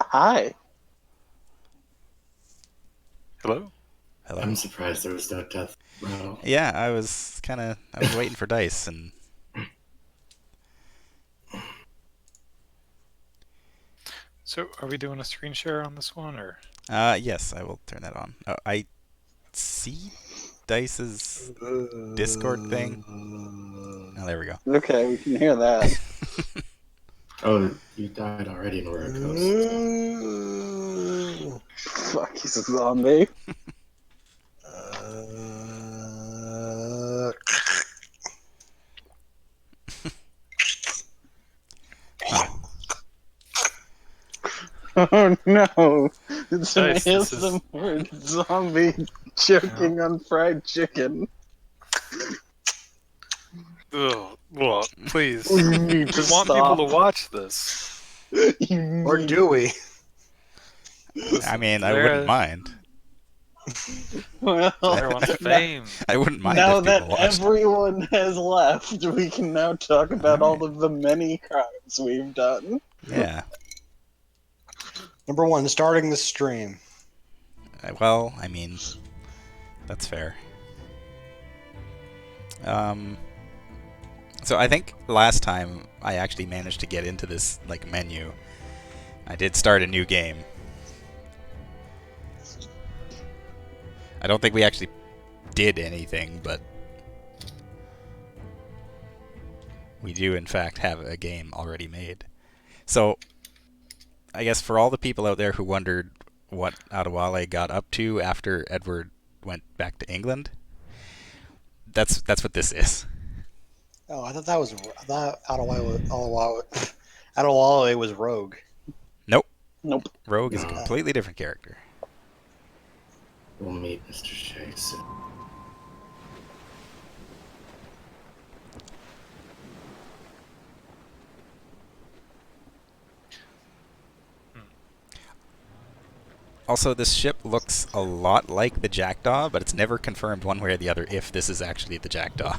Hi. Hello? Hello. I'm surprised there was no death rattle. Yeah, I was waiting for dice and So, are we doing a screen share on this one, or? yes, I will turn that on. Oh, I see Dice's Discord thing. Oh, there we go. Okay, we can hear that. Oh, you died already in Rare Coast. Fuck, he's a zombie. Oh no! It's an Dice, this is- ASMR zombie choking on fried chicken. Ugh, well, please. We need to We want stop. people to watch this. Or do we? I mean, I wouldn't mind. Well, Claire wants fame. I wouldn't mind now if that people watched. everyone has left, we can now talk about all of the many crimes we've done. Yeah. Number one, starting the stream. Well, I mean, that's fair. So I think last time I actually managed to get into this menu. I did start a new game. I don't think we actually did anything, but we do in fact have a game already made. So I guess for all the people out there who wondered what Adewale got up to after Edward went back to England, that's what this is. Oh, I thought Adewale was Rogue. Nope. Nope. Rogue is a No. completely different character. We'll meet Mr. Shea soon. Also, this ship looks a lot like the Jackdaw, but it's never confirmed one way or the other if this is actually the Jackdaw.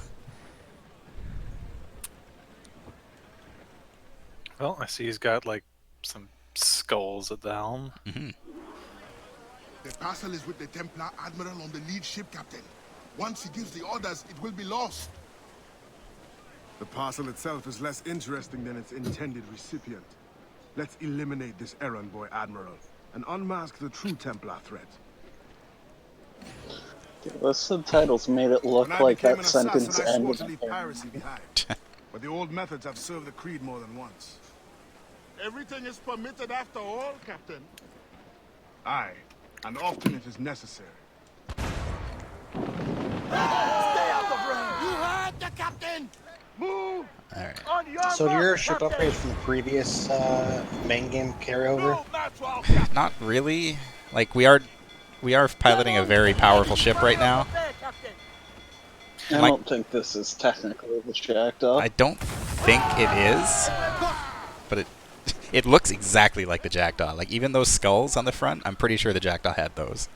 Well, I see he's got, some skulls at the helm. Mm-hmm. The parcel is with the Templar Admiral on the lead ship, Captain. Once he gives the orders, it will be lost. The parcel itself is less interesting than its intended recipient. Let's eliminate this errand boy, Admiral, and unmask the true Templar threat. The subtitles made it look When I like became that an assassin, sentence I swore ended to leave in piracy behind. But the old methods have served the Creed more than once. Everything is permitted after all, Captain. Aye, and often it is necessary. Stay out of range! You heard the Captain! Move! Alright. On your So do mark, your ship Captain! upgrades from the previous main game carry over? Move, Maxwell, Captain! Not really. We are piloting a very powerful ship right now. I Like- don't think this is technically the Jackdaw. I don't think it is, but it looks exactly like the Jackdaw. Even those skulls on the front, I'm pretty sure the Jackdaw had those.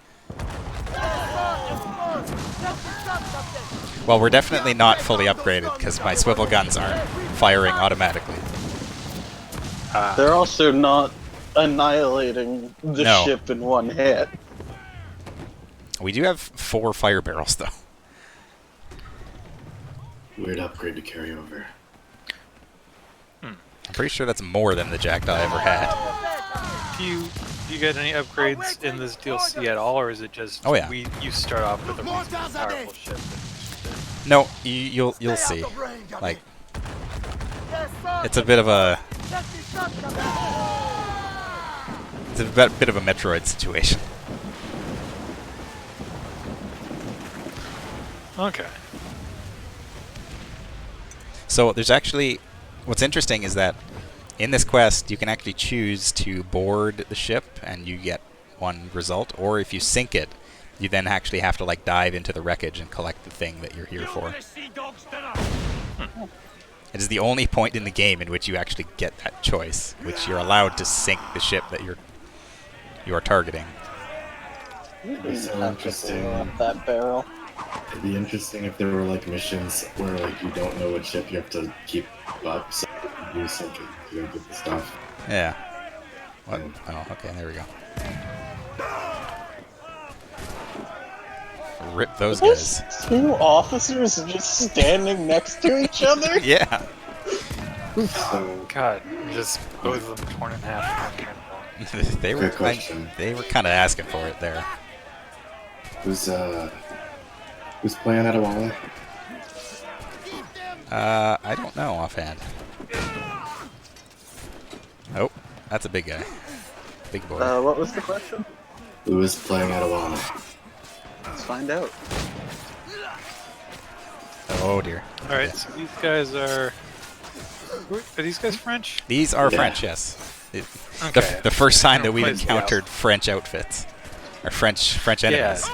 Well, we're definitely not fully upgraded because my swivel guns aren't firing automatically. They're also not annihilating the No. ship in one hit. We do have 4 fire barrels, though. Weird upgrade to carry over. I'm pretty sure that's more than the Jackdaw ever had. Do you get any upgrades in this DLC at all, or is it just Oh, yeah. you start off with a reasonably powerful ship? No, you'll see. It's a bit of a bit of a Metroid situation. Okay. So there's actually, what's interesting is that in this quest you can actually choose to board the ship and you get one result, or if you sink it, you then actually have to dive into the wreckage and collect the thing that you're here for. It is the only point in the game in which you actually get that choice, which you're allowed to sink the ship that you are targeting. It'd be so Have to interesting. blow up that barrel. It'd be interesting if there were missions where you don't know what ship you have to keep up, so you sink it to go get the stuff. Yeah. What? Oh, okay, there we go. Rip those There's guys. 2 officers just standing next to each other? Yeah. So, God, just both of them torn in half. they were Good question. they were kind of asking for it there. who's playing out of Wally? I don't know offhand. Oh, that's a big guy. Big boy. What was the question? Who is playing out of Wally? Let's find out. Oh dear. All right, so these guys are these guys French? These are Yeah. French, yes. Okay. The first time that we've Replace the encountered French outfits. Or French enemies.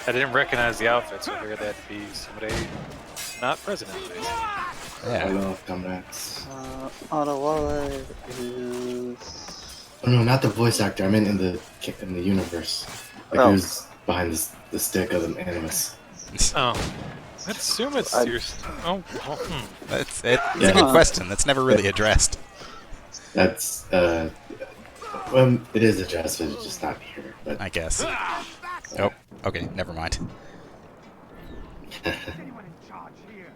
I didn't recognize the outfits, so I figured that to be somebody not present in the base. Yeah. Hello, comrades. Ottawa is... Oh no, not the voice actor. I meant in the universe. Like Oh. who's behind the stick of the animus? Oh, I'd assume it's I- your. Oh, well, It's a Yeah. good question. That's never really addressed. That's well, it is addressed, but it's just not here. But I guess. Oh, okay, never mind. Anyone in charge here?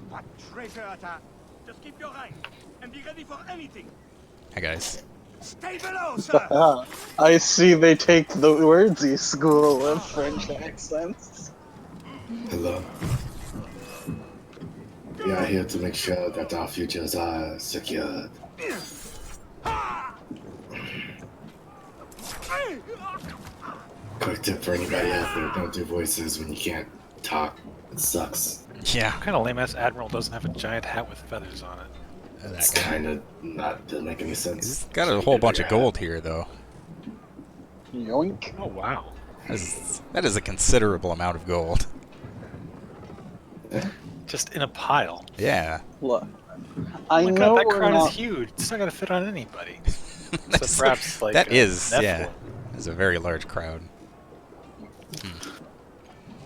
What traitor attack? Just keep your eye and be ready for anything. Hi guys. Stay below, sir. I see they take the wordsy school of French accents. hello. We are here to make sure that our futures are secured. Quick tip for anybody out there: don't do voices when you can't talk. It sucks. Yeah. what kind of lame ass admiral doesn't have a giant hat with feathers on it? It's That guy. kind of not doesn't make any sense. He's got a whole bunch of gold here, though. Yoink. Oh wow. That is a considerable amount of gold. Just in a pile. Yeah. Look. Oh I my know god, that we're crowd not... is huge. It's not gonna fit on anybody. That's- So perhaps like that is, Nephilim. yeah. It's a very large crowd.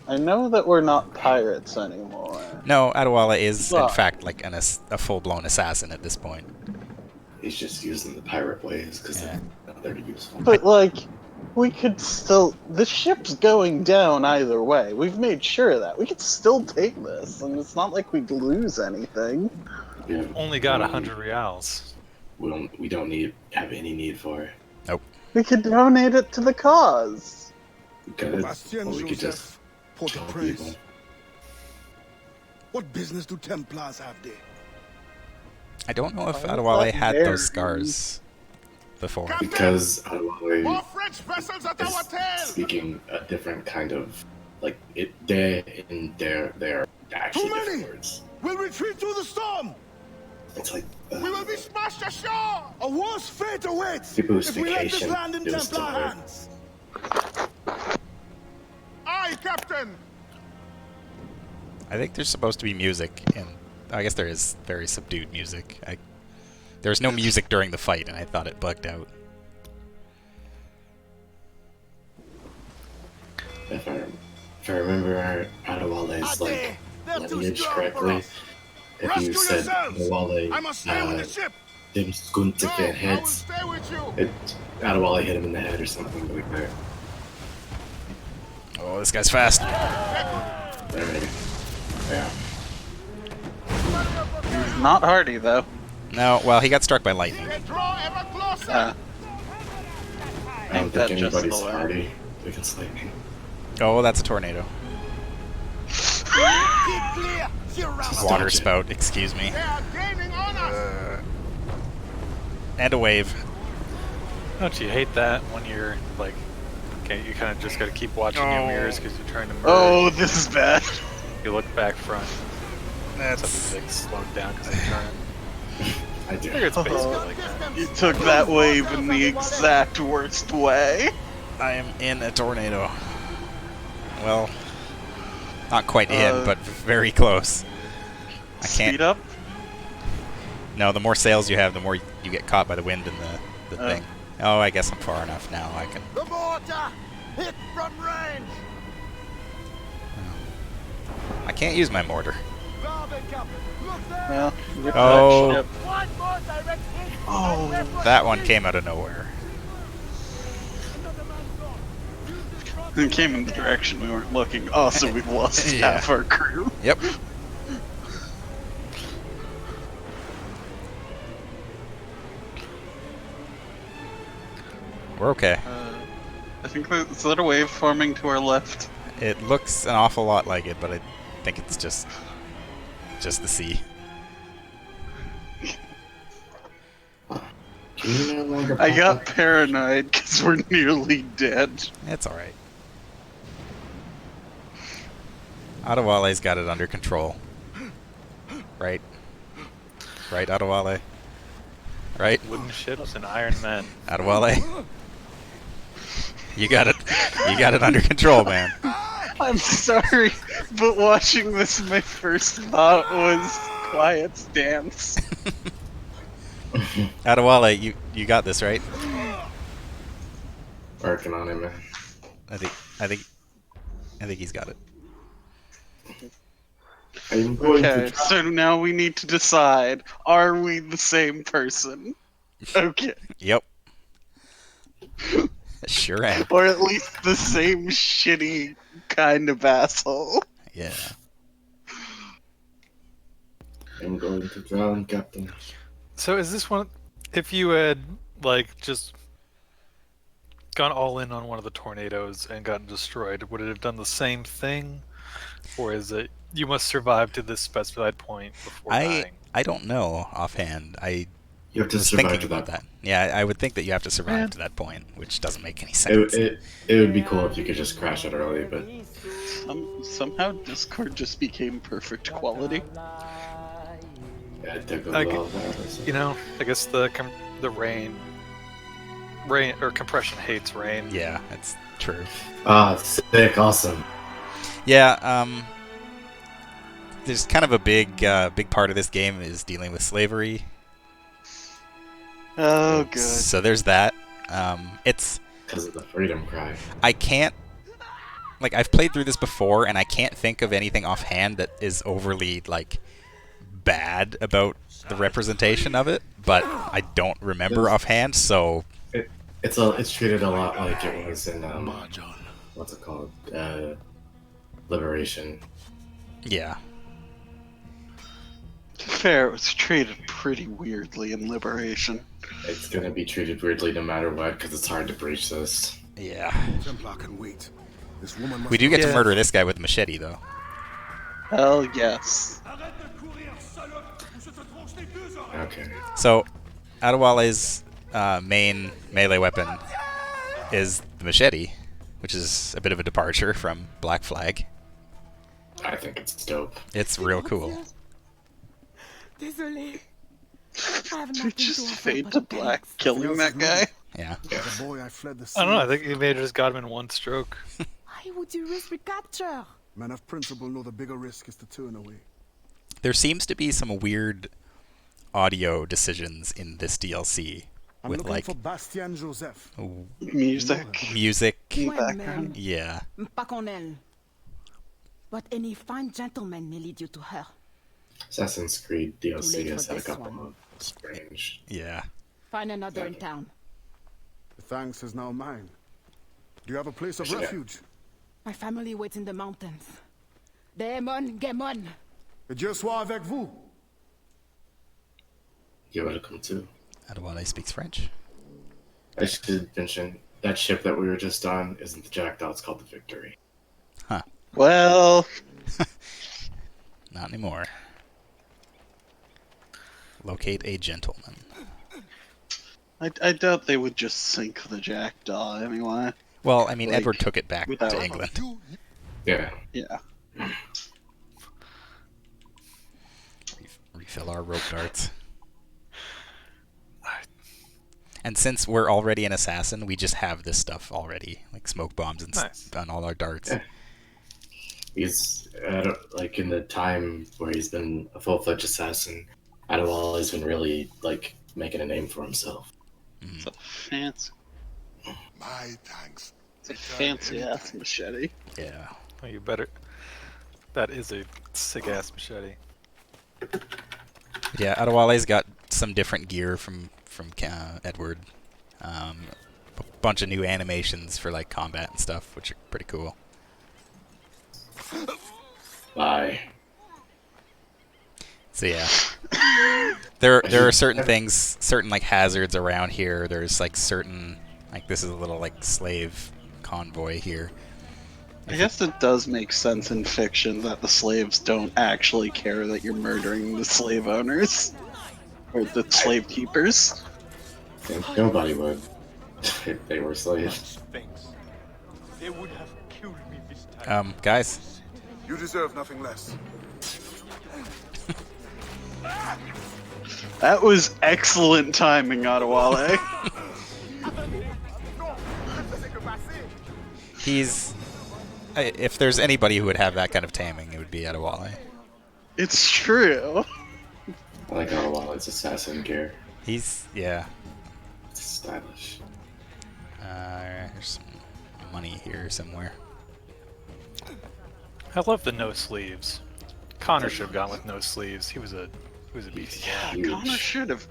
I know that we're not pirates anymore. No, Adewale is, in But- fact, like a full-blown assassin at this point. He's just using the pirate ways because Yeah. they're useful. But, like, we could still... The ship's going down either way. We've made sure of that. We could still take this, and it's not like we'd lose anything. We have- Only got 100 reals. We don't have any need for it. We could donate it to the cause. We could, Bastien or we could just Joseph, kill Port-au-Prince. people. What business do Templars have there? I don't know if Why is Adewale that had there? those scars before. Because More Adewale French vessels at our is tail! speaking a different kind of like it. They're actually Too many! different words. We'll retreat through the storm. It's like We will be smashed ashore! A worse fate awaits People's if we let this vacation land in is Templar to hands. Aye, Captain! I think there's supposed to be music, and I guess there is very subdued music. There was no music during the fight, and I thought it bugged out. if I remember Adewale's like lineage correctly. If you Rescue said yourselves! Adewale I must stay with the ship! them squinted No, their I will heads, stay with you! Adewale hit him in the head or something like that. Oh, this guy's fast. There we go. Yeah. Not Hardy, though. No, well, he got struck by lightning. They draw ever closer! I don't Ain't that think just anybody's the way? hardy against lightning. Oh, that's a tornado. Keep clear. Zero round. Water Dodge it. spout, excuse me. They are gaining on us! And a wave. Don't you hate that when you're like, okay, you kind of just got to keep watching your mirrors because you're trying to merge. Oh, this is bad. You look back front. That's like slowed down because I'm turning. I do. I figure it's basically like that. You took that wave in the exact worst way. I am in a tornado. Well, not quite in, but very close. I can't. Speed up. No, the more sails you have, the more you get caught by the wind and the Oh. thing. Oh, I guess I'm far enough now. I can. The mortar. Hit from range. I can't use my mortar. Starboard, Captain. Look there. Well, you're Oh. ship. One more direct hit. Oh. That one came out of nowhere. Another man gone. Use this front It came in the direction we weren't looking. Oh, so we've lost Yeah. half our crew. Yep. We're okay. I think is that a wave forming to our left? It looks an awful lot like it, but I think it's just the sea. Can you no longer I pop got up? paranoid because we're nearly dead. It's alright. Adewale's got it under control. Right? Right, Adewale? Right? Wooden ships and iron men. Adewale? You got it. You got it under control, man. I'm sorry, but watching this, my first thought was quiet stance. Adewale, you got this, right? Working on it, man. I think he's got it. I'm going Okay, to try. so now we need to decide, are we the same person? Okay. Yep. Sure am. Or at least the same shitty kind of asshole. Yeah. I'm going to drown, Captain. So is this one? If you had like just gone all in on one of the tornadoes and gotten destroyed, would it have done the same thing, or is it you must survive to this specified point before dying? I don't know offhand. You have to was survive thinking to about that. that. Yeah, I would think that you have to survive Man. to that point, which doesn't make any It, sense. it, it would be cool if you could just crash it early, but Somehow Discord just became perfect quality. yeah, it took a Like, little while. You know, I guess the rain or compression hates rain. Yeah, that's true. Ah, sick, awesome. Yeah, there's kind of a big part of this game is dealing with slavery. Oh, good. So there's that. It's Because of the freedom cry. I can't like I've played through this before and I can't think of anything offhand that is overly like bad about the representation of it, but I don't remember offhand, so It's treated a lot like it was in what's it called? Liberation. yeah. To be fair, it was treated pretty weirdly in Liberation. It's gonna be treated weirdly no matter what, because it's hard to breach this. Yeah. Templar can wait. This woman must We do get to Yeah. murder this guy with a machete though. Hell yes. Arrête de courir, salope, ou je te tranche les deux oreilles. Okay. So Adewale's main melee weapon is the machete, which is a bit of a departure from Black Flag. I think it's dope. It's real cool. Désolé. We just fade to black, killing that guy. Yeah. The boy I fled the sea. I don't know. I think you may have just got him in one stroke. Why would you risk recapture? Men of principle know the bigger risk is to turn away. There seems to be some weird audio decisions in this DLC I'm with looking like for Bastien Joseph. Music. music. Ouais, Background. mais Yeah. pas qu'on elle. But any fine gentleman may lead you to her. Assassin's Creed DLC late has for had a this couple one. of strange. Yeah. Find another in town. The thanks is now mine. Do you have a place of Yeah. refuge? My family waits in the mountains. Demon, Gemon. Et Dieu soit avec vous. You're welcome too. Adewale speaks French. I should mention that ship that we were just on isn't the Jackdaw, it's called the Victory. Well, Not anymore. Locate a gentleman. I doubt they would just sink the Jackdaw anyway. Well, I mean, Like, Edward took it back without- to England. Yeah. Yeah. Refill our rope darts. And since we're already an assassin, we just have this stuff already, like smoke bombs and Nice. on all our darts. Yeah. He's like in the time where he's been a full-fledged assassin, Adewale has been really like making a name for himself. It's a fancy, My thanks. it's a fancy ass machete. Yeah. Oh, you better. That is a sick ass machete. Yeah, Adewale's got some different gear from Edward. A bunch of new animations for like combat and stuff, which are pretty cool. Bye. So yeah, there are certain things, certain like hazards around here. There's like certain like this is a little like slave convoy here. I guess it does make sense in fiction that the slaves don't actually care that you're murdering the slave owners or the slave keepers. I think nobody would if they were slaves. They would have killed me this time. Guys, You deserve nothing less. That was excellent timing, Adewale. he's if there's anybody who would have that kind of taming, it would be Adewale. It's true. I like Adewale's assassin gear. Yeah. It's stylish. There's some money here somewhere. I love the no sleeves. Connor should have gone with no sleeves. He was a beefy guy. Yeah, Connor should have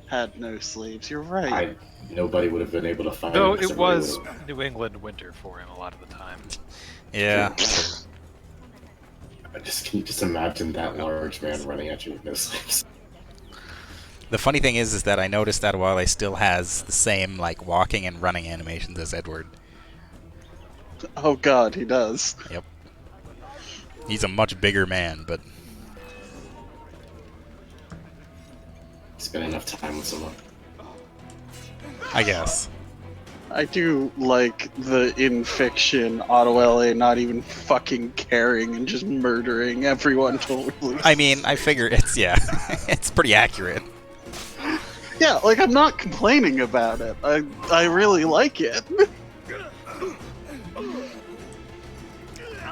had no sleeves. You're right. Nobody would have been able to find Though him. it Somebody was would've- New England winter for him a lot of the time. Yeah. Can you just imagine that large man running at you with no sleeves? The funny thing is that I noticed that Adewale still has the same like walking and running animations as Edward. Oh god, he does. Yep. He's a much bigger man, but Spend enough time with someone. I guess. I do like the in fiction Adewale not even fucking caring and just murdering everyone totally. I mean, I figure it's it's pretty accurate. Yeah, like I'm not complaining about it. I really like it.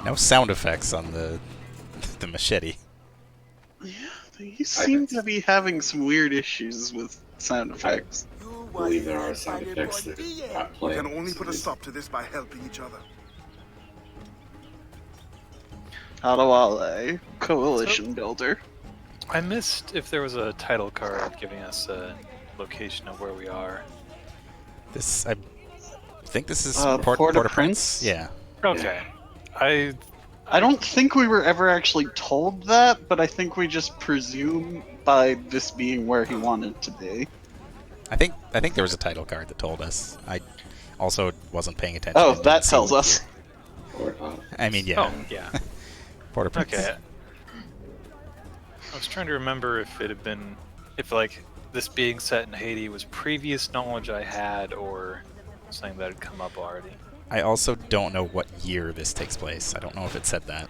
No sound effects on the machete. Yeah, you seem to be having some weird issues with sound effects. I believe there are sound effects that are not We playing. can only put a stop to this by helping each other. Adewale, coalition builder. I missed if there was a title card giving us a location of where we are. I think this is Port-au-Prince? Yeah. Okay. I don't think we were ever actually told that, but I think we just presume by this being where he wanted to be. I think there was a title card that told us. I also wasn't paying attention. Oh, and didn't that see tells what us. year. I mean, yeah. Oh, yeah. Port-au-Prince. Okay. I was trying to remember if it had been, if like this being set in Haiti was previous knowledge I had or something that had come up already. I also don't know what year this takes place. I don't know if it said that.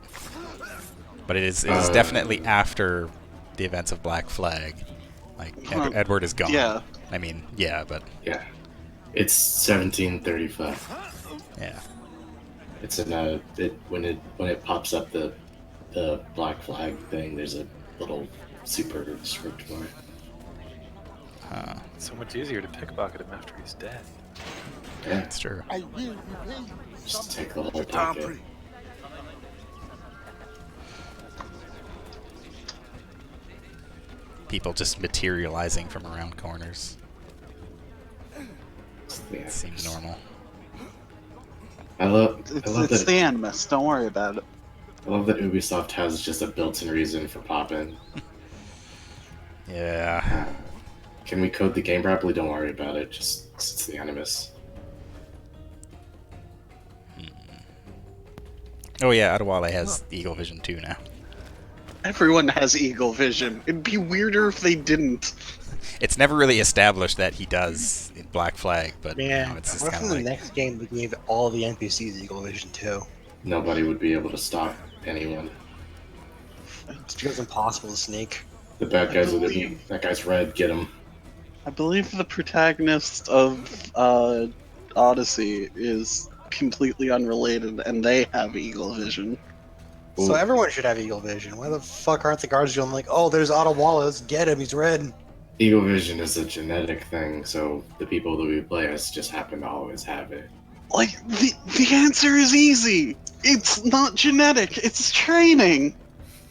But it is definitely after the events of Black Flag. Like, Edward is gone. Yeah. I mean, yeah, but... Yeah. It's 1735. Yeah. It's in when it pops up the Black Flag thing, there's a little super script for it. So much easier to pickpocket him after he's dead. Yeah, It's true. just take the whole Time pocket. free. People just materializing from around corners. Yeah. It seems normal. I love It's that. the Animus, don't worry about it. I love that Ubisoft has just a built-in reason for popping. Yeah. Can we code the game properly? Don't worry about it. Just it's the Animus. Oh yeah, Adewale has Eagle Vision too now. Everyone has eagle vision. It'd be weirder if they didn't. It's never really established that he does in Black Flag, but Man, you know, it's just what if kind in of the like... next game we gave all the NPCs Eagle Vision too? Nobody would be able to stop anyone. It's because it's impossible to sneak. The bad guys are that guy's red. Get him. I believe the protagonist of Odyssey is completely unrelated, and they have eagle vision. So everyone should have Eagle Vision. Why the fuck aren't the guards going like, oh, there's Adewale, let's get him, he's red. Eagle vision is a genetic thing, so the people that we play as just happen to always have it. Like, the answer is easy! It's not genetic, it's training!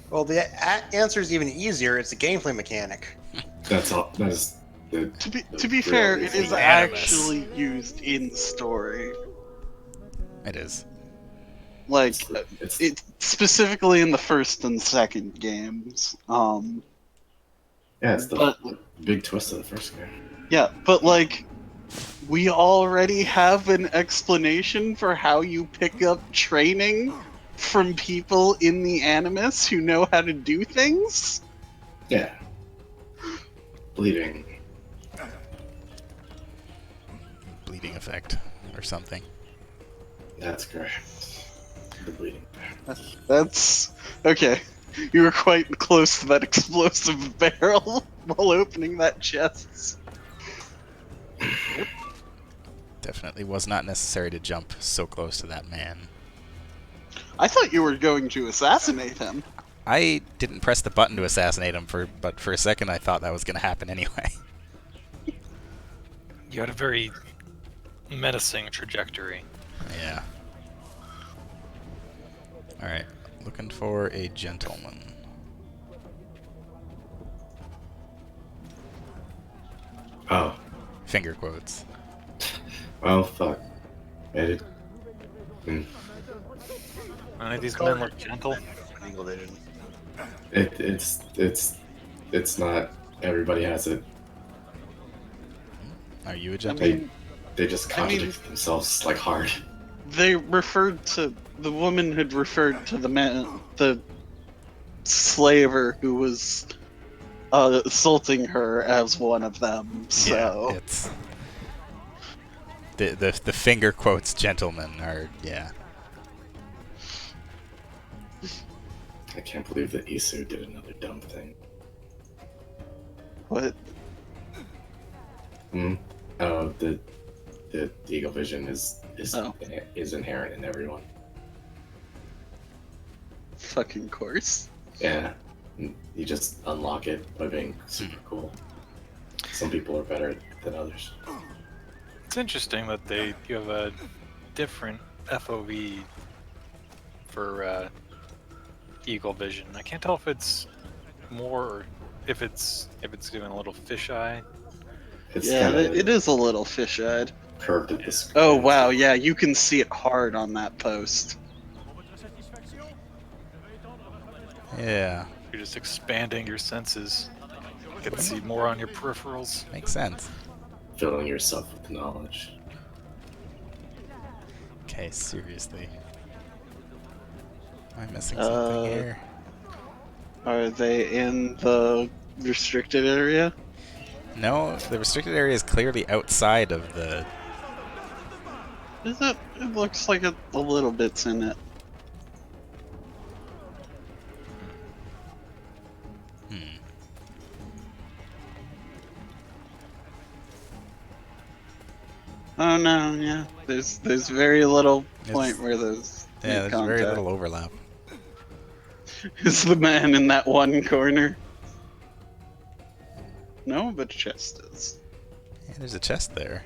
Well, the answer is even easier. It's a gameplay mechanic. That's all. That is the. To be real fair, it reason. is Animus. actually used in story. It is. Like It's it specifically in the first and second games. yeah, it's the But big twist of the first game. yeah, but like we already have an explanation for how you pick up training from people in the Animus who know how to do things. Yeah. Bleeding. Bleeding effect or something. That's correct. The bleeding. That's okay. You were quite close to that explosive barrel while opening that chest. Definitely was not necessary to jump so close to that man. I thought you were going to assassinate him. I didn't press the button to assassinate him, but for a second I thought that was going to happen anyway. You had a very menacing trajectory. Yeah. Alright, looking for a gentleman. Oh. Finger quotes. Well, fuck. It, mm, Any of these men look gentle. Eagle vision. it's not. Everybody has it. Are you a I gentleman? mean, They just contradict themselves like hard. they referred to the woman had referred to the man, the slaver who was assaulting her as one of them. So Yeah, it's the finger quotes gentlemen are I can't believe that Isu did another dumb thing. what? Hmm. Oh, the eagle vision is Oh. is inherent in everyone. Fucking course. Yeah. You just unlock it by being super cool. Some people are better than others. It's interesting that you have a different FOV for Eagle Vision. I can't tell if it's more or if it's doing a little fisheye. It's Yeah, kinda it is a little fish-eyed. curved at this. Oh wow, yeah, you can see it hard on that post. yeah. You're just expanding your senses. You can see more on your peripherals. Makes sense. Filling yourself with knowledge. Okay, seriously. Am I missing something here? Are they in the restricted area? No, the restricted area is clearly outside of the... Is it? It looks like a little bit's in it. Hmm. Oh no, yeah. There's very little point It's- where those Yeah, make there's very contact. little overlap. Is the man in that one corner? No, but chest is. Yeah, there's a chest there.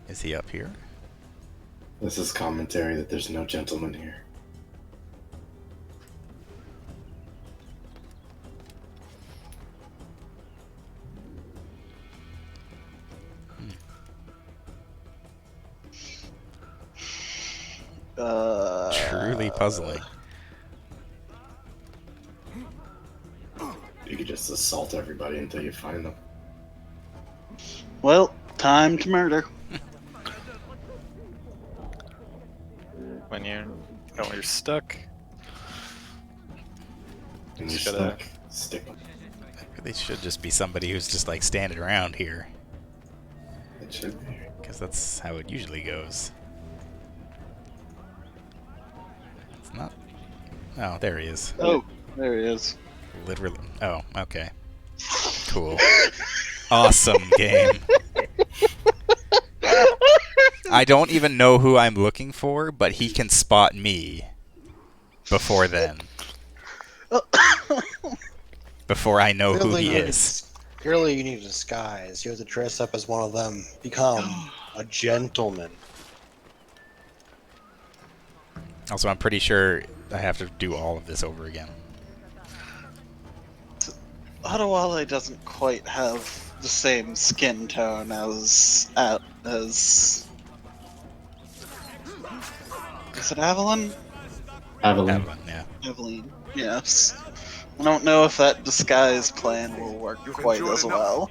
Is he up here? This is commentary that there's no gentleman here. Truly puzzling. You could just assault everybody until you find them. Well, time to murder. When you're stuck. And you're Just gotta- stuck. Stick them. They should just be somebody who's just like standing around here, It should be. because that's how it usually goes. It's not... Oh, there he is. Oh, there he is. Literally. Oh, okay. Cool. Awesome game. I don't even know who I'm looking for, but he can spot me before then. Before I know who he is. Clearly, you need a disguise. You have to dress up as one of them. Become a gentleman. Also, I'm pretty sure I have to do all of this over again. Adewale doesn't quite have the same skin tone as is it Avalon? Evelyn. Evelyn, yeah. Eveline, yes. I don't know if that disguise plan will work You've quite endured as enough. well.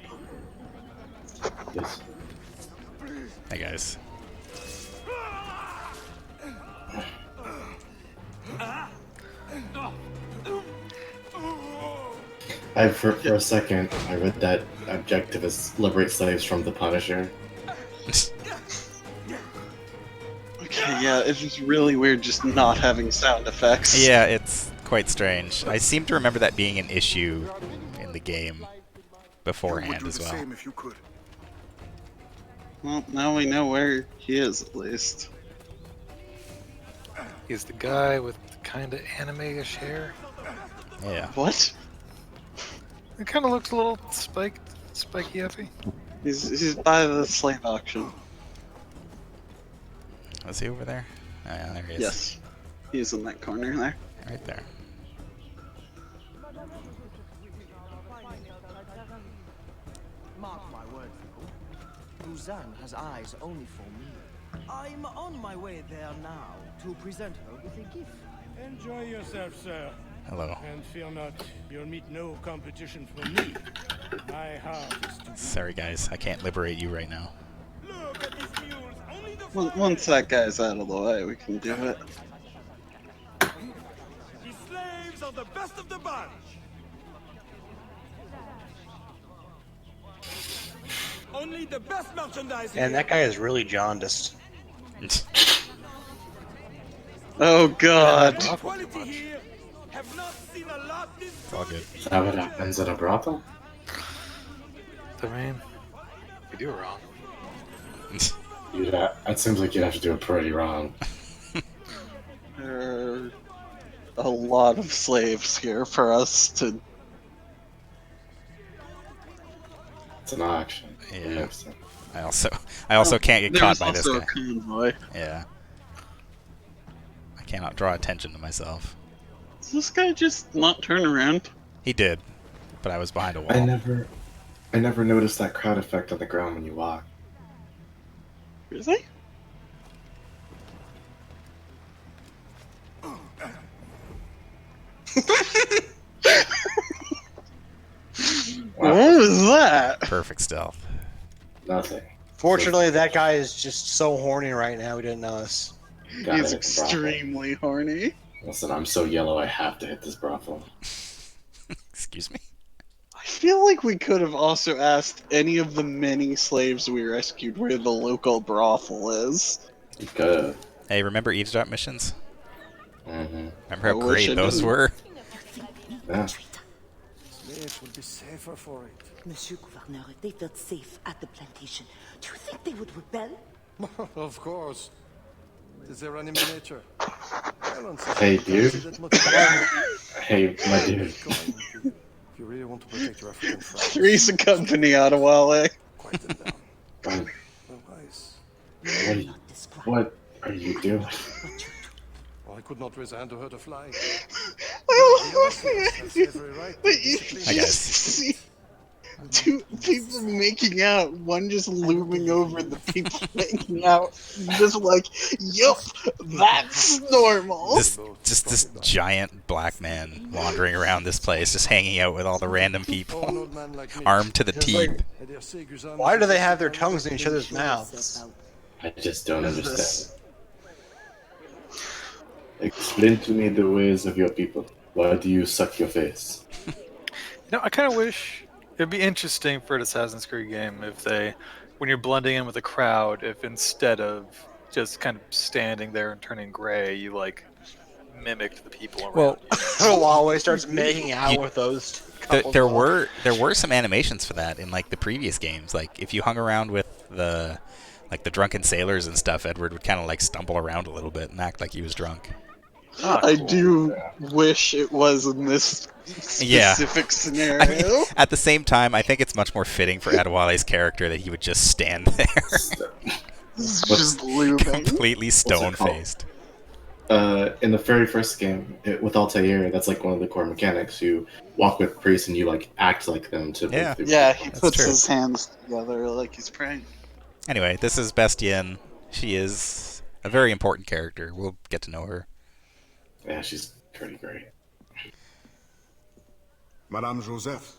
Yes. Hey guys. For a second, I read that objective is liberate slaves from the Punisher. Okay, yeah, it's just really weird just not having sound effects. Yeah, it's quite strange. I seem to remember that being an issue in the game You would beforehand do as the well. same if you could. Well, now we know where he is at least. He's the guy with kind of anime-ish hair. Yeah. What? It kind of looks a little spiky effy. He's by the slave auction. Was he over there? Oh, yeah, there he is. Yes. He's in that corner there. Right there. Mark my words, though. Luzanne has eyes only for me. I'm on my way there now to present her with a gift. Enjoy yourself, sir. Hello. And fear not, you'll meet no competition from me. My heart is too Sorry guys, I can't liberate you right now. Look at these mules, only the Once that guy's out of the way, we can do it. These slaves are the best of the bunch. Only the best merchandise. And that guy is really jaundiced. Oh god. Quality here. Have not seen a lot this. It's all good. Is that what happens at a brothel? I mean, you do it wrong. It seems like you'd have to do it pretty wrong. There are a lot of slaves here for us to. It's an auction. Yeah. I also can't get caught by this There's guy. also a convoy. Yeah. I cannot draw attention to myself. Does this guy just not turn around? He did, but I was behind a wall. I never noticed that crowd effect on the ground when you walk. Really? What was that? Perfect stealth. Nothing. Fortunately, that guy is just so horny right now, he didn't notice. Got He's it, extremely horny. Listen, I'm so yellow I have to hit this brothel. Excuse me? I feel like we could have also asked any of the many slaves we rescued where the local brothel is. You could. Hey, remember eavesdrop missions? Mm-hmm. Remember how I wish great I those didn't. were? Yeah. Slaves would be safer for it. Monsieur Gouverneur, if they felt safe at the plantation, do you think they would rebel? Of course. It is their enemy nature. Hey, dude. Hey, my dude. If you really want to protect your African friends, Three's a company, Adewale. quiet them down. Otherwise, what are you doing? Well, I could not raise a hand to hurt a fly. But you just see two people making out, one just looming over the people making out, just like, yup, that's normal. Just this giant black man wandering around this place, just hanging out with all the random people, armed to the Just teeth. like, why do they have their tongues in each other's mouths? I just don't understand. Explain to me the ways of your people. Why do you suck your face? I kind of wish it'd be interesting for an Assassin's Creed game if they, when you're blending in with the crowd, if instead of just kind of standing there and turning gray, you like mimicked the people around. Well, Huawei starts making out with those. There were some animations for that in like the previous games. Like if you hung around with the drunken sailors and stuff, Edward would kind of like stumble around a little bit and act like he was drunk. I do wish it was in this specific scenario. I mean, at the same time, I think it's much more fitting for Adewale's character that he would just stand there, just looming. completely stone-faced. in the very first game with Altair, that's like one of the core mechanics. You walk with priests and you like act like them to move Yeah. through. Yeah, he That's puts true. his hands together like he's praying. Anyway, this is Bastien. She is a very important character. We'll get to know her. Yeah, she's pretty great. Madame Joseph.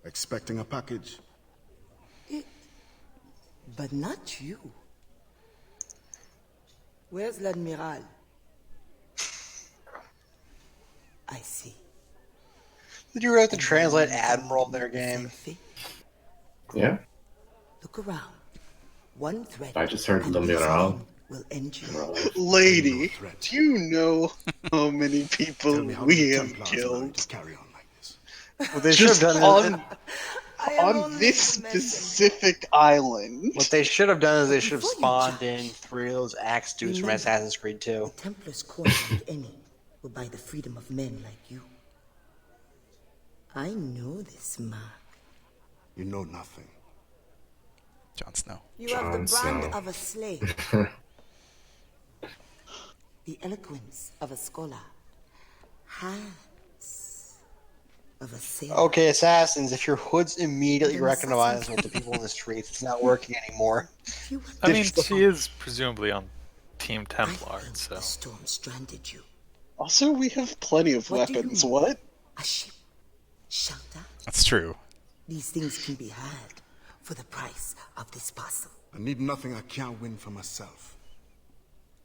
Expecting a package. But not you. Where's l'Admiral? I see. Did you have to translate Admiral in their game? Yeah. Look around. One threat. I just heard and Le these Miral. men will end you. Lady, do you know how many people Tell me how we many have Templars allow you killed? to carry on like this. What they should have Just done on this specific island. what they should have done is they should have Before you spawned judge, in 3 of those axe dudes from remember, Assassin's Creed 2. The Templars cornered like any will buy the freedom of men like you. I know this mark. You know nothing. Jon Snow. You have the Jon brand Snow. of a slave. The eloquence of a scholar. Hands of a sailor. Okay, Assassins, if your hood's immediately recognizable to people in the streets, it's not working anymore. I mean, she is presumably on Team Templar, so. The storm stranded you. Also, we have plenty of What do you weapons. need? What? A ship. Shelter. That's true. These things can be had for the price of this parcel. I need nothing I can't win for myself.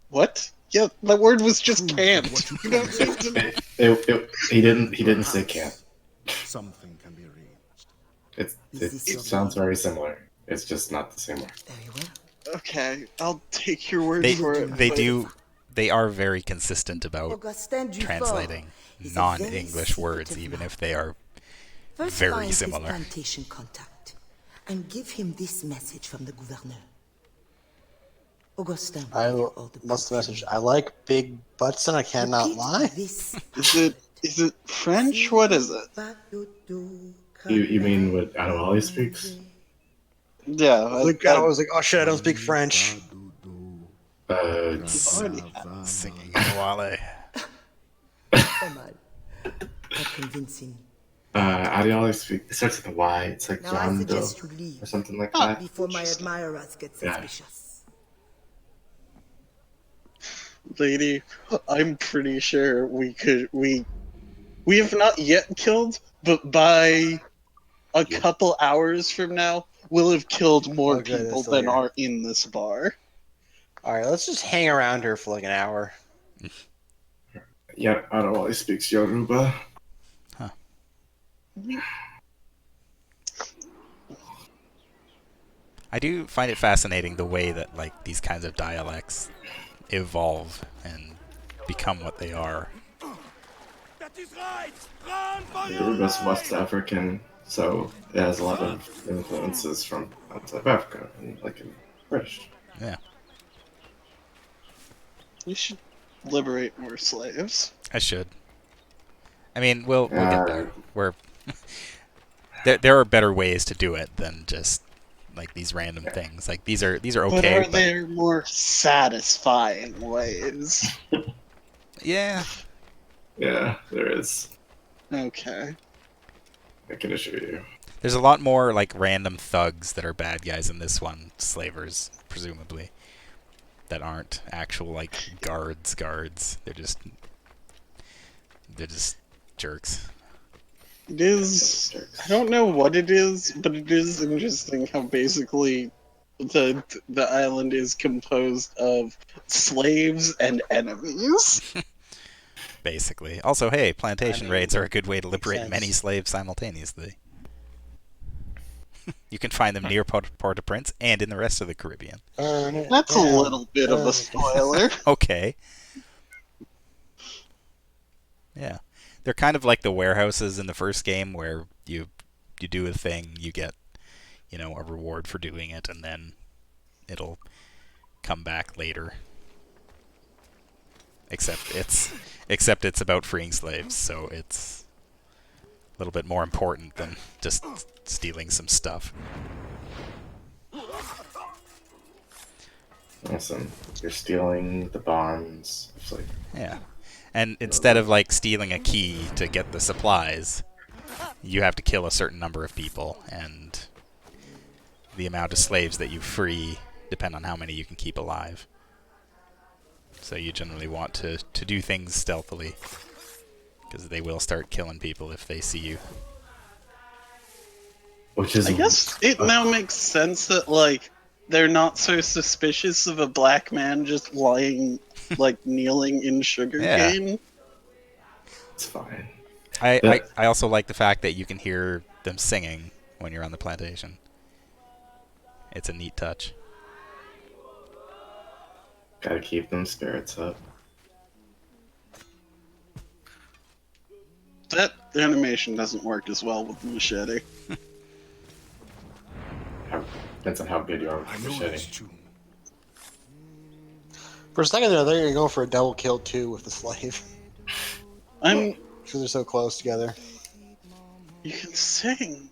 What? Yeah, the word was just can't. What you You know, He didn't say can't. Something can be arranged. It sounds very similar. It's just not the same word. Very well. okay, I'll take your word They for it. they but- do they are very consistent about Augustin Dufort translating is a non-English very words, secretive even man. if they are First very find similar. his plantation contact and give him this message from the gouverneur. Augustin will I give you all the what's the proof message? I like big butts and I cannot Repeat lie. This. Is it French? What is it? You mean what Adewale speaks? Yeah, I was like, oh shit, I don't speak French. already Singing Wale. Pas mal. Not convincing. Adewale speaks. It starts with a Y. It's like Now I Yondo suggest you leave or something like that. before my admirers get Yeah. suspicious. lady. I'm pretty sure we have not yet killed, but by a couple hours from now, we'll have killed more Oh, good, people it's still than here. are in this bar. Alright, let's just hang around here for like an hour. Yeah, Adewale speaks Yoruba. I do find it fascinating the way that like these kinds of dialects evolve and become what they are. That is right! Run for your Yoruba's life! West African, so it has a lot of influences from outside of Africa, and like in British. Yeah, We should liberate more slaves. I should. I mean, we'll get Uh, there. We're there are better ways to do it than just like these random things. Like these are But okay. are there more satisfying ways? Yeah, Yeah, there is. Okay. I can assure you. there's a lot more like random thugs that are bad guys in this one. Slavers, presumably, that aren't actual like guards. They're just jerks. It is. I don't know what it is, but it is interesting how basically the island is composed of slaves and enemies. Basically. Also, hey, plantation I mean, raids are a good way to makes liberate sense. many slaves simultaneously. You can find them near Port-au-Prince and in the rest of the Caribbean. That's a little bit of a spoiler. Okay. Yeah. They're kind of like the warehouses in the first game where you do a thing, you get, a reward for doing it, and then it'll come back later. Except it's about freeing slaves, so it's a little bit more important than just stealing some stuff. Awesome. You're stealing the bonds. It's like, Yeah. And instead of like stealing a key to get the supplies, you have to kill a certain number of people, and the amount of slaves that you free depend on how many you can keep alive. So you generally want to do things stealthily, because they will start killing people if they see you. which is I guess it now makes sense that, like, they're not so suspicious of a black man just lying, like, kneeling in sugarcane. It's fine. I also like the fact that you can hear them singing when you're on the plantation. It's a neat touch. Gotta keep them spirits up. That animation doesn't work as well with the machete. Depends on how good you are with the machete. For a second there, I thought you were going for a double kill too with the slave. I'm. Because they're so close together. You can sing.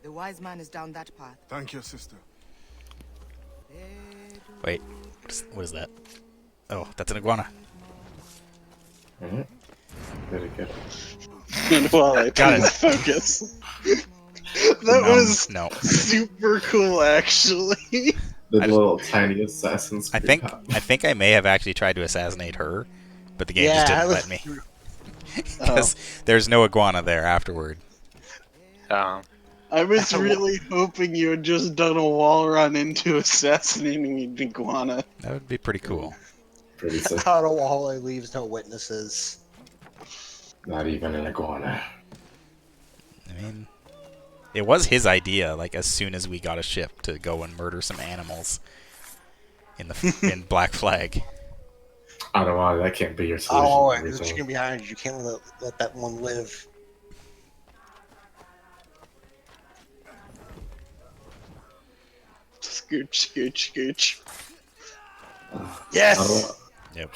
The wise man is down that path. Thank you, sister. Wait, what is that? Oh, that's an iguana. Mm-hmm. Very good. And while I Got it. focus. That was no. super cool, actually. The little tiny Assassin's I Creed think I may have actually tried to assassinate her, but the game just didn't let me. Because there's no iguana there afterward. I was really hoping you had just done a wall run into assassinating an iguana. That would be pretty cool. Pretty sick. Out of wall, it leaves no witnesses. Not even an iguana. I mean, it was his idea, like, as soon as we got a ship, to go and murder some animals in in Black Flag. I don't know, that can't be your solution. Oh, there's a chicken behind you. You can't let that one live. Scooch, scooch, scooch. Yes! Yep.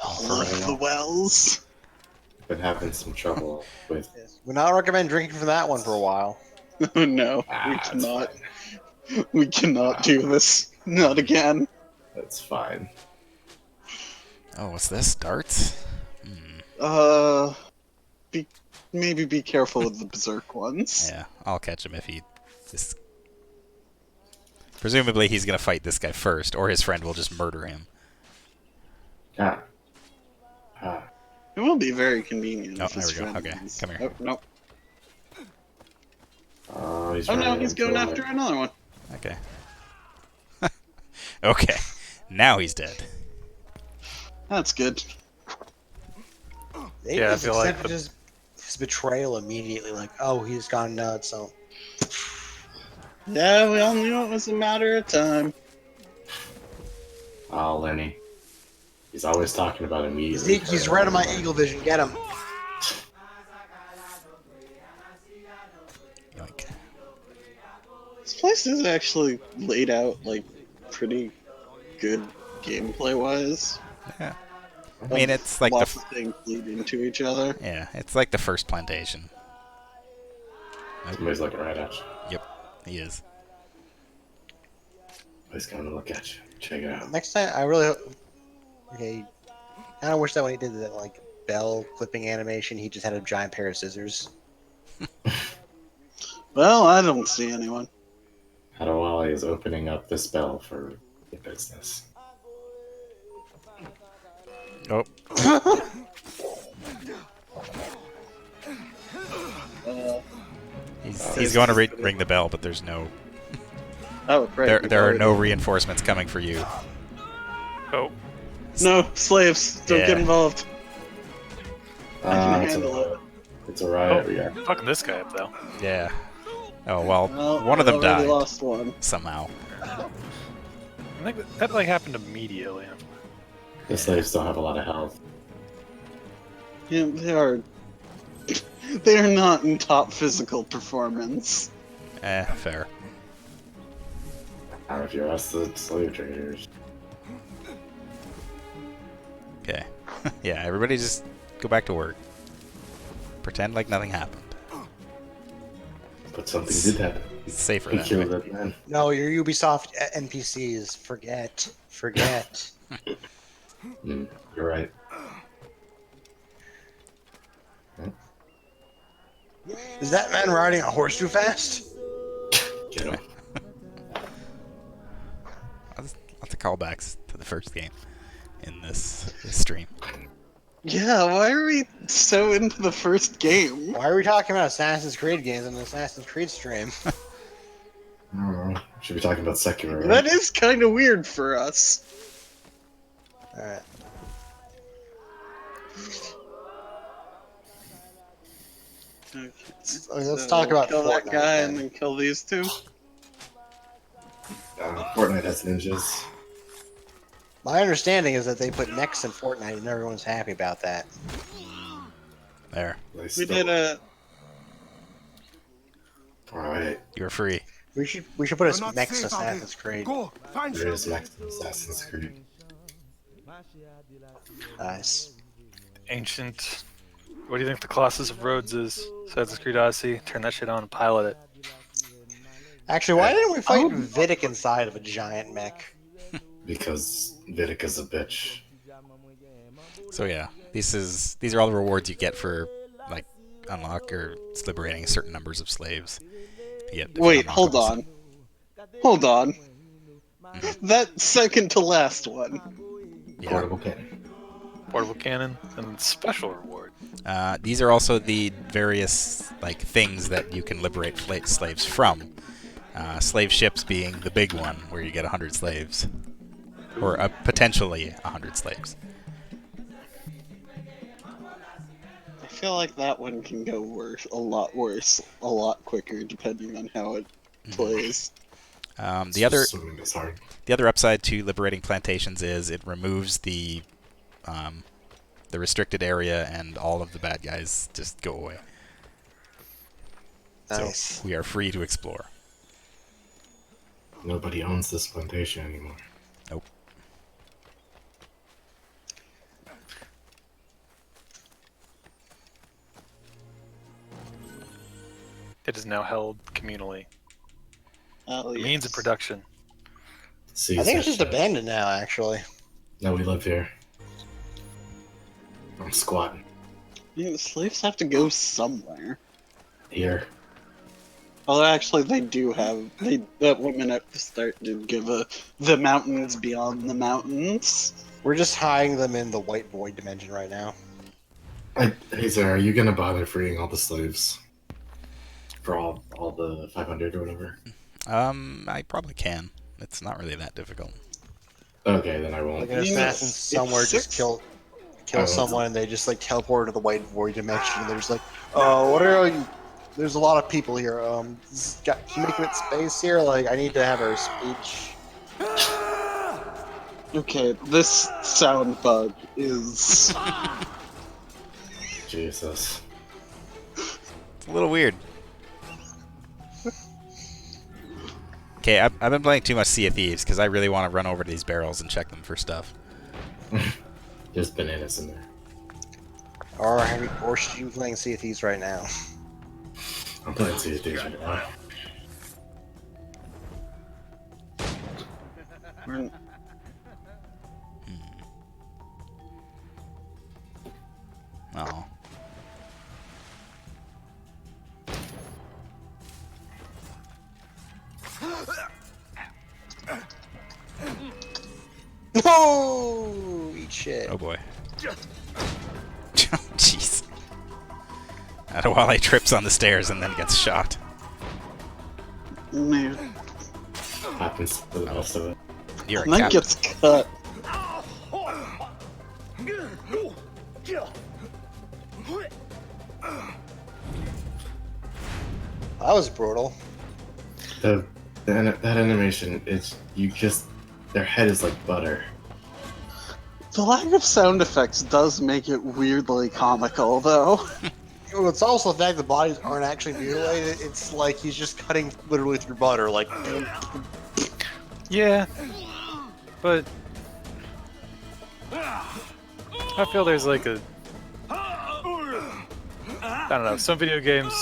All of the wells. Been having some trouble with. Would not recommend drinking from that one for a while. Oh no, we cannot. We cannot do this. Not again. That's fine. Oh, what's this? Darts? Maybe be careful with the berserk ones. Yeah, I'll catch him if he just. Presumably he's gonna fight this guy first, or his friend will just murder him. Ah. It will be very convenient. Oh, if there his we go. friend Okay, is- come here. Oh, no. Oh, he's Oh no, running he's going into after another one. Okay. Okay, now he's dead. That's good. They Yeah, I just feel like accepted his betrayal immediately, like, oh, he's gone nuts, so. Yeah, we all knew it was a matter of time. Oh, Lenny. He's always talking about immediately. He's right on my eagle vision. Get him. Yoink. This place is actually laid out, like, pretty good gameplay-wise. Yeah. I mean, it's like lots of things lead into each other. Yeah, it's like the first plantation. Somebody's looking right at you. Yep, he is. He's coming to look at you. Check it out. Next time, I really hope. Okay. I kind of wish that when he did that, like, bell clipping animation, he just had a giant pair of scissors. Well, I don't see anyone. Adewale is opening up the spell for the business. Oh. He's going to ring the bell, but there's no. Oh, right. There are no reinforcements coming for you. Oh. No, slaves. Don't get Yeah. involved. I can It's handle it. It's a riot. We got. Fucking this guy up though. Yeah. Oh well, Well, one of them we already died lost one. somehow. I think that like happened immediately. The slaves still have a lot of health. Yeah, they are. They are not in top physical performance. Fair. Or if you ask the slave traders. Okay. Yeah, everybody just go back to work. Pretend like nothing happened. But something did happen. It's safer He that killed way. that man. No, your Ubisoft NPCs. Forget. You're right. Is that man riding a horse too fast? Get him. Lots of callbacks to the first game in this stream. Yeah, why are we so into the first game? Why are we talking about Assassin's Creed games on the Assassin's Creed stream? I don't know. Should be talking about Sekiro, right? That is kind of weird for us. Alright. Okay, Let's talk about kill that Fortnite guy then. and then kill these two. Fortnite has ninjas. My understanding is that they put mechs in Fortnite and everyone's happy about that. There. We did a. Alright. You're free. We should put We're a not mechs safe out Assassin's here. Creed. Go, find There is shelter. next Assassin's Creed. Nice. Ancient. What do you think the Colossus of Rhodes is? Assassin's Creed Odyssey. Turn that shit on and pilot it. Actually, why didn't we fight Vidic inside of a giant mech? Because Vidic's a bitch. So yeah, these are all the rewards you get for like unlock or liberating certain numbers of slaves. You get different Wait, hold unlockables. on. Hold on. That second to last one. Yeah. Portable cannon. Portable cannon and special reward. These are also the various like things that you can liberate slaves from. Slave ships being the big one, where you get 100 slaves, or potentially 100 slaves. I feel like that one can go worse, a lot quicker, depending on how it plays. The other upside to liberating plantations is it removes the restricted area, and all of the bad guys just go away. Nice. So we are free to explore. Nobody owns this plantation anymore. Nope. It is now held communally. Oh, The means of production. See, I think it's just abandoned now, actually. No, we live here. I'm squatting. Yeah, the slaves have to go somewhere. Here. Well, actually, they do have. That woman at the start did give the mountains beyond the mountains. We're just hiding them in the white void dimension right now. Hey, Sarah, are you gonna bother freeing all the slaves? For all the 500 or whatever? I probably can. It's not really that difficult. Okay, then I won't. Like an assassin somewhere just kill someone and they just like teleport to the white void dimension and they're just like, oh, what are you? There's a lot of people here. Can you make it space here? Like, I need to have our speech. Okay, this sound bug is. Jesus. It's a little weird. Okay, I've been playing too much Sea of Thieves because I really want to run over to these barrels and check them for stuff. There's bananas in there. Or should you be playing Sea of Thieves right now? I'm playing Sea of Thieves right now. Oh. No! Eat shit. Oh boy. Jeez. Adewale trips on the stairs and then gets shot. Man. Happens to the best of it. You're a And then cat. gets cut. That was brutal. That animation is their head is like butter. The lack of sound effects does make it weirdly comical, though. Well, it's also the fact the bodies aren't actually mutilated. It's like he's just cutting literally through butter, like. Yeah, but I feel there's like a I don't know. Some video games,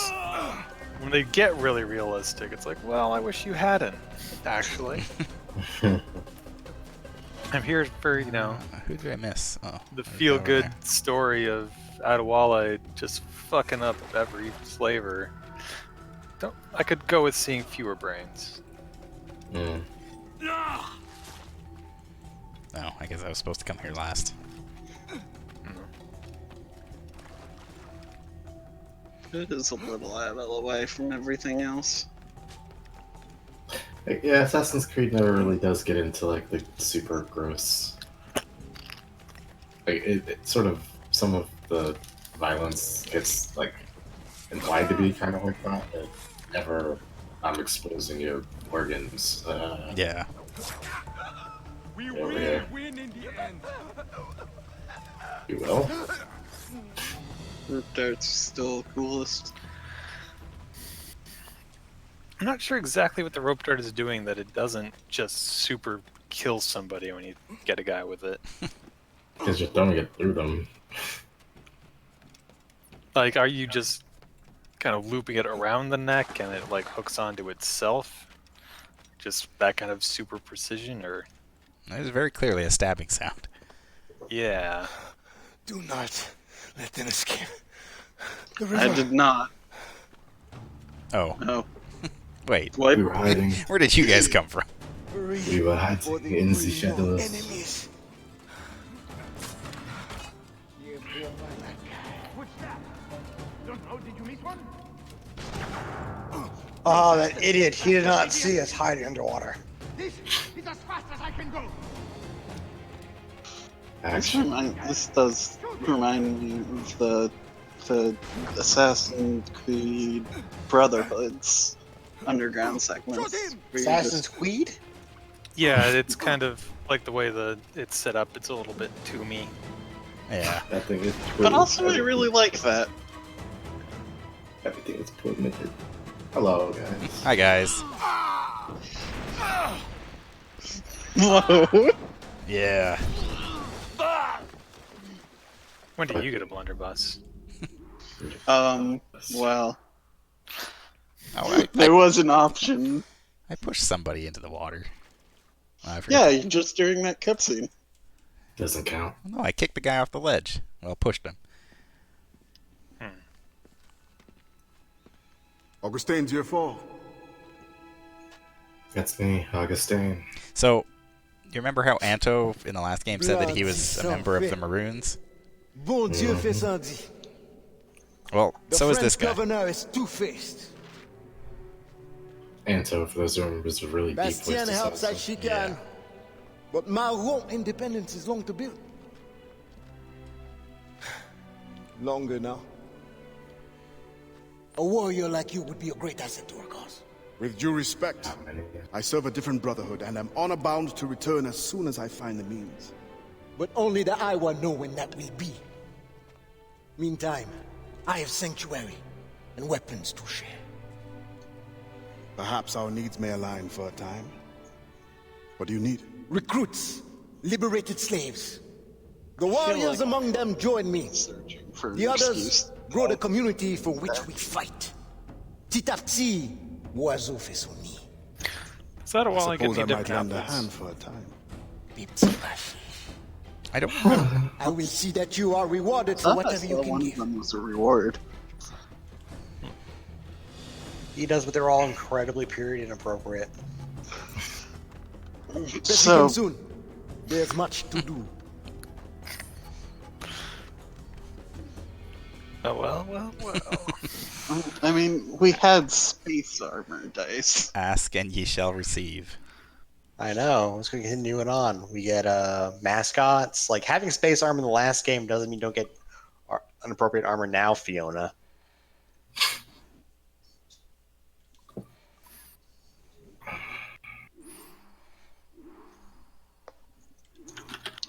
when they get really realistic, it's like, well, I wish you hadn't, actually. I'm here for, who did I miss? Oh, the there's feel-good over there. story of Adewale just fucking up every flavor. I could go with seeing fewer brains. No, I guess I was supposed to come here last. It is a little out of the way from everything else. Yeah, Assassin's Creed never really does get into like the super gross. Like it sort of some of the violence gets like implied to be kind of like that, but never I'm exposing your organs. Yeah. We Over will here. win in the end. You will. Root dart's still coolest. I'm not sure exactly what the rope dart is doing that it doesn't just super kill somebody when you get a guy with it. Because you're throwing it through them. Like, are you just kind of looping it around the neck and it like hooks onto itself? Just that kind of super precision, or? It was very clearly a stabbing sound. Yeah. Do not let them escape. The river. I did not. Oh. No. Wait. What? We were hiding. Where did you guys come from? We were hiding in the shadows. Enemies. What's that? Don't know. Did you miss one? Oh, that idiot. He did not see us hiding underwater. This is as fast as I can go. This does remind me of the Assassin's Creed Brotherhood's underground segments. where you Assassin's just- Creed? Yeah, it's kind of like the way it's set up. It's a little bit toomy. Yeah. That thing is. But also, I really like that. Everything is permitted. Hello, guys. Hi, guys. Whoa. Yeah. When do you get a blunderbuss? Well, Oh, there was an option. I pushed somebody into the water. I forgot. Yeah, just during that cutscene. Doesn't count. No, I kicked the guy off the ledge. Well, pushed him. Augustine's your fall. That's me, Augustine. So, you remember how Anto in the last game said that he was a member of the Maroons? Bon Dieu fait sans dit. Well, The so is French this guy. governor is two-faced. Anto, for those who remember, is a really deep voice Bastien to helps say. as she can. But Maroon independence is long to build. Longer now. A warrior like you would be a great asset to our cause. With due respect, I serve a different brotherhood and am honor bound to return as soon as I find the means. But only the Iowa know when that will be. Meantime, I have sanctuary and weapons to share. Perhaps our needs may align for a time. What do you need? Recruits, liberated slaves. The warriors among them join me. For an The others excuse. grow the community for which we fight. Petit à petit, l'oiseau fait son nid. Is that a I while I get suppose the I might different lend a outfits? hand for a time. Des petits machins. I don't. I will see that you are rewarded I for thought I whatever you saw can one of give. them was a reward. He does, but they're all incredibly period inappropriate. Let's So, begin soon. There's much to do. Oh, well. I mean, we had space armor dice. Ask and ye shall receive. I know. Let's continue it on. We get mascots. Like having space armor in the last game doesn't mean you don't get inappropriate armor now, Fiona.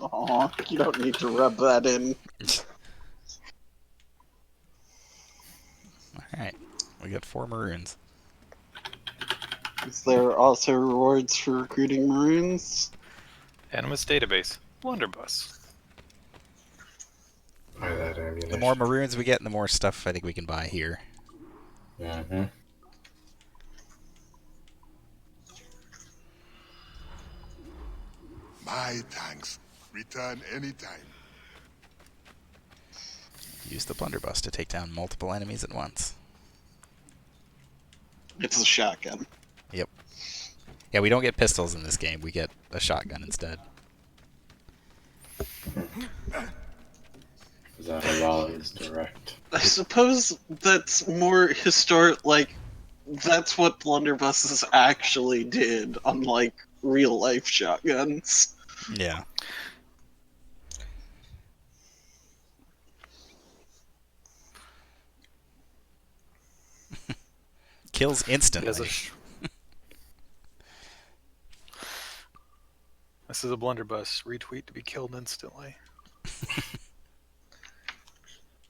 Aw, you don't need to rub that in. Alright. We got 4 Maroons. Is there also rewards for recruiting Maroons? Animus database. Blunderbuss. Buy that ammunition. The more maroons we get, the more stuff I think we can buy here. Mm-hmm. My thanks. Return anytime. Use the blunderbuss to take down multiple enemies at once. It's a shotgun. Yep. Yeah, we don't get pistols in this game. We get a shotgun instead. Zahalal is direct. I suppose that's more historic. Like, that's what blunderbusses actually did, unlike real life shotguns. Yeah. Kills instantly. This is a blunderbuss. Retweet to be killed instantly.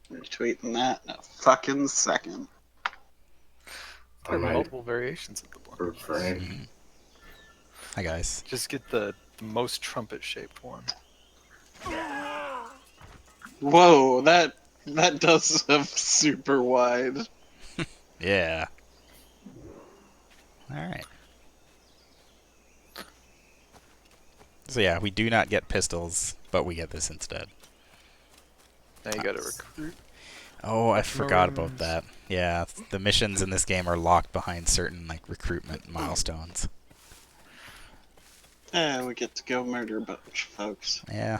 Retweeting that in a fucking second. There are multiple variations of the blunderbuss. Hi guys. Just get the most trumpet-shaped one. Whoa, that does have super wide. Yeah. Alright. So yeah, we do not get pistols, but we get this instead. Now you gotta recruit. Oh, I forgot about that. Yeah, the missions in this game are locked behind certain like recruitment milestones. Yeah, we get to go murder a bunch of folks. Yeah.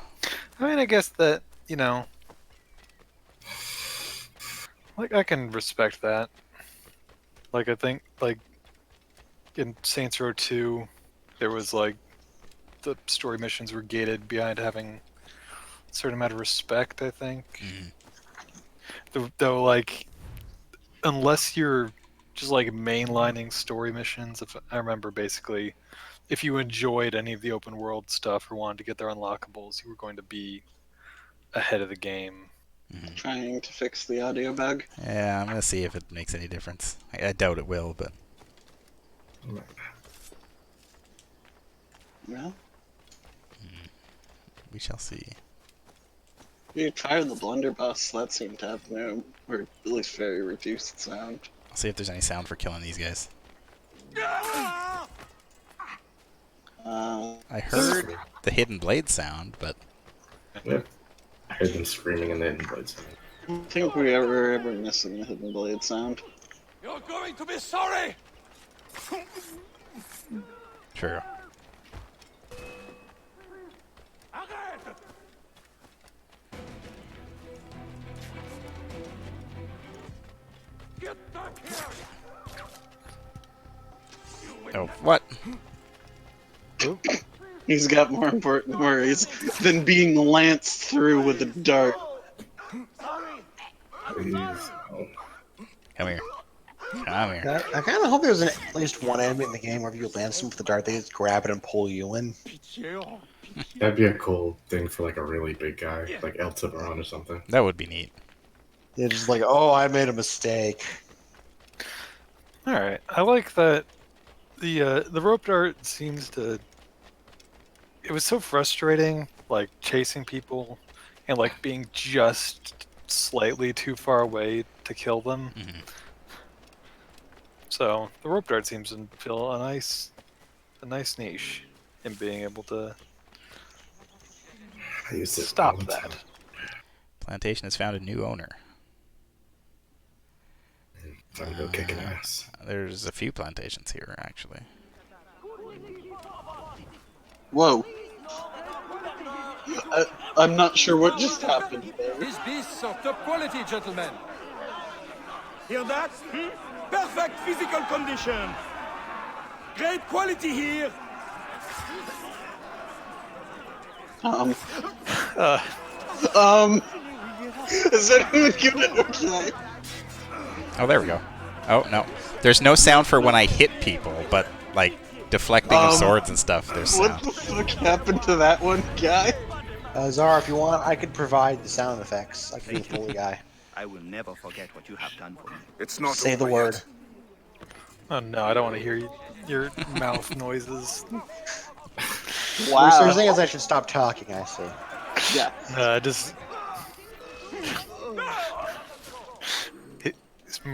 I mean, I guess that, you know, like, I can respect that. Like, I think, like, in Saints Row 2, there was, like, the story missions were gated behind having a certain amount of respect, I think. Though, like, unless you're just, like, mainlining story missions, if I remember, basically, if you enjoyed any of the open world stuff or wanted to get their unlockables, you were going to be ahead of the game. Trying to fix the audio bug. Yeah, I'm gonna see if it makes any difference. I doubt it will, but Yeah. We shall see. You try the blunderbuss, that seemed to have no, or at least very reduced sound. I'll see if there's any sound for killing these guys. I heard the hidden blade sound, but Yep. I heard them screaming in the hidden blade sound. I don't think we ever missing the hidden blade sound. You're going to be sorry! true. Get back here! Oh, what? He's got more important worries than being lanced through with a dart. Please. Come here. Come here. I kind of hope there's at least one enemy in the game where if you lance them with the dart, they just grab it and pull you in. That'd be a cool thing for like a really big guy, like El Tiburon or something. That would be neat. They're just like, oh, I made a mistake. Alright, I like that the rope dart seems to... It was so frustrating, like, chasing people and, like, being just slightly too far away to kill them. So, the rope dart seems to fill a nice niche in being able to stop that. Plantation has found a new owner. Time to go kicking ass. There's a few plantations here, actually. Whoa. I'm not sure what just happened there. These beasts are top quality, gentlemen. Hear that? Perfect physical condition. Great quality here. Is anyone gonna okay? Oh, there we go. Oh, no. There's no sound for when I hit people, but, like, deflecting of swords and stuff, there's sound. What the fuck happened to that one guy? Zara, if you want, I could provide the sound effects. I could be a fully guy. I will never forget what you have done for me. It's not Say the over word. yet. Oh no, I don't want to hear your mouth noises. Wow. So you're saying is I should stop talking, I see. Yeah. Just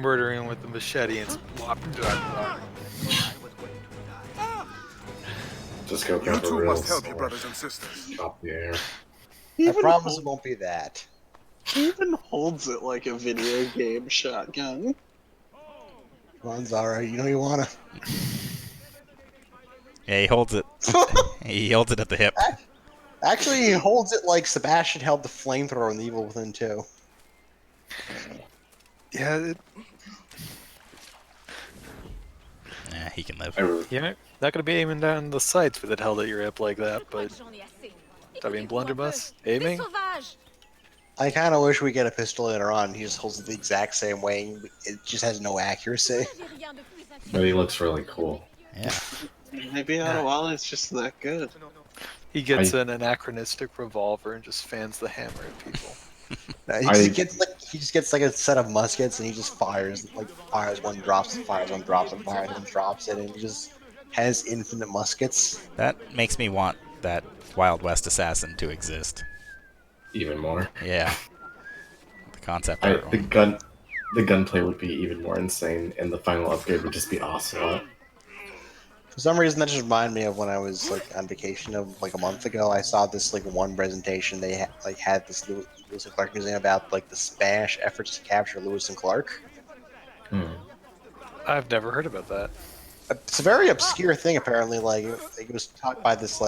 murdering him with the machete and blah, blah, blah. Just go You grab a two real must help your sword. brothers and sisters. Chop the air. I promise it won't be that. He even holds it like a video game shotgun. Come on, Zara, you know you wanna. Yeah, he holds it. He holds it at the hip. Actually, he holds it like Sebastian held the flamethrower in The Evil Within 2. Yeah, Yeah, he can live. you're not gonna be aiming down the sights with it held at your hip like that, but I mean, blunderbuss aiming. I kind of wish we get a pistol later on. He just holds it the exact same way. It just has no accuracy. But he looks really cool. Yeah. Maybe Adewale is just that good. He gets an anachronistic revolver and just fans the hammer at people. He just gets like a set of muskets and he just fires one, drops it, fires one, drops it, fires one, drops it, and he just has infinite muskets. That makes me want that Wild West assassin to exist. Even more. Yeah. The concept art The one. gunplay would be even more insane, and the final upgrade would just be Ocelot. For some reason, that just reminded me of when I was on vacation a month ago. I saw this one presentation they had this Lewis and Clark museum about the Spanish efforts to capture Lewis and Clark. I've never heard about that. It's a very obscure thing, apparently. It was taught by this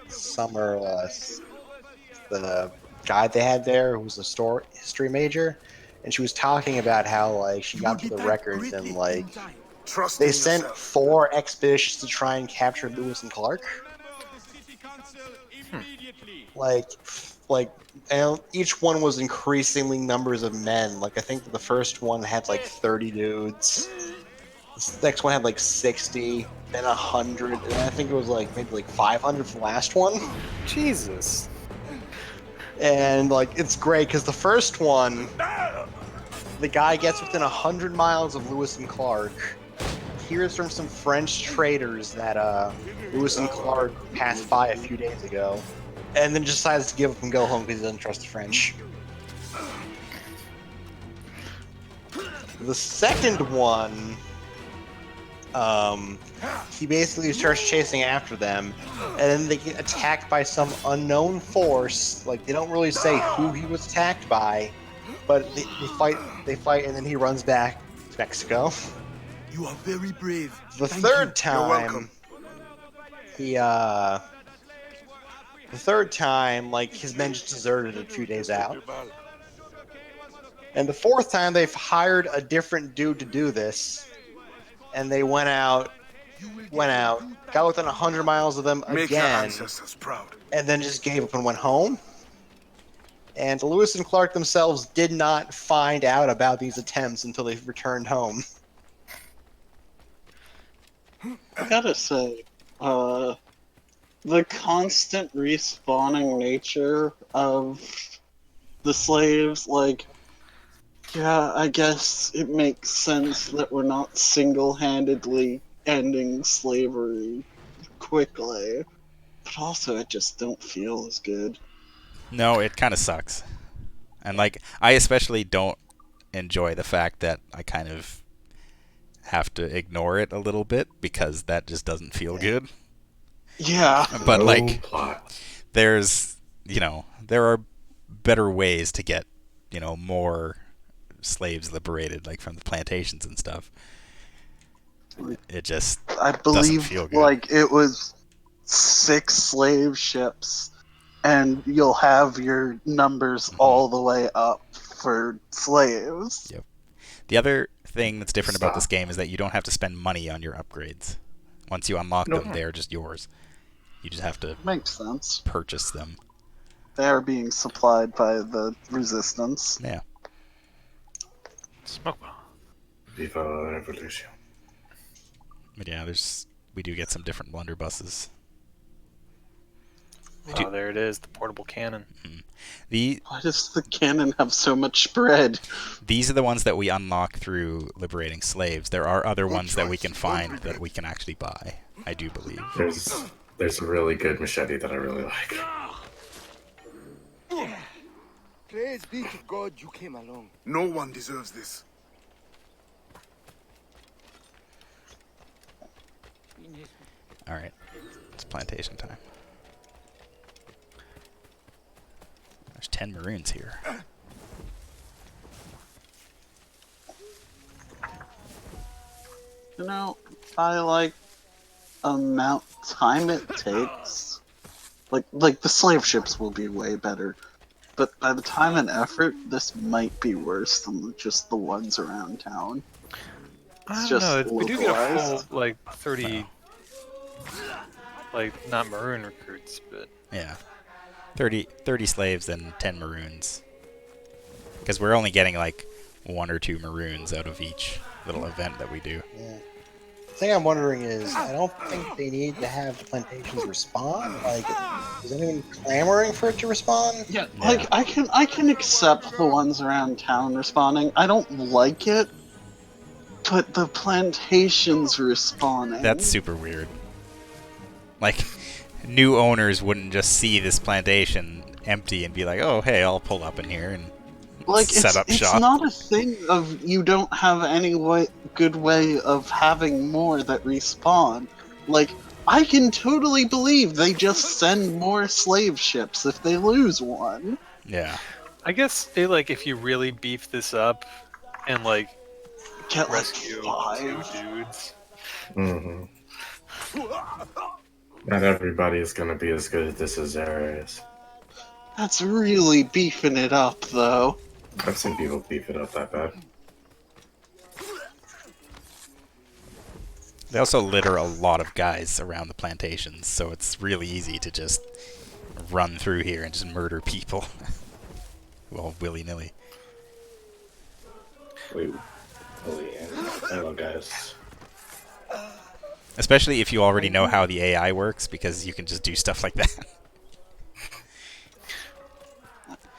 summer the guide they had there, who was a history major, and she was talking about how she got to the records and they sent 4 expeditions to try and capture Lewis and Clark. And each one was increasingly numbers of men. I think the first one had 30 dudes. This next one had 60, then 100, and I think it was maybe 500 for the last one. Jesus. And it's great because the first one, the guy gets within 100 miles of Lewis and Clark, hears from some French traders that Lewis and Clark passed by a few days ago, and then just decides to give up and go home because he doesn't trust the French. The second one, he basically starts chasing after them, and then they get attacked by some unknown force. They don't really say who he was attacked by, but they fight, and then he runs back to Mexico. You are very brave. The Thank third you. You're welcome. time, his men just deserted a few days out. And the fourth time, they've hired a different dude to do this, and they went out, got within 100 miles of them Make your again, ancestors proud. and then just gave up and went home. And Lewis and Clark themselves did not find out about these attempts until they returned home. I gotta say, the constant respawning nature of the slaves, yeah, I guess it makes sense that we're not single-handedly ending slavery quickly, but also it just don't feel as good. No, it kind of sucks. And I especially don't enjoy the fact that I kind of have to ignore it a little bit because that just doesn't feel good. Yeah. But plot. There's, there are better ways to get, more slaves liberated, from the plantations and stuff. It just I doesn't believe feel good. it was 6 slave ships, and you'll have your numbers all the way up for slaves. Yep. The other thing that's different about this game is that you don't have to spend money on your upgrades. Once you unlock them, they are just yours. You just have to Makes sense. purchase them. They are being supplied by the resistance. Yeah. Smoke. Viva la Revolution. But yeah, we do get some different blunderbusses. Oh, there it is, the portable cannon. Why does the cannon have so much spread? These are the ones that we unlock through liberating slaves. There are other ones that we can find that we can actually buy, I do believe. There's a really good machete that I really like. Praise be to God you came along. No one deserves this. Alright. It's plantation time. There's 10 maroons here. You know, I like amount time it takes. Like the slave ships will be way better, but by the time and effort, this might be worse than just the ones around town. I It's don't know. just We do get a full localized. like 30, like not maroon recruits, but Yeah. 30 slaves and 10 maroons. Because we're only getting like 1 or 2 maroons out of each little event that we do. Yeah. The thing I'm wondering is, I don't think they need to have the plantations respawn. Like, is anyone clamoring for it to respawn? Yeah, like I can accept the ones around town respawning. I don't like it, but the plantations respawning. That's super weird. Like, new owners wouldn't just see this plantation empty and be like, "Oh, hey, I'll pull up in here and like set up it's shop." not a thing of you don't have any good way of having more that respawn. Like I can totally believe they just send more slave ships if they lose one. Yeah. I guess if you really beef this up and like get rescue like 2 5 dudes. Mm-hmm. Not everybody is going to be as good at this as Zara is. That's really beefing it up, though. I've seen people beef it up that bad. They also litter a lot of guys around the plantations, so it's really easy to just run through here and just murder people. Well, willy-nilly. Wait. Hello, guys. Especially if you already know how the AI works, because you can just do stuff like that.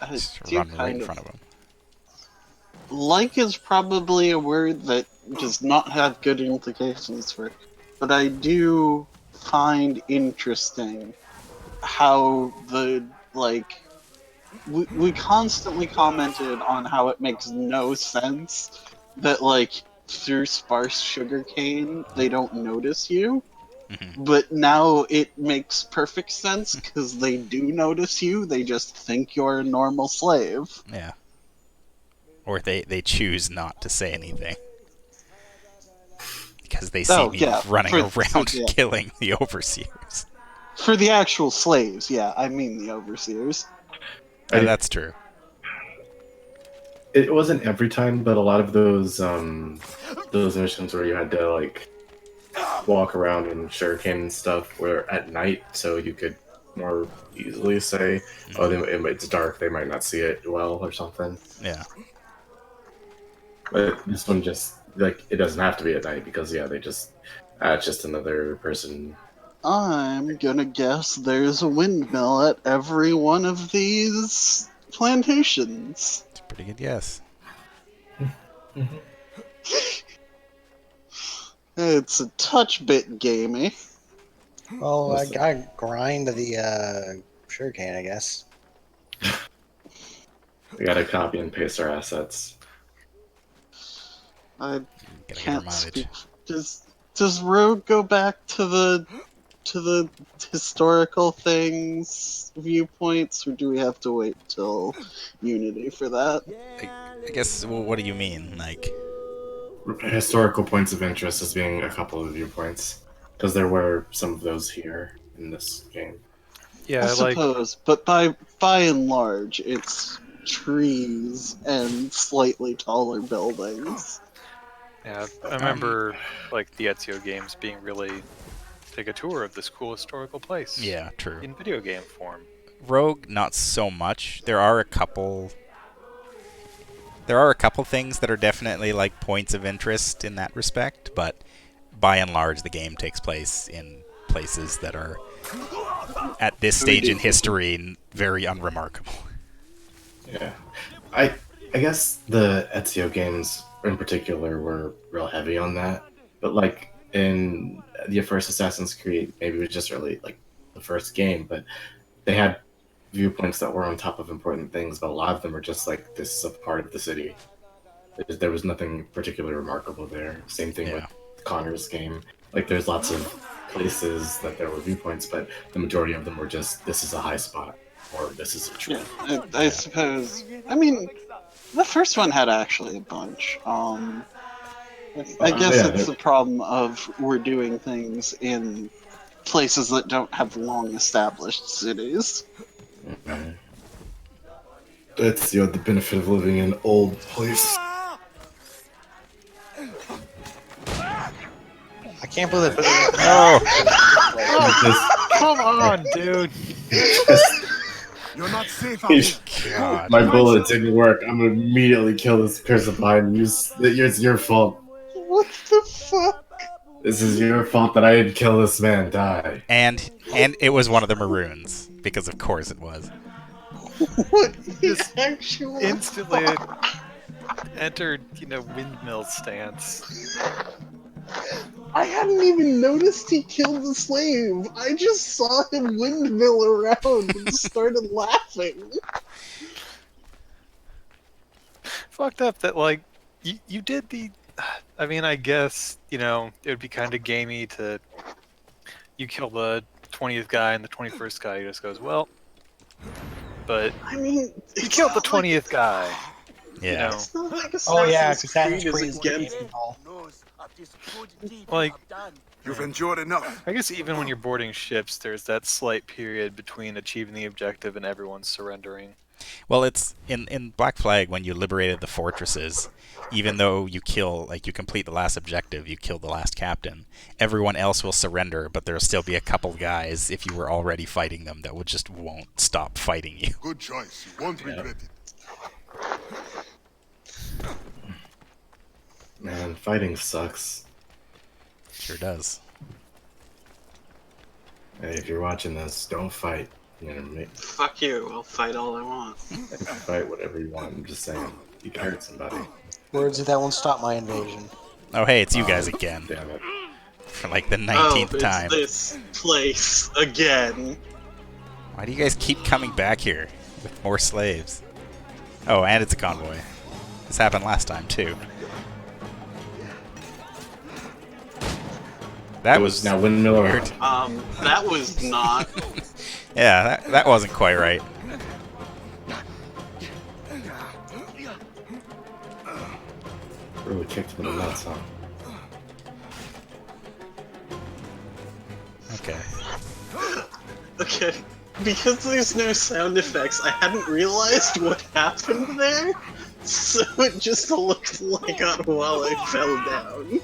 Just run right in front of them. Like is probably a word that does not have good implications for it, but I do find interesting how we constantly commented on how it makes no sense that through sparse sugarcane they don't notice you. But now it makes perfect sense because they do notice you, they just think you're a normal slave. Yeah. Or they choose not to say anything. Because they see me running around killing the overseers. For the actual slaves, yeah, I mean the overseers. That's true. It wasn't every time, but a lot of those missions where you had to walk around in sugarcane and stuff were at night, so you could more easily say, "Oh, it's dark; they might not see it well" or something. Yeah. But this one just it doesn't have to be at night because it's just another person. I'm gonna guess there's a windmill at every one of these plantations. It's a pretty good guess. It's a touch bit gamey. Well, I gotta grind the sugarcane, I guess. We gotta copy and paste our assets. I can't speak. Does Rogue go back to the historical things viewpoints, or do we have to wait till Unity for that? I guess. Well, what do you mean, Historical points of interest as being a couple of viewpoints, because there were some of those here in this game. Yeah, I suppose, but by and large, it's trees and slightly taller buildings. Yeah, I remember the Ezio games being really take a tour of this cool historical place. Yeah, true. In video game form. Rogue, not so much. There are a couple things that are definitely points of interest in that respect, but by and large, the game takes place in places that are at this stage in history very unremarkable. Yeah, I guess the Ezio games in particular were real heavy on that, but in the first Assassin's Creed, maybe it was just really the first game, but they had viewpoints that were on top of important things, but a lot of them were just this is a part of the city. There was nothing particularly remarkable there. Same thing with Connor's game. Like there's lots of places that there were viewpoints, but the majority of them were just this is a high spot or this is a tree. Yeah, I suppose. I mean, the first one had actually a bunch. I guess Yeah, it's the problem of we're doing things in places that don't have long established cities. It's the benefit of living in old place. I can't believe it. Come on, dude. You're not safe out here. God. My bullet didn't work. I'm gonna immediately kill this person behind you. It's your fault. What the fuck? This is your fault that I didn't kill this man. Die. And it was one of the Maroons, because of course it was. What Just actual instantly entered, windmill stance. I hadn't even noticed he killed the slave. I just saw him windmill around and started laughing. Fucked up that, like, you did the... I mean, I guess, it would be kind of gamey to... You kill the 20th guy and the 21st guy, he just goes, well... But... I mean... You killed the 20th guy. Yeah. It's not like Oh yeah, Assassin's Assassin's Creed Creed is is against... Like... You've endured enough. I guess even when you're boarding ships, there's that slight period between achieving the objective and everyone surrendering. Well, it's in Black Flag when you liberated the fortresses. Even though you complete the last objective, you kill the last captain. Everyone else will surrender, but there'll still be a couple guys if you were already fighting them that won't stop fighting you. Good choice. You won't regret it. Man, fighting sucks. Sure does. Hey, if you're watching this, don't fight. Fuck you, I'll fight all I want. Fight whatever you want. I'm just saying, you can hurt somebody. Words of that won't stop my invasion. Oh, hey, it's you guys again. Damn it. For like the 19th time. This place again. Why do you guys keep coming back here with more slaves? Oh, and it's a convoy. This happened last time, too. That was now windmill weird. That was not. Yeah, that wasn't quite right. Really kicked him in the nuts, huh? Okay. Okay, because there's no sound effects, I hadn't realized what happened there, so it just looked like Adewale fell down.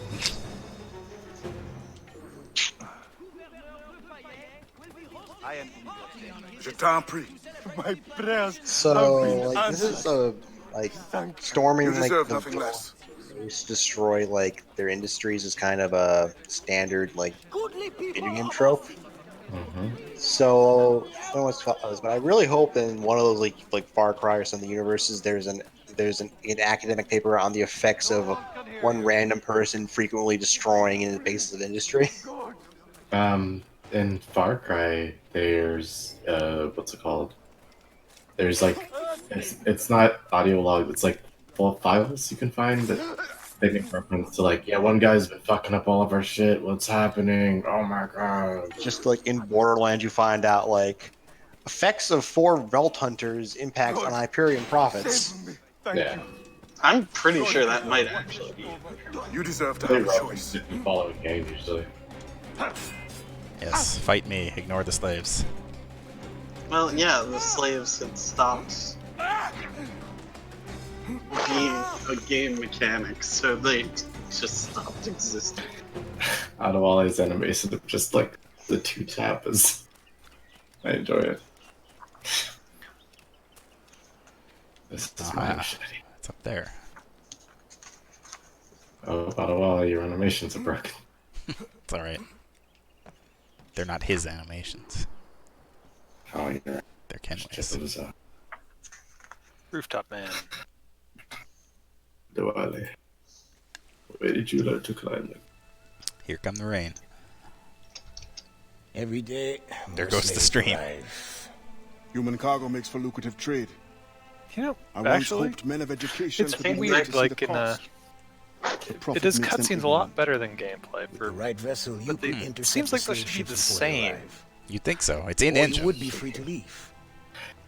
My prayers. So, like, this is storming You like deserve the nothing less. destroy like their industries is kind of a standard like video game trope. So I don't know what's called, but I really hope in one of those like Far Cry or some of the universes there's an academic paper on the effects of one random person frequently destroying in the basis of industry. In Far Cry, there's what's it called? There's like it's not audio log. It's like full files you can find that they make reference to like, yeah, one guy's been fucking up all of our shit. What's happening? Oh my god! Just like in Borderlands, you find out like effects of 4 Velt Hunters impacts on Hyperion profits. Yeah. I'm pretty sure that might actually be. You deserve to They have a reference choice. it in following game usually. Yes, fight me. Ignore the slaves. Well, yeah, the slaves had stopped being a game mechanic, so they just stopped existing. Adewale's animations are just like the 2 tapas. I enjoy it. This is my machete. It's up there. Oh, Adewale, your animations are broken. It's alright. They're not his animations. Oh, you're right. They're Kenway's. Rooftop Man. Adewale, where did you learn to climb it? Here come the rain. Every day, There goes the stream. Human cargo makes for lucrative trade. You know, I once actually, hoped men of education it's could be weird, willing to see like the in cost. is cutscenes a lot better than gameplay. With the right vessel, you But could it intercept seems the like they slave should be ships the before they same. arrive. You'd think so. It's in Or engine. you would be free to leave.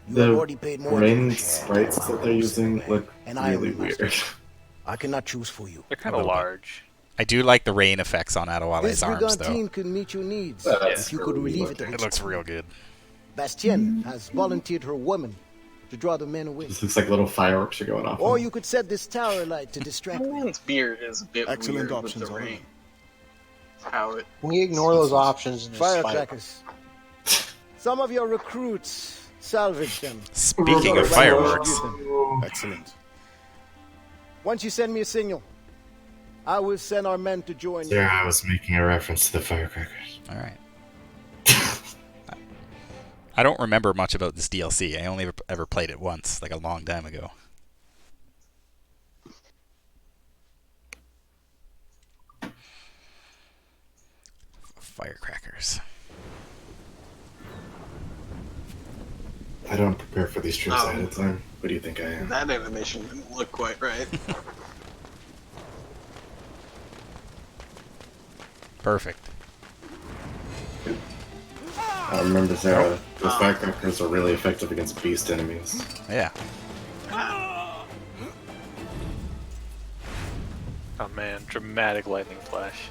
You have already paid more than Rain your share. sprites that they're using look And I am really the master. weird. I cannot choose for you. They're kind of large. I do like the rain effects on Adewale's This arms, though. brigantine could meet your needs That's if you could really relieve it of It its looks crew. real good. Bastien has volunteered her woman to draw the men away. This looks like little fireworks are going off. Or you could set this tower light to distract them. Man's beard is a bit Excellent weird options, with the all rain. How it We ignore those options and just fight. Firecrackers. Some of your recruits salvage them. Speaking of fireworks, Excellent. Once you send me a signal, I will send our men to join you. Yeah, I was making a reference to the firecrackers. all right. I don't remember much about this DLC. I only ever played it once, like a long time ago. Firecrackers. I don't prepare for these trips ahead of time. What do you think I am? that animation didn't look quite right. Perfect. I remember, Sarah, those firecrackers are really effective against beast enemies. Yeah. Oh man, dramatic lightning flash.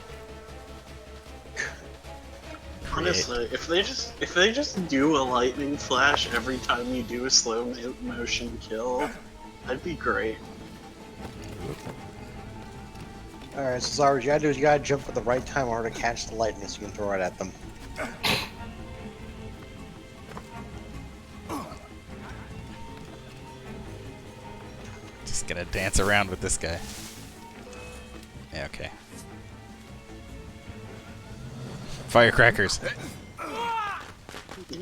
Honestly, if they just do a lightning flash every time you do a slow motion kill, that'd be great. Alright, so Zara, what you gotta do is you gotta jump at the right time in order to catch the lightning so you can throw it at them. Just gonna dance around with this guy. Yeah, okay. Firecrackers.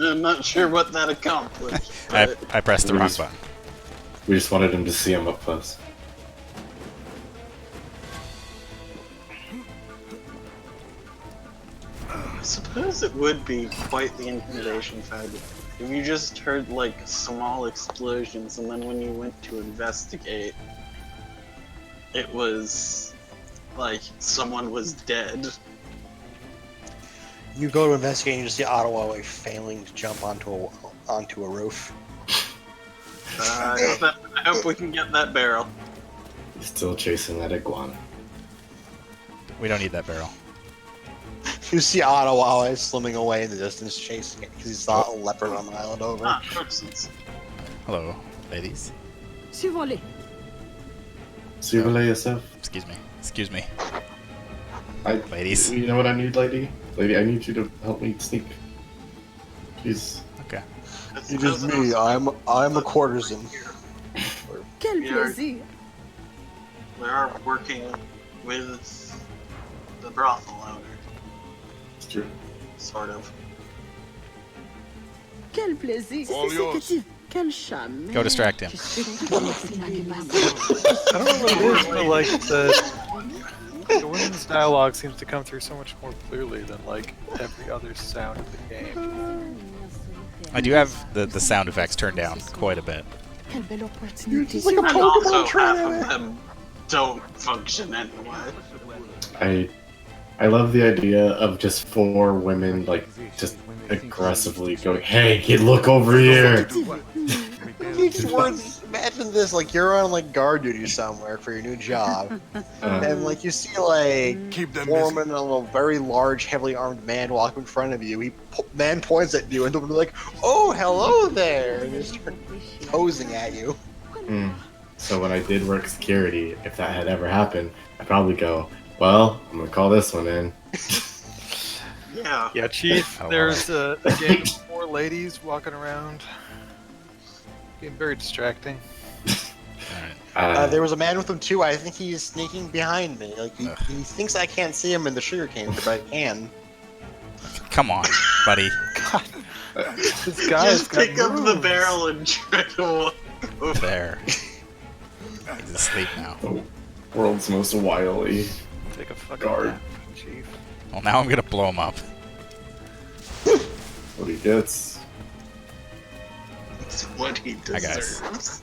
I'm not sure what that accomplished. I But pressed the wrong button. We just wanted him to see him up close. I suppose it would be quite the intimidation factor if you just heard like small explosions and then when you went to investigate, it was like someone was dead. You go to investigate and you just see Ottawa like failing to jump onto a roof. I hope we can get that barrel. He's still chasing that iguana. We don't need that barrel. You see Ottawa slimming away in the distance, chasing it because he saw a leopard on the island over. Ah, Shortsons. Hello, ladies. Suivons-les. Suivez yourself. Excuse me. Excuse me. Ladies. You know what I need, lady? Lady, I need you to help me sneak. Please. Okay. It is me. I'm a courtesan. Quel Yeah. plaisir. We are working with the brothel owner. It's true. Sort of. Quel plaisir. All yours. C'est quel charme. Go distract him. I don't know what it is, but like the women's dialogue seems to come through so much more clearly than like every other sound of the game. I do have the sound effects turned down quite a bit. Quelle belle opportunité. Like a And Pokemon also half trainer. of them don't function anyway. I love the idea of just 4 women like just aggressively going, "Hey, kid, look over here." Each word, imagine this, like you're on like guard duty somewhere for your new job, and like you see like Keep them foreman and a very large, heavily armed man walk in front of you. Man points at you and they'll be like, "Oh, hello there," and just start posing at you. So when I did work security, if that had ever happened, I'd probably go, "Well, I'm gonna call this one in." Yeah. Yeah, Chief, there's a gang of 4 ladies walking around. Being very distracting. There was a man with him too. I think he's sneaking behind me. Like he thinks I can't see him in the sugarcane, but I can. Come on, buddy. This guy's Just pick up the barrel and try to walk over. There. He's asleep now. The world's most wily Take a fucking guard. nap, Chief. Well, now I'm gonna blow him up. What he gets. It's what he Hi, guys. deserves.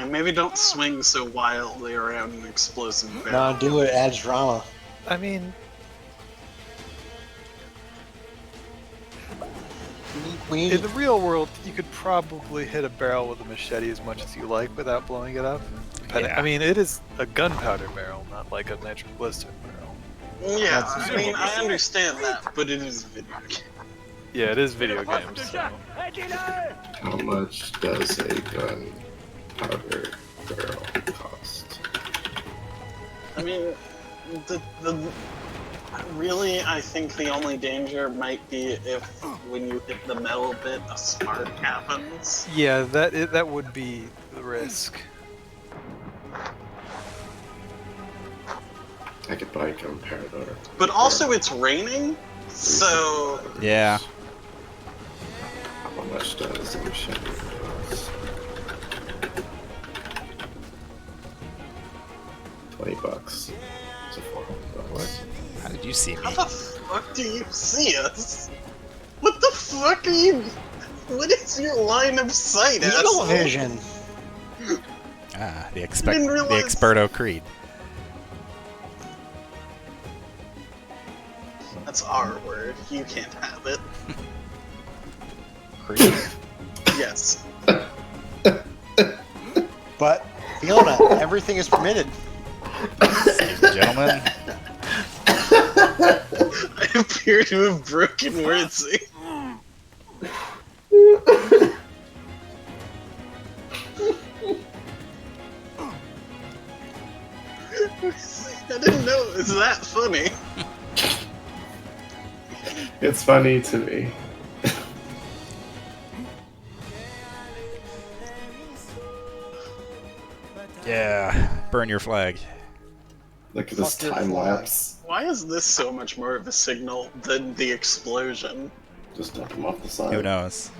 And maybe don't swing so wildly around an explosive No, barrel. do it. Adds drama. I mean, We need in the real world, you could probably hit a barrel with a machete as much as you like without blowing it up. Yeah. I mean, it is a gunpowder barrel, not like a nitroglycerin barrel. Yeah, I mean, I understand that, but it is a video game. Yeah, it is video games, so... How much does a gunpowder barrel cost? I mean, really, I think the only danger might be if, when you hit the metal bit, a spark happens. Yeah, that would be the risk. I could buy gunpowder. But also, it's raining, so... Yeah. How much does a machete cost? $20. So $400. How did you see me? How the fuck do you see us? What the fuck are you... What is your line of sight, Eagle asshole? vision. Ah, the didn't realize- Experto Creed. That's our word. You can't have it. Creed. Yes. But Fiona, everything is permitted. Ladies and gentlemen, I appear to have broken Wordsy. I didn't know it was that funny. It's funny to me. yeah, burn your flag. Look at this Fuck your time flag. lapse. Why is this so much more of a signal than the explosion? Just dump them off the side. Who knows?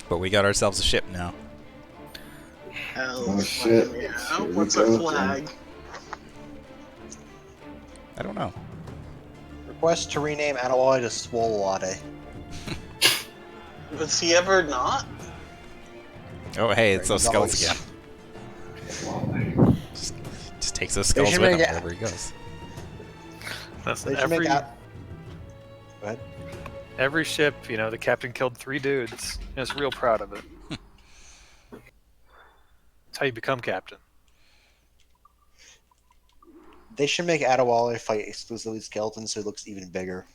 But we got ourselves a ship now. Hell, Oh, shit. Yeah. Here we What's go, a flag? I don't know. Request to rename Adewale to Swolwade. Was he ever not? Oh, hey, it's those skulls Nice. again. Just takes those skulls should with him make it- wherever he goes. That's They should make Go ahead. every ship, you know, the captain killed 3 dudes. And is real proud of it. That's how you become captain. They should make Adewale fight exclusively skeletons so he looks even bigger.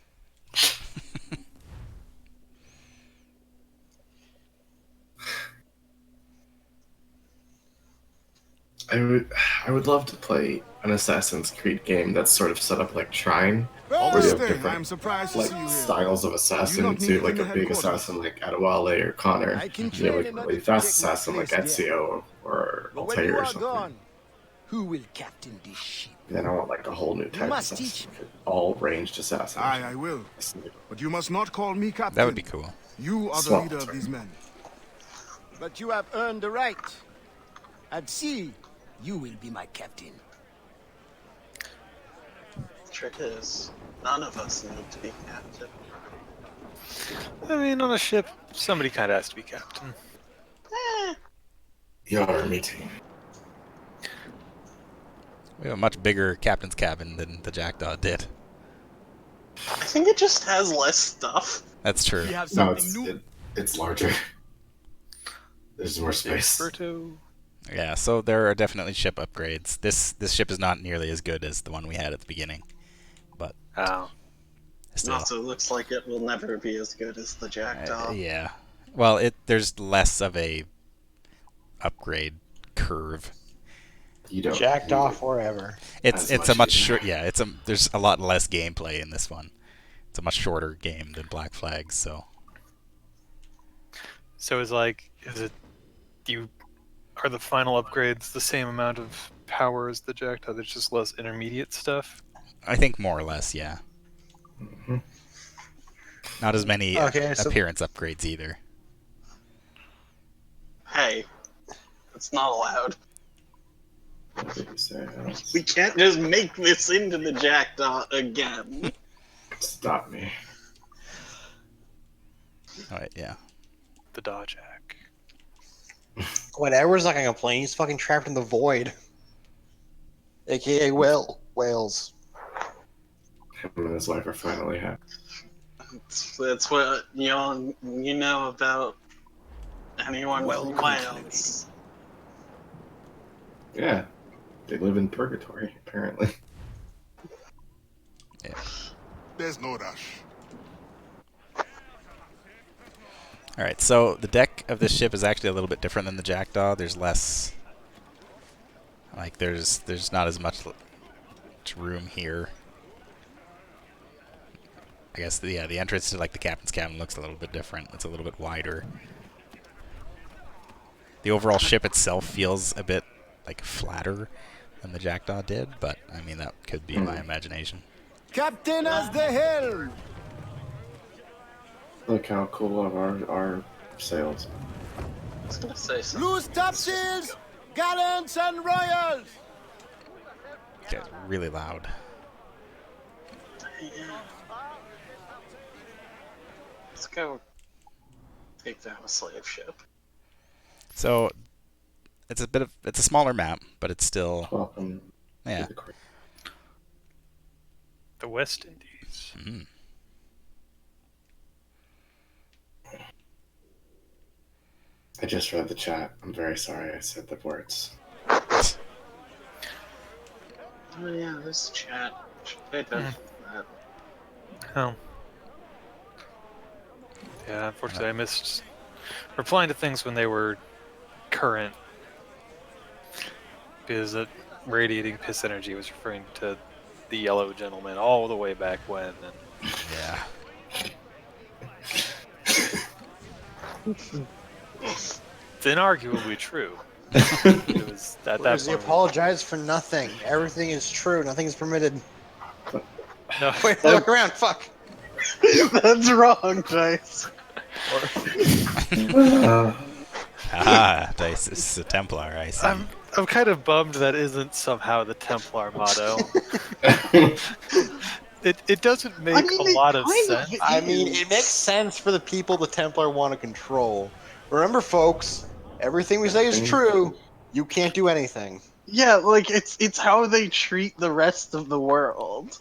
I would love to play an Assassin's Creed game that's sort of set up like Trine, where you have Stay. I am different surprised to like see you here. styles of You assassin don't to need like a them big headquarters. assassin like Adewale or Connor. I can You have like train a really another fast to take my assassin like place there. Ezio or But when you Altair or are something. gone, who will captain this ship? And then I want like a whole new type of must assassin, all ranged assassins. Aye, I will. But you must not call me captain. That would be cool. You are the Swap leader of turn. these men. But you have earned the right. At sea, you will be my captain. The trick is, none of us need to be captain. I mean, on a ship, somebody kind of has to be captain. Your meeting. We have a much bigger captain's cabin than the Jackdaw did. I think it just has less stuff. That's true. We have No, something it's larger. There's more space. Berto. Yeah, so there are definitely ship upgrades. This ship is not nearly as good as the one we had at the beginning, but Oh. still. Also, looks like it will never be as good as the Jackdaw. Yeah. Well, there's less of a upgrade curve. You don't. Jackdaw forever. It's As a much much either. short. Yeah, there's a lot less gameplay in this one. It's a much shorter game than Black Flag, so So is it are the final upgrades the same amount of power as the Jackdaw? There's just less intermediate stuff. I think more or less, yeah. Not as many Okay, so- appearance upgrades either. Hey, it's not allowed. So, We can't just make this into the Jackdaw again. stop me. All right, yeah. The Dawjack. When Edward's not gonna complain, he's fucking trapped in the void. AKA Wales. Him and his wife are finally happy. That's what you know about anyone from Wales. Yeah, they live in purgatory, apparently. Yeah. There's no rush. Alright, so the deck of this ship is actually a little bit different than the Jackdaw. There's less... Like, there's not as much room here. I guess, the entrance to, like, the captain's cabin looks a little bit different. It's a little bit wider. The overall ship itself feels a bit, like, flatter than the Jackdaw did, but, I mean, that could be my imagination. Captain has the helm! Look how cool of our sails. I was gonna say something. Loose topsails! Gallants and royals! It's really loud. Yeah. Let's go take down a slave ship. So, it's a smaller map, but it's still... Welcome. Yeah. The West Indies. Mm. I just read the chat. I'm very sorry I said the words. Oh yeah, this chat. Should pay attention to that. Oh. Yeah, unfortunately I missed replying to things when they were current. Because that radiating piss energy was referring to the yellow gentleman all the way back when. And Yeah. it's inarguably true. It was at that He point. apologized for nothing. Everything is true. Nothing is permitted. No. Wait, look around. Fuck. That's wrong, Dice. Dice is a Templar, I see. I'm kind of bummed that isn't somehow the Templar motto. It doesn't make a lot of sense. I mean, it makes sense for the people the Templar want to control. Remember, folks, everything we say is true. You can't do anything. Yeah, like it's how they treat the rest of the world.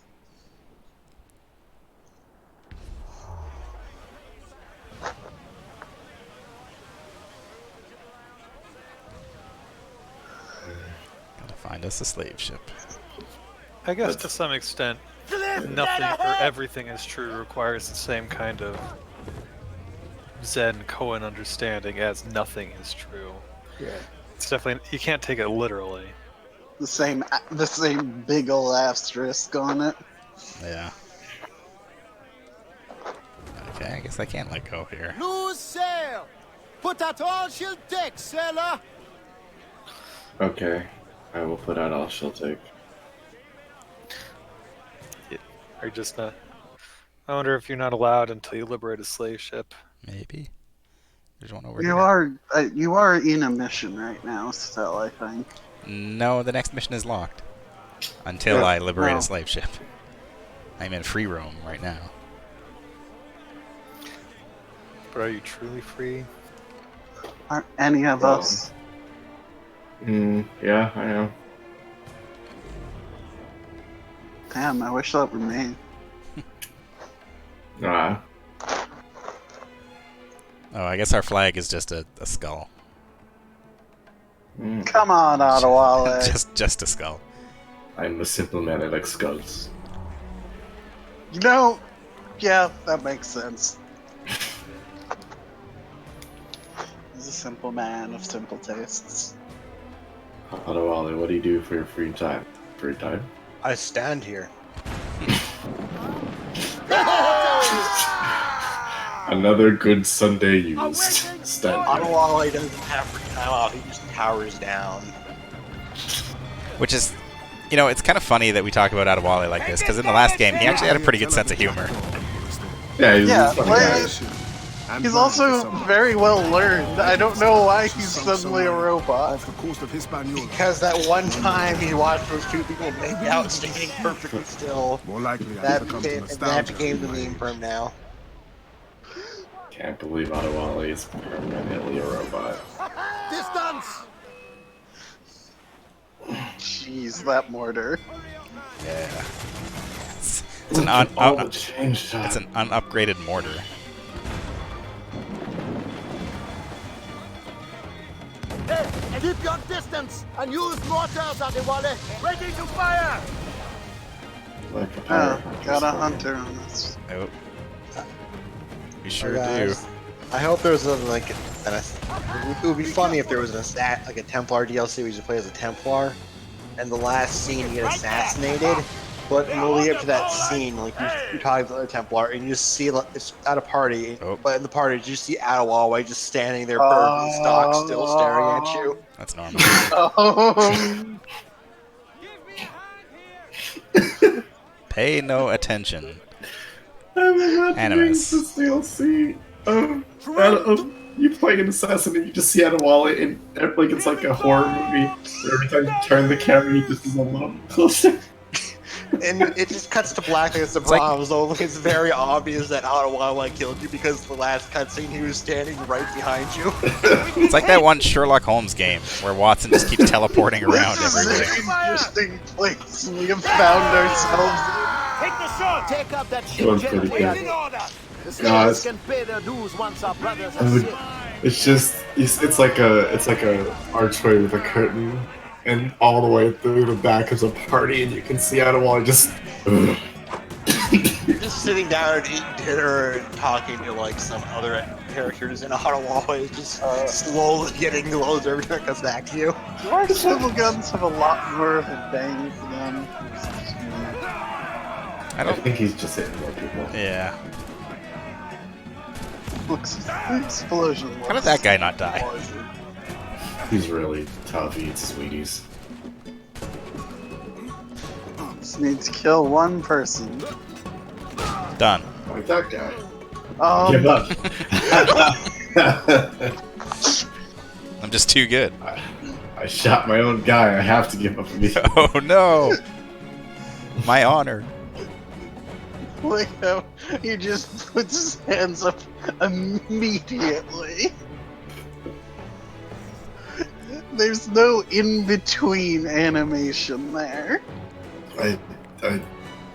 Gotta find us a slave ship. I guess to some extent, nothing or everything is true requires the same kind of Zen Koan understanding as nothing is true. Yeah. It's definitely, you can't take it literally. The same big ol' asterisk on it. Yeah. Okay, I guess I can't let go here. Loose sail! Put out all she'll take, sailor! Okay, I will put out all she'll take. Or just not. I wonder if you're not allowed until you liberate a slave ship. Maybe. There's one over You here. you are in a mission right now, still, I think. No, the next mission is locked. Until I liberate a slave ship. I'm in free roam right now. But are you truly free? Aren't any of us? Yeah, I am. Damn, I wish that were me. Ah. Oh, I guess our flag is just a skull. Come on, Ottawa. just a skull. I'm a simple man, I like skulls. You know, yeah, that makes sense. He's a simple man of simple tastes. Ottawa, what do you do for your free time? Free time? I stand here. Another good Sunday used. Stand here. Ottawa doesn't have free time off. He just powers down. Which is, you know, it's kind of funny that we talk about Adewale like this, because in the last game, he actually had a pretty good sense of humor. Yeah, he's a funny guy. He's also very well learned. I don't know why he's suddenly a robot. Because that one time he watched those two people make out standing perfectly still. More likely, That became the meme for him now. Can't believe Ottawa is permanently a robot. distance! Jeez, that mortar. Yeah. It's It's an unupgraded mortar. Hey, keep your distance and use mortars, Adewale. Ready to fire! Oh, got a hunter on this. Oh. We sure Oh, do. guys. I hope there's a it would be funny if there was a Templar DLC where you just play as a Templar, and the last scene you get assassinated. But in the lead up to that scene, like you're talking to the other Templar, and you just see like, it's at a party, but in the party you just see Adewale just standing there, perfectly stock, still staring at you. That's normal. Pay no attention. Animus. This DLC of you playing an assassin and you just see Adewale and like it's like a horror movie. Where every time you turn the camera, he just is a little closer. And it just cuts to black like it's the Brahms, so it's very obvious that Adewale killed you because the last cutscene he was standing right behind you. It's like that one Sherlock Holmes game where Watson just keeps teleporting around This is everywhere. an interesting place we have found ourselves. Take the shot! Take up that Going ship pretty gently. good. The God. slaves can pay their dues once our brothers are And sick. it's just it's like a archway with a curtain, and all the way through the back is a party, and you can see Adewale just. You're just sitting down and eating dinner and talking to like some other characters, and Adewale is just slowly getting closer every time it comes back to you. Our swivel guns have a lot more of a bang to them. I think he's just hitting more people. Yeah. Explosion. How did that guy not die? He's really tough. He eats sweeties. Just need to kill one person. Done. Like that guy. Give up. I'm just too good. I shot my own guy. I have to give up. Oh no! My honor. Like how he just puts his hands up immediately. There's no in-between animation there. I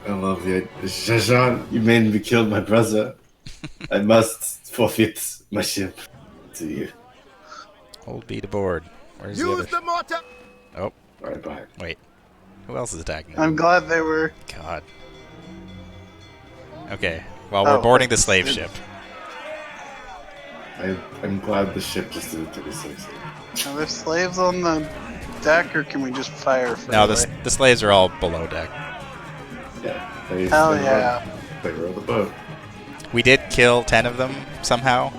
love the Jajan, you made me kill my brother. I must forfeit my ship to you. Hold B to board. Where's the Use other? the mortar! Oh. Right back. Wait. Who else is attacking? I'm glad they were. God. Okay. Well, we're boarding the slave ship. I'm glad the ship just did it to me so easily. Are there slaves on the deck, or can we just fire? No, the slaves are all below deck. Yeah. Hell yeah. They row the boat. We did kill 10 of them somehow.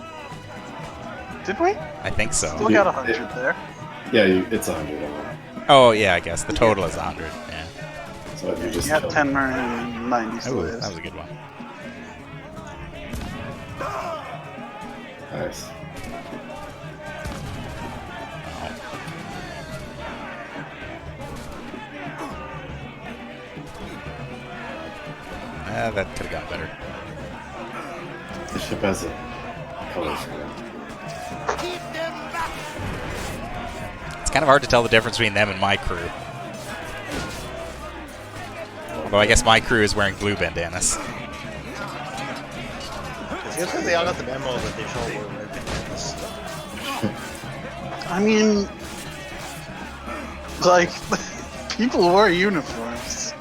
Did we? I think so. Still got 100 there. Yeah, it's 100. Oh yeah, I guess the total is 100. Yeah. So if you just got 1090 slaves. Ooh, that was a good one. Nice. That could have gone better. The ship has a color scheme. It's kind of hard to tell the difference between them and my crew. Although I guess my crew is wearing blue bandanas. It seems like they all got the memo that they show were red bandanas. I mean, like, people wear uniforms.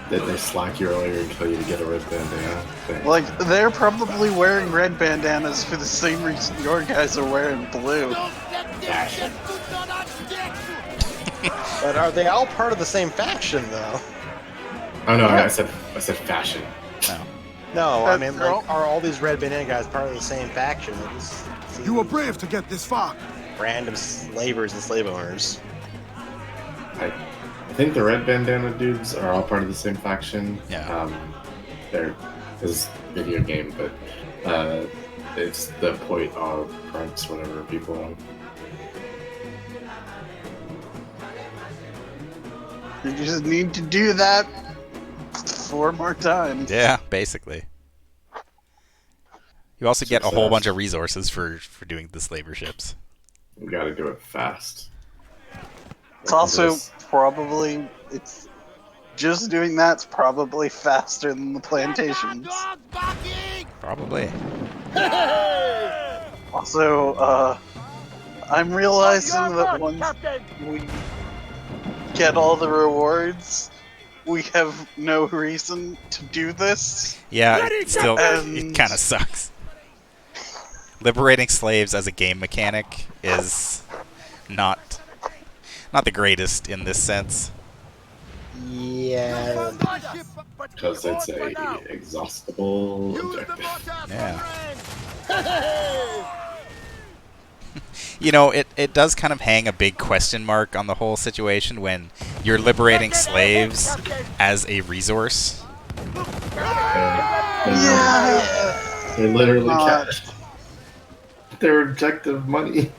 They slack you earlier and tell you to get a red bandana. Thing. Like, they're probably wearing red bandanas for the same reason your guys are wearing blue. But are they all part of the same faction, though? Oh no, I said fashion. No. No, I mean, like, are all these red bandana guys part of the same faction? You were brave to get this far. Random slavers and slave owners. I think the red bandana dudes are all part of the same faction. Yeah. They're this video game, but it's the point of grunts, whatever people want. You just need to do that 4 more times. Yeah, basically. You also get a whole bunch of resources for doing the slaver ships. We gotta do it fast. It's also probably just doing that's probably faster than the plantations. Probably. Also, I'm realizing that once we get all the rewards, we have no reason to do this. Yeah, it still And- it kind of sucks. Liberating slaves as a game mechanic is not the greatest in this sense. Yeah. Because it's a exhaustible objective. Yeah. You know, it does kind of hang a big question mark on the whole situation when you're liberating slaves as a resource. They literally can't. Their objective money.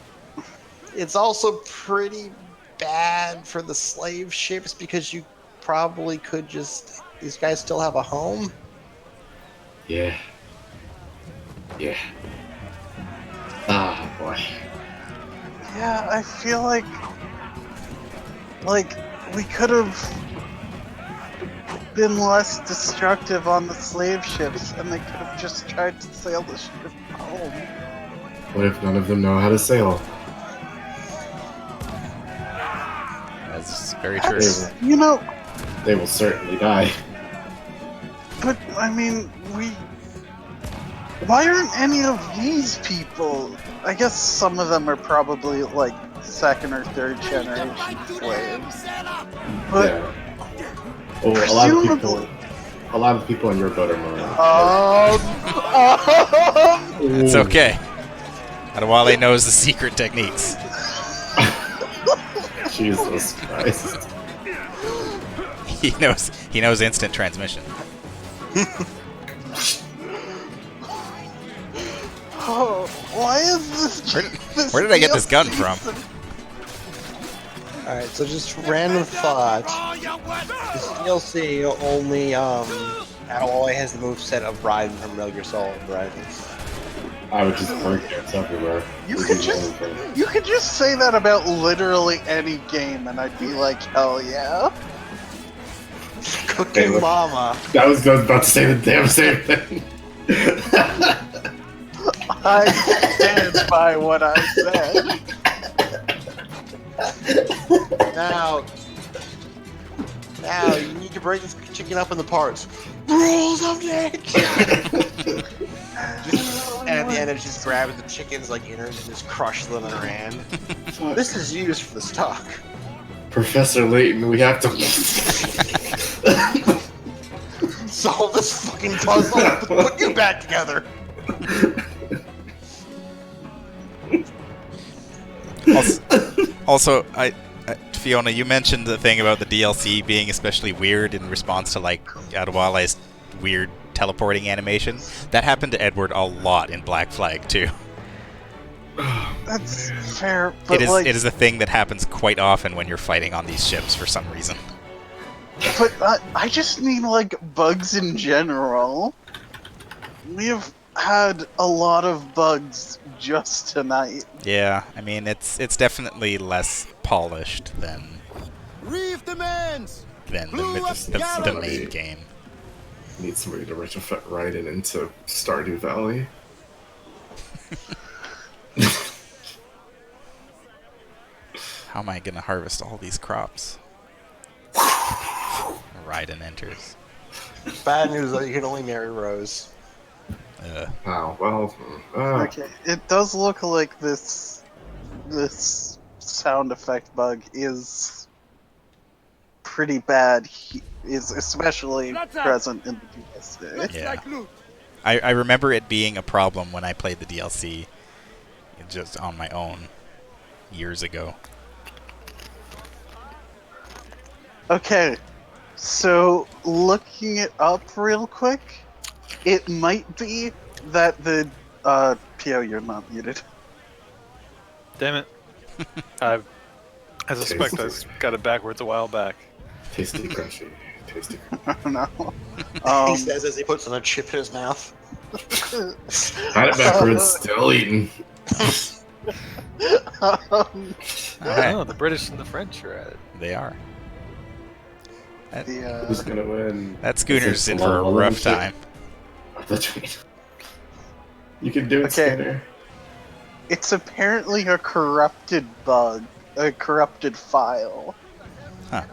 It's also pretty bad for the slave ships because you probably could just. These guys still have a home? Yeah. Yeah. Ah, boy. Yeah, I feel like we could have been less destructive on the slave ships, and they could have just tried to sail the ship home. What if none of them know how to sail? That's very true. You know, They will certainly die. but I mean, why aren't any of these people? I guess some of them are probably like second or third generation slaves. But Yeah. Oh, a lot of people in your boat are Maroon. It's okay. Adewale knows the secret techniques. Jesus Christ. He knows instant transmission. Oh, why is this? Where did I get this gun from? Alright, so just random thought. This DLC only, Adewale has the moveset of Raiden from Metal Gear Solid, right? I would just break it everywhere. You could just say that about literally any game, and I'd be like, hell yeah. Cooking Hey, Mama. I was about to say the damn same thing. I stand by what I said. Now, you need to break this chicken up into parts. Rules of nature! And at the end, it just grabs the chicken's like innards and just crushes them in her hand. This is used for the stock. Professor Layton, we have to solve this fucking puzzle. Put you back together. Also, Fiona, you mentioned the thing about the DLC being especially weird in response to like Adewale's weird teleporting animation. That happened to Edward a lot in Black Flag too. That's fair, but it is a thing that happens quite often when you're fighting on these ships for some reason. But I just mean like bugs in general. We have had a lot of bugs just tonight. Yeah, I mean it's definitely less polished than Reef demands. the main game. Need somebody to retrofit Raiden into Stardew Valley. How am I gonna harvest all these crops? Raiden enters. Bad news though, you can only marry Rose. Oh, well. Okay, it does look like this sound effect bug is pretty bad. Is especially present in the DLC. Yeah. I remember it being a problem when I played the DLC just on my own years ago. Okay, so looking it up real quick, it might be that the PO, you're not muted. Damn it! I suspect I got it backwards a while back. Tasty crunchy. Tasty crunchy. No. He says as he puts on a chip in his mouth. Had it backwards, still eating. Okay. Oh, the British and the French are at it. They are. Who's gonna win? That Is schooner's it in for a Love rough time. The train. You can do it, Okay. Schooner. It's apparently a corrupted bug, a corrupted file. Huh.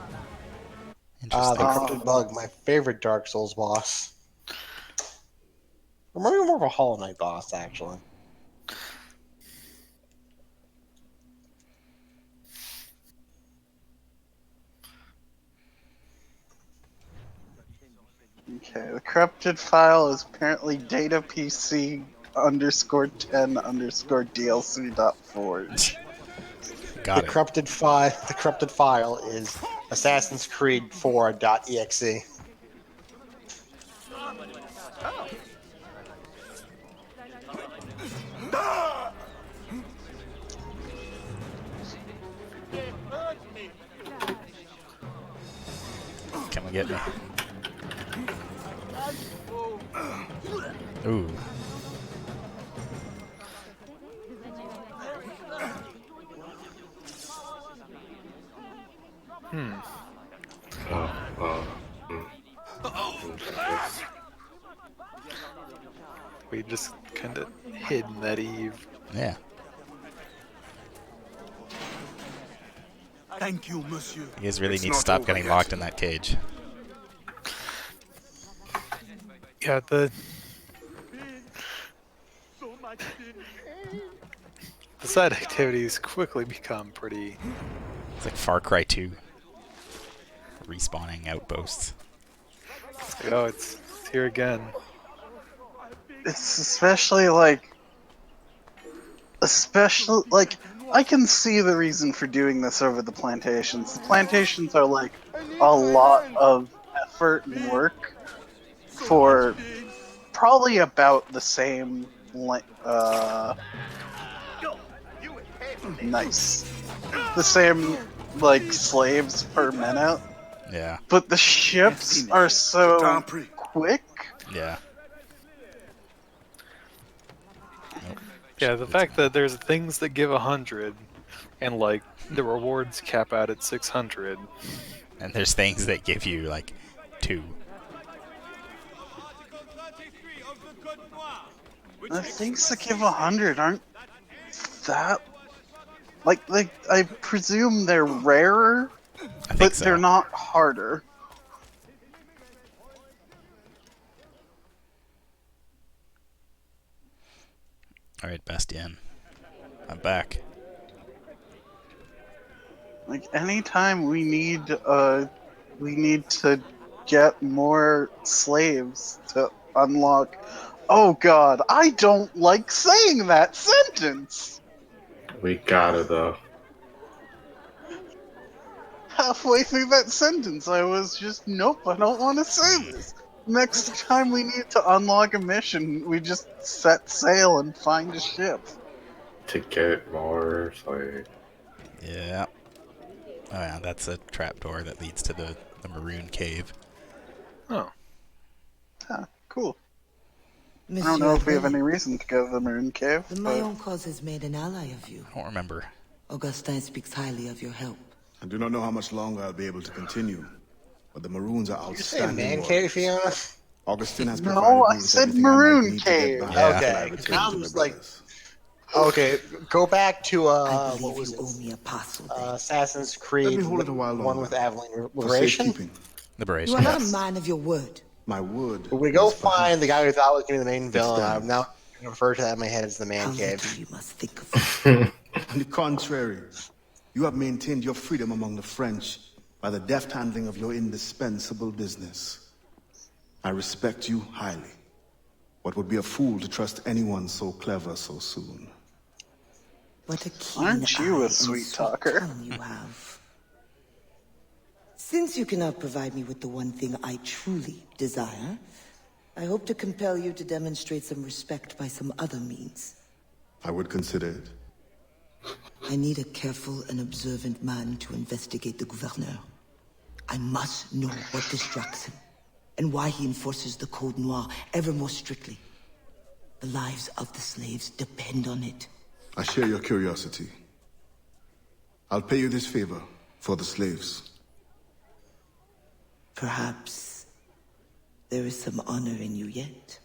The Interesting. corrupted bug, my favorite Dark Souls boss. Or maybe more of a Hollow Knight boss, actually. Okay, the corrupted file is apparently data PC _10 _DLC.forge. Got it. The corrupted file is Assassin's Creed 4.exe. Come and get me. Ooh. We just kind of hid in that Eve. Yeah. Thank you, monsieur. You guys really It's need to not stop over getting yet. locked in that cage. Yeah, the side activities quickly become pretty. It's like Far Cry 2. Respawning outposts. Oh, it's here again. It's especially like I can see the reason for doing this over the plantations. The plantations are like a lot of effort and work for probably about the same nice. The same like slaves per minute. Yeah. But the ships are so quick. Yeah. Yeah, the fact that there's things that give 100, and like the rewards cap out at 600. And there's things that give you like 2. The things that give 100 aren't that like I presume they're rarer, but so. they're not harder. Alright, Bastien. I'm back. Like anytime we need to get more slaves to unlock. Oh god, I don't like saying that sentence. We gotta though. Halfway through that sentence, I was just, nope, I don't want to say this. Next time we need to unlock a mission, we just set sail and find a ship. To get more, like... Yeah. Oh yeah, that's a trapdoor that leads to the maroon cave. Oh. Huh, cool. I Monsieur don't know if we have Abelli, any reason to go to the Maroon Cave. the Mayon cause has made an ally of you. I don't remember. Augustin speaks highly of your help. I do not know how much longer I'll be able to continue, but the Maroons are Did you say outstanding man cave, Fiona? Augustin has No, provided I me with said everything I might Maroon need to get Cave. back Yeah. until I Okay, return I to my was like, brothers. okay, go back to I what believe was you it? owe me a parcel. Assassin's Creed. Let me hold it a while one longer. with Aveline For Liberation. safekeeping. Liberation. You are not a Yes. man of your word. My wood. We go is find the guy who thought was going to be the main It villain. stands. I'm now going to refer to that in my head as the man How cave. little you must think of it. On the contrary, you have maintained your freedom among the French by the deft handling of your indispensable business. I respect you highly. What would be a fool to trust anyone so clever so soon? What a keen Aren't you eye a and sweet talker? tongue you have. Since you cannot provide me with the one thing I truly desire, I hope to compel you to demonstrate some respect by some other means. I would consider it. I need a careful and observant man to investigate the gouverneur. I must know what distracts him, and why he enforces the Code Noir ever more strictly. The lives of the slaves depend on it. I share your curiosity. I'll pay you this favor for the slaves. Perhaps there is some honor in you yet.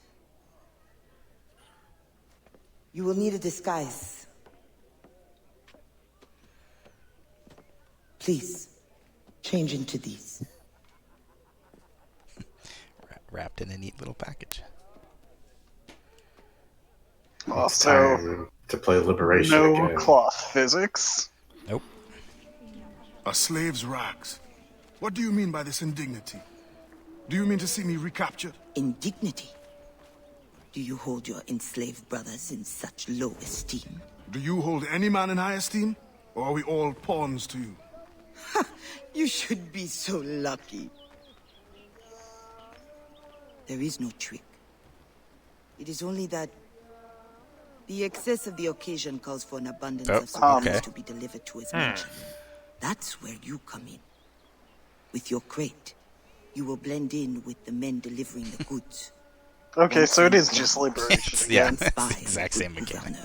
You will need a disguise. Please, change into these. Wrapped in a neat little package. It's Also, time to play Liberation no again. cloth physics. Nope. A slave's rags. What do you mean by this indignity? Do you mean to see me recaptured? Indignity? Do you hold your enslaved brothers in such low esteem? Do you hold any man in high esteem? Or are we all pawns to you? You should be so lucky. There is no trick. It is only that the excess of the occasion calls for an abundance of supplies to be delivered to his mansion. That's where you come in. With your crate, you will blend in with the men delivering the goods. Okay, so it is just Liberation again. It's the exact same mechanic.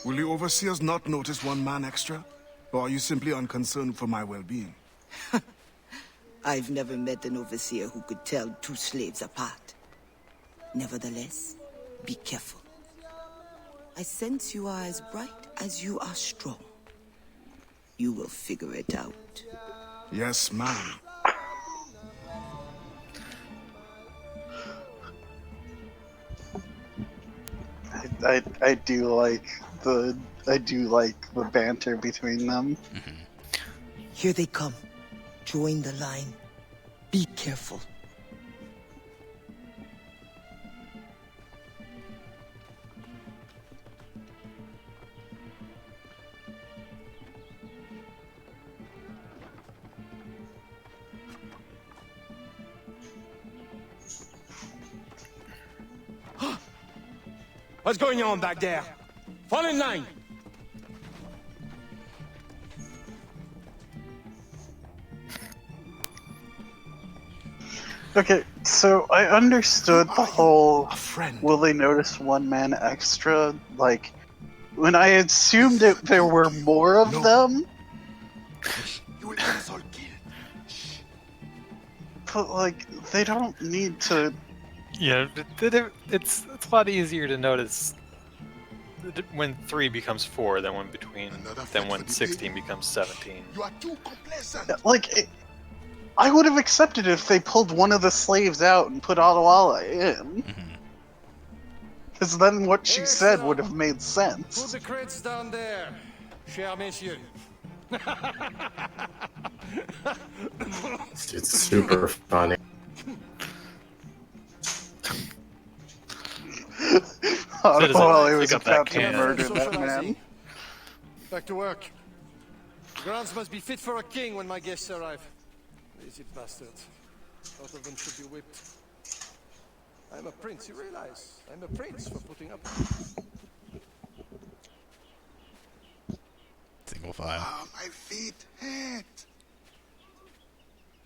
Will the overseers not notice one man extra? Or are you simply unconcerned for my well-being? I've never met an overseer who could tell two slaves apart. Nevertheless, be careful. I sense you are as bright as you are strong. You will figure it out. Yes, ma'am. I do like the banter between them. Here they come. Join the line. Be careful. What's going on back there? Fall in line! Okay, so I understood the whole will they notice one man extra, like, when I assumed that there were more of them. You will get us all killed. But, like, they don't need to... Yeah, it's a lot easier to notice when 3 becomes 4 than when 16 becomes 17. You are too complacent. Like, I would have accepted it if they pulled one of the slaves out and put Adewale in. Because then what she said would have made sense. Put the crates down there, cher messieurs. It's super funny. Adewale was Pick up that about to can. murder that man. Back to work. The grounds must be fit for a king when my guests arrive. Lazy bastards. Both of them should be whipped. I'm a prince, you realize? I'm a prince for putting up. Single file. Ah, my feet hurt.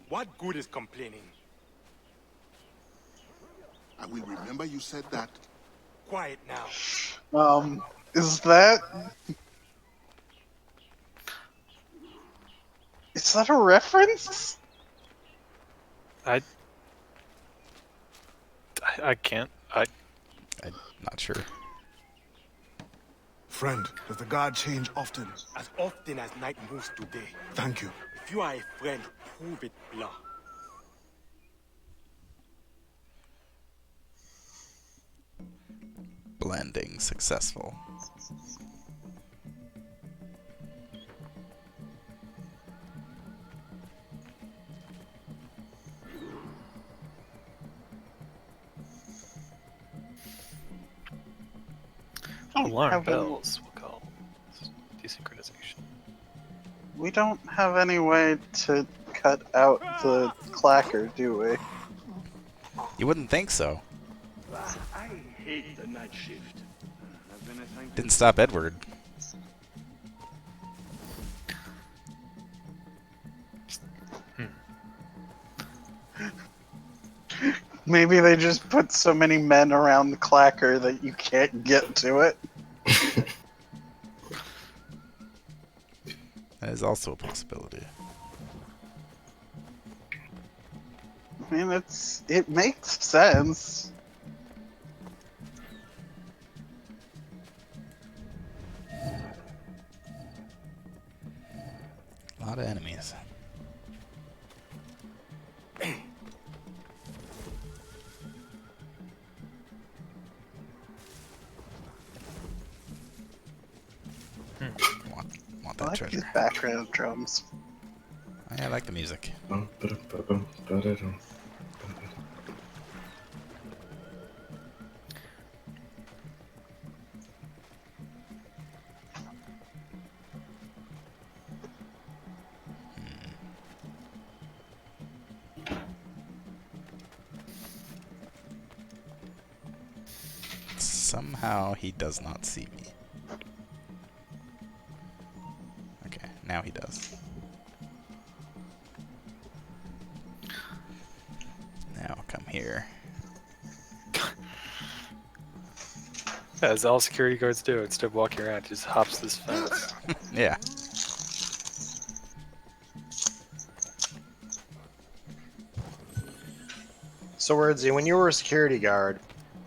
What good is complaining? I will remember you said that. Quiet now. Is that... Is that a reference? I can't. I'm not sure. Friend, does the guard change often? As often as night moves today. Thank you. If you are a friend, prove it, Blanc. Blending successful. Alarm bells, we'll call desynchronization. We don't have any way to cut out the clacker, do we? You wouldn't think so. I hate the night shift. I've been assigned Didn't stop Edward. Maybe they just put so many men around the clacker that you can't get to it. is also a possibility. I mean, it makes sense. A lot of enemies. Want I that like treasure. these background drums. I like the music. Somehow he does not see me. Okay, now he does. Now come here. As all security guards do, instead of walking around, he just hops this fence. Yeah. So, Wordsy, when you were a security guard,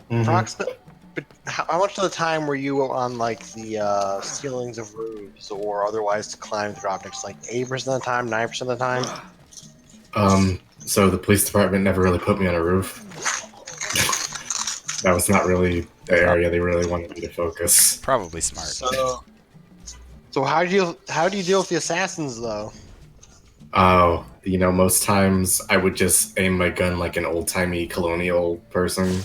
but how much of the time were you on like the ceilings of roofs or otherwise to climb the dropnecks? Like 80% of the time, 90% of the time? So the police department never really put me on a roof. That was not really the area they really wanted me to focus. Probably smart. So how do you deal with the assassins though? Oh, most times I would just aim my gun like an old-timey colonial person.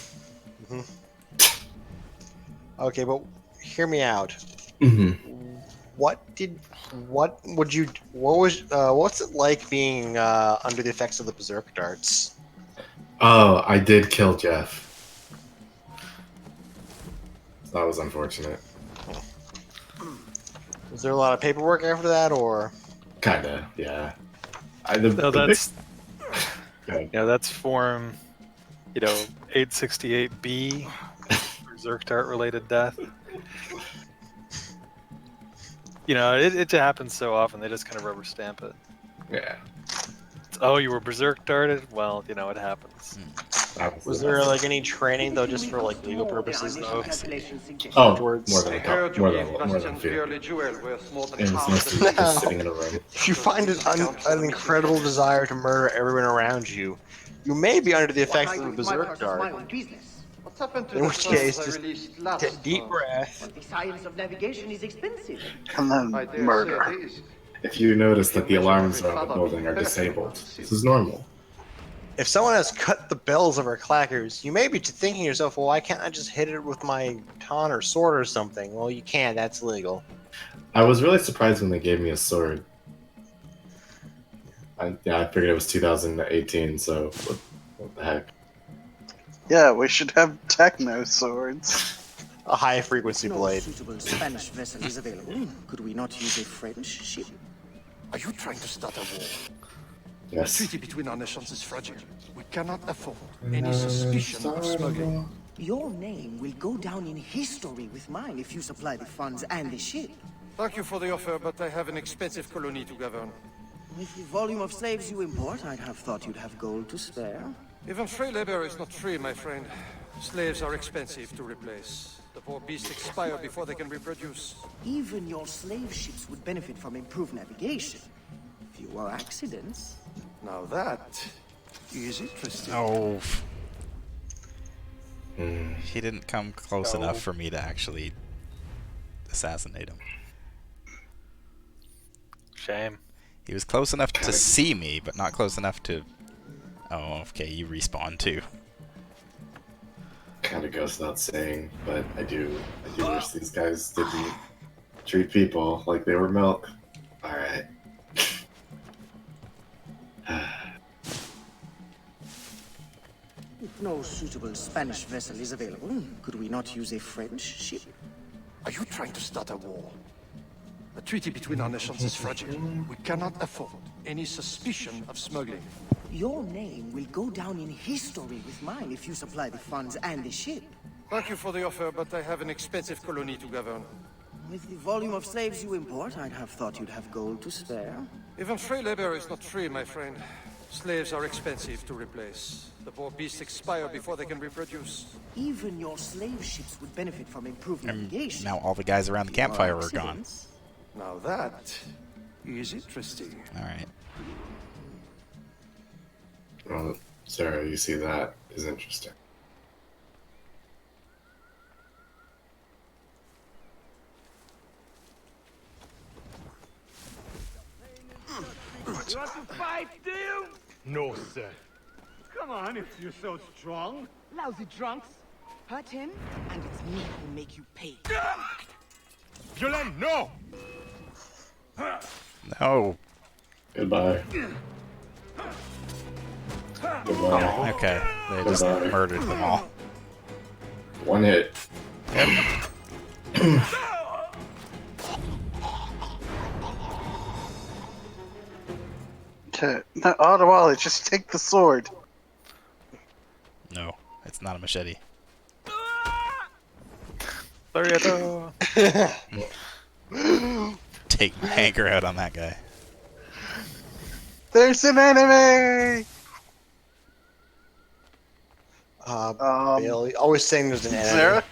Okay, but hear me out. What's it like being under the effects of the berserk darts? Oh, I did kill Jeff. So that was unfortunate. Was there a lot of paperwork after that, or? Kinda, yeah. That's form, 868B, berserk dart related death. It happens so often, they just kind of rubber stamp it. Yeah. Oh, you were berserk darted? Well, it happens. Was there like any training though, just for like legal purposes though? Oh, more than a few. It was mostly just sitting in a room. If you find an incredible desire to murder everyone around you, you may be under the effects of the berserk dart. In which case, just take a deep breath. The science of navigation is expensive. And then murder. If you notice that the alarms around the building are disabled, this is normal. If someone has cut the bells of our clackers, you may be thinking to yourself, well, why can't I just hit it with my baton or sword or something? Well, you can't. That's illegal. I was really surprised when they gave me a sword. I figured it was 2018, so what the heck? Yeah, we should have techno swords. A high-frequency blade. No suitable Spanish vessel is available. Could we not use a French ship? Are you trying to start a war? Yes. The treaty between our nations is fragile. We cannot afford any suspicion of smuggling. Your name will go down in history with mine if you supply the funds and the ship. Thank you for the offer, but I have an expensive colony to govern. With the volume of slaves you import, I'd have thought you'd have gold to spare. Even free labor is not free, my friend. Slaves are expensive to replace. The poor beasts expire before they can reproduce. Even your slave ships would benefit from improved navigation. Fewer accidents. Now that is interesting. Oh. He didn't come close enough for me to actually assassinate him. Shame. He was close enough to see me, but not close enough to... Oh, okay, you respawn too. Kind of goes without saying, but I do wish these guys didn't treat people like they were milk. Alright. If no suitable Spanish vessel is available, could we not use a French ship? Are you trying to start a war? The treaty between our nations is fragile. We cannot afford any suspicion of smuggling. Your name will go down in history with mine if you supply the funds and the ship. Thank you for the offer, but I have an expensive colony to govern. With the volume of slaves you import, I'd have thought you'd have gold to spare. Even free labor is not free, my friend. Slaves are expensive to replace. The poor beasts expire before they can reproduce. Even your slave ships would benefit from improved And navigation. now all the guys around the campfire are gone. Now that is interesting. All right. Well, Sarah, you see that is interesting. You want to fight, do you? No, sir. Come on, if you're so strong. Lousy drunks. Hurt him, and it's me who'll make you pay. Violaine, no! No. Goodbye. Goodbye. Okay. They just Goodbye. murdered them all. One hit. No, Ottawa, just take the sword. No, it's not a machete. Take my anchor out on that guy. There's an enemy! Bailey, always saying there's an enemy. Sarah?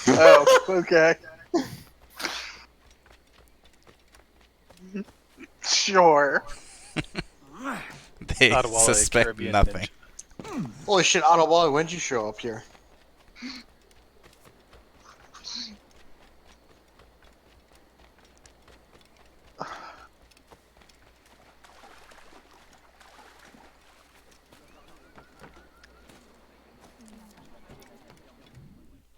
Oh, okay. Sure. They Ottawa, suspect Caribbean nothing. Holy shit, Ottawa, when did you show up here?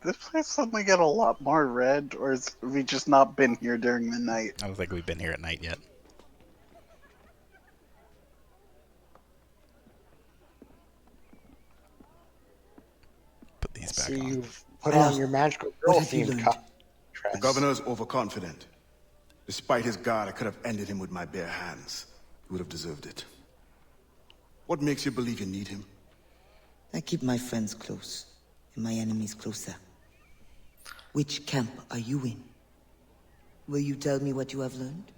This place suddenly get a lot more red, or have we just not been here during the night? I don't think we've been here at night yet. Put these back So on. you've put on your magical girl What have you themed learned? dress. The governor's overconfident. Despite his guard, I could have ended him with my bare hands. He would have deserved it. What makes you believe you need him? I keep my friends close, and my enemies closer. Which camp are you in? Will you tell me what you have learned?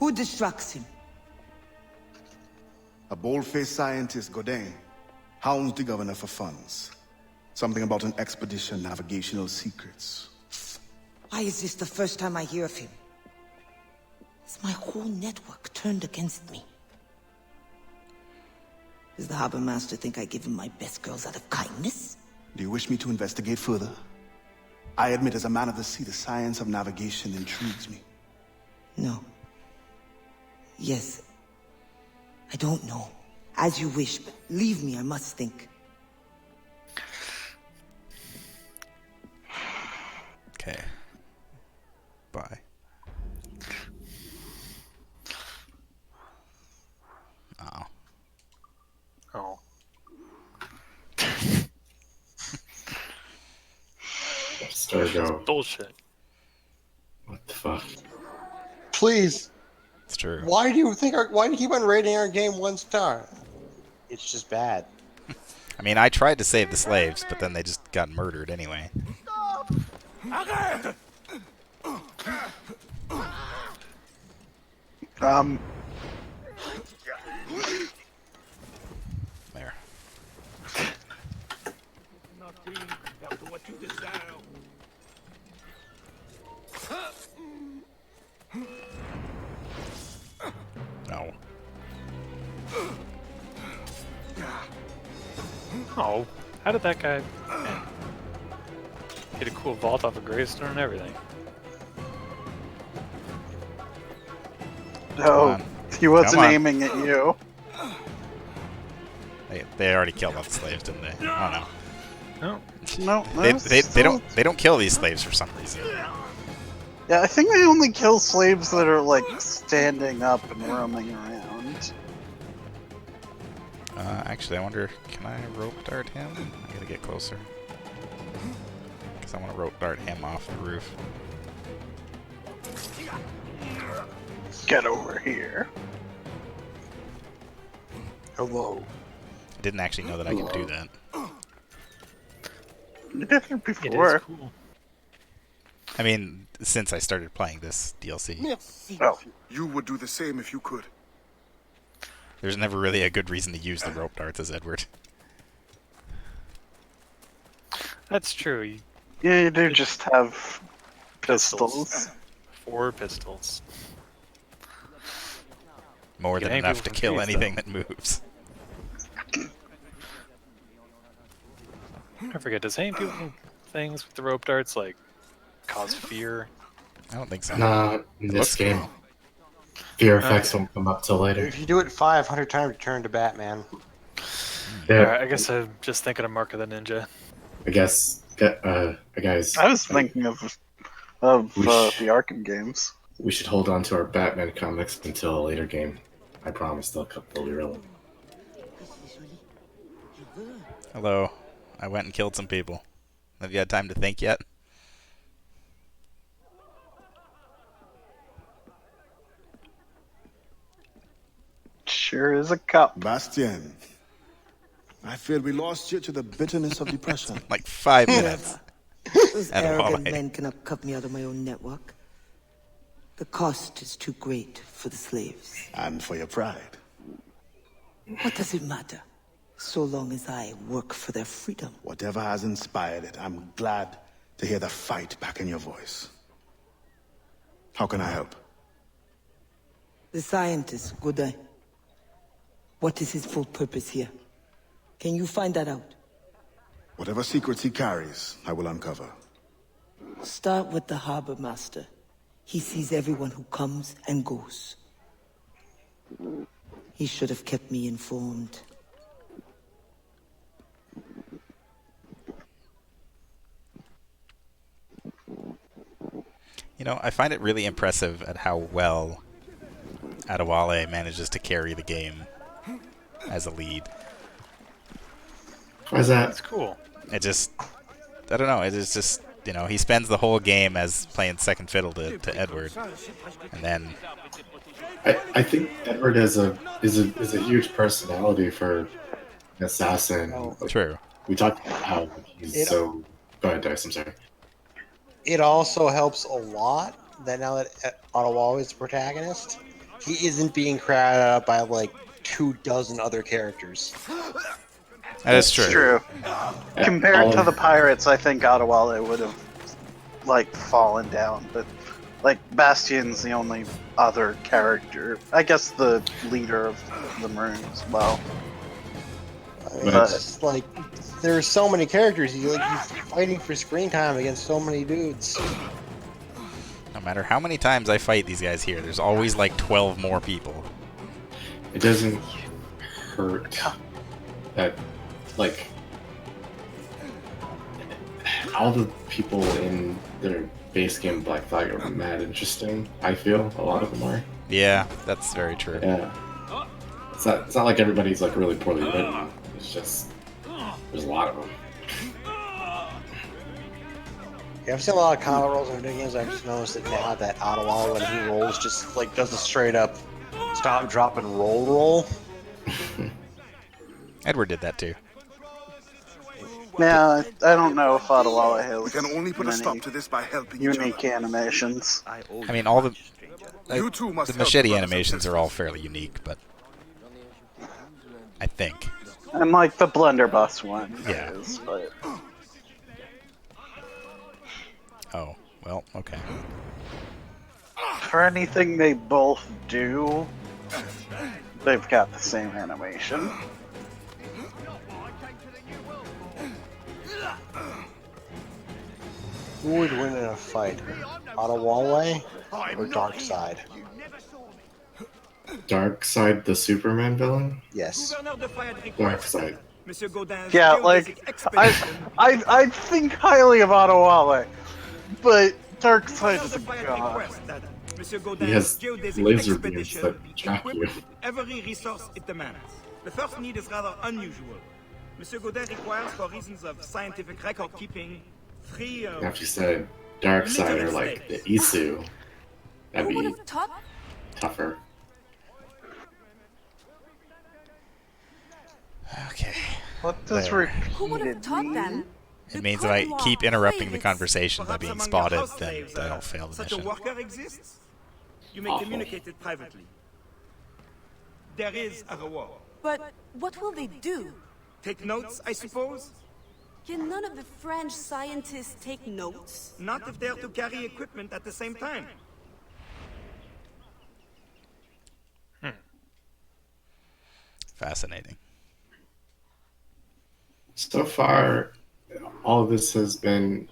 Who distracts him? A bold-faced scientist, Godin, hounds the governor for funds. Something about an expedition, navigational secrets. Why is this the first time I hear of him? Is my whole network turned against me? Does the harbor master think I give him my best girls out of kindness? Do you wish me to investigate further? I admit, as a man of the sea, the science of navigation intrigues me. No. Yes. I don't know. As you wish, but leave me, I must think. Okay. Bye. Oh. Oh. Stargo. Bullshit. What the fuck? Please. It's true. Why do you think? Why do you keep on rating our game 1 star? It's just bad. I mean, I tried to save the slaves, but then they just got murdered anyway. There. Nothing but what you deserve. No. Oh, how did that guy man, get a cool vault off of Greystone and everything? No, he wasn't Come on. aiming at you. They already killed all the slaves, didn't they? Oh No. No, they don't kill these slaves for some reason. Yeah, I think they only kill slaves that are like standing up and roaming around. Actually, I wonder, can I rope dart him? I gotta get closer. Because I want to rope dart him off the roof. Get over here. Hello. I didn't actually know that I could do that. did it It before. is cool. I mean, since I started playing this DLC. Oh. You would do the same if you could. There's never really a good reason to use the rope darts as Edward. That's true. Yeah, you do just have pistols. 4 pistols. More You than can hang enough people to from kill trees, anything though. that moves. I forget, does hanging people from things with the rope darts, like, cause fear? I don't think so. Nah, in It this looks game. cool. Fear effects Okay. won't come up till later. If you do it 500 times, you turn to Batman. Yeah, Alright, I guess I'm just thinking of Mark of the Ninja. I guess, guys. I was thinking of We the Arkham games. We should hold on to our Batman comics until a later game. I promise they'll be relevant. Hello. I went and killed some people. Have you had time to think yet? Sure is a cup. Bastien, I fear we lost you to the bitterness of depression. Like 5 minutes. Those arrogant men cannot cut me out of my own network. The cost is too great for the slaves. And for your pride. What does it matter? So long as I work for their freedom. Whatever has inspired it, I'm glad to hear the fight back in your voice. How can I help? The scientist, Godin. What is his full purpose here? Can you find that out? Whatever secrets he carries, I will uncover. Start with the harbor master. He sees everyone who comes and goes. He should have kept me informed. You know, I find it really impressive at how well Adewale manages to carry the game as a lead. Why's that? That's cool. It just, I don't know, it is just, you know, he spends the whole game as playing second fiddle to Edward. And then... I think Edward is a huge personality for an assassin. Like, True. We talked about how he's so... Go ahead, Dice, I'm sorry. It also helps a lot that now that Ottawa is the protagonist, he isn't being crowded out by like 24 other characters. That is true. It's true. Compared to the pirates, I think Ottawa would have like fallen down, but like Bastion's the only other character. I guess the leader of the Maroons as well. I mean, it's just like there's so many characters. He's fighting for screen time against so many dudes. No matter how many times I fight these guys here, there's always like 12 more people. It doesn't hurt that, like, all the people in their base game Black Flag are mad interesting. I feel a lot of them are. Yeah, that's very true. Yeah, it's not like everybody's like really poorly written. It's just there's a lot of them. Yeah, I've seen a lot of combat rolls in video games. I've just noticed that now that Ottawa, when he rolls, just like does a straight up stop, drop, and roll. Edward did that too. Yeah, I don't know if Ottawa has We can only put a many stop to this by helping each unique other. animations. I mean, all the You two must the help machete brothers and animations are all fairly unique, but I think. And like the blunderbuss one Yeah. is, but Oh, well, okay. for anything they both do, they've got the same animation. Who would win in a fight, Ottawa or Darkseid? Darkseid, the Superman villain? Yes. Darkseid. Yeah, like I think highly of Ottawa, but Darkseid is a god. He has laser beams that track you. Every resource it demands. The first need is rather unusual. Monsieur Godin requires, for reasons of scientific record keeping, three. If you said Darkseid or like the Isu, that'd be tougher. Okay. What does There. Who would have repeated taught mean? them? It means if I keep interrupting the conversation by being spotted, then I'll fail the Such a mission. worker exists? You may Awful. communicate it privately. There is a reward. But what will they do? Take notes, I suppose? Can none of the French scientists take notes? Not if they are to carry equipment at the same time. Fascinating. So far, all of this has been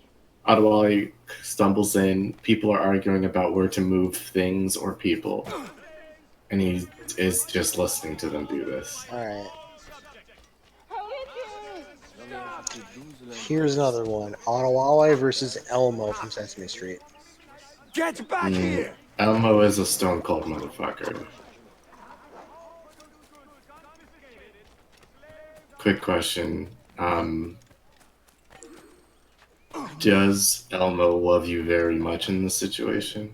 Adewale stumbles in, people are arguing about where to move things or people. And he is just listening to them do this. Alright. Here's another one. Adewale versus Elmo from Sesame Street. Get back here! Elmo is a stone cold motherfucker. Quick question. Does Elmo love you very much in this situation?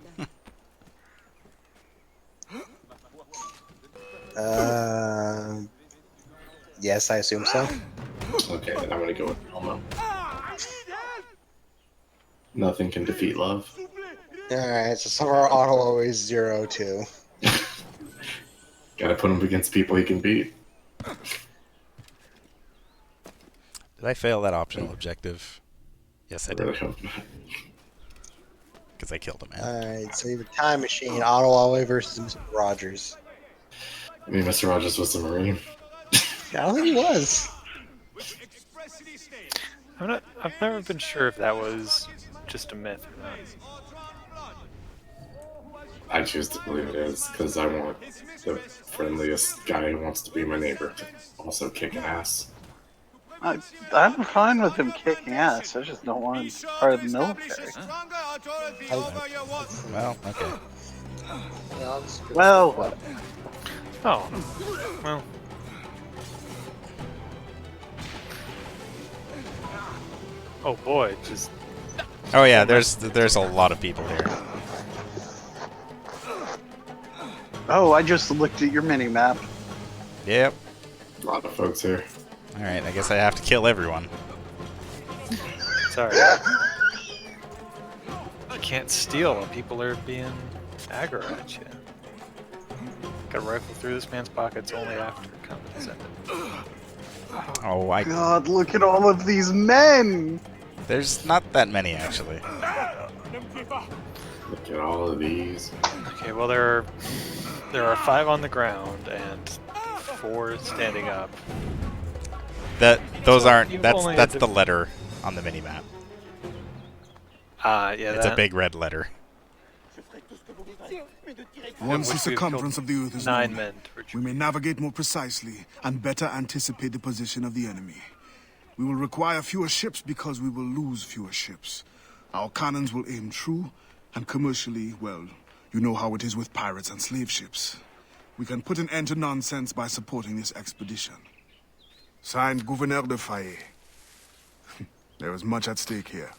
Yes, I assume so. Okay, then I'm gonna go with Elmo. Nothing can defeat love. Alright, so some of our Adewale is 0-2. Gotta put him against people he can beat. Did I fail that optional objective? Yes, I did. Because I killed a man. Alright, so you have a time machine, Adewale versus Mr. Rogers. I mean, Mr. Rogers was a Marine. I don't think he was. I've never been sure if that was just a myth or not. I choose to believe it is, because I want the friendliest guy who wants to be my neighbor to also kick ass. I'm fine with him kicking ass. I just don't want him to be part of the military. Well, okay. Well, what? Oh, well. Oh boy, just. Oh yeah, there's a lot of people here. Oh, I just looked at your mini map. Yep. A lot of folks here. All right, I guess I have to kill everyone. Sorry. You can't steal when people are being aggro at you. Gotta rifle through this man's pockets only after condescended. Oh, God, look at all of these men! There's not that many, actually. Look at all of these. Okay, well there are 5 on the ground and 4 standing up. Those So aren't. you've That's only that's had the to- letter on the minimap. Yeah, It's a big red letter. Once the we've circumference killed of the earth is 9 known, men. we may navigate more precisely and better anticipate the position of the enemy. We will require fewer ships because we will lose fewer ships. Our cannons will aim true, and commercially, well, you know how it is with pirates and slave ships. We can put an end to nonsense by supporting this expedition. Signed, Gouverneur de Faye. There is much at stake here.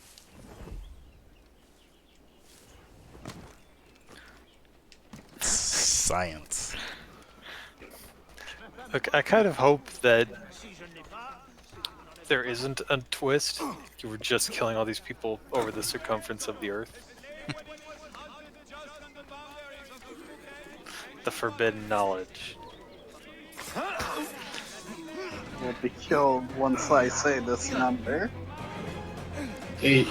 Science. Look, I kind of hope that there isn't a twist. You were just killing all these people over the circumference of the Earth. The forbidden knowledge. You'll be killed once I say this number. 8.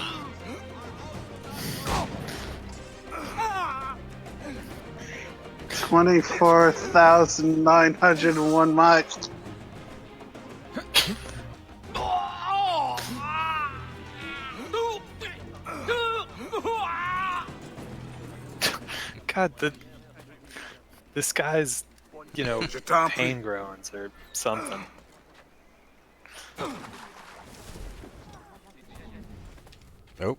$24,901 miles. God, this guy's, pain groans or something. Nope.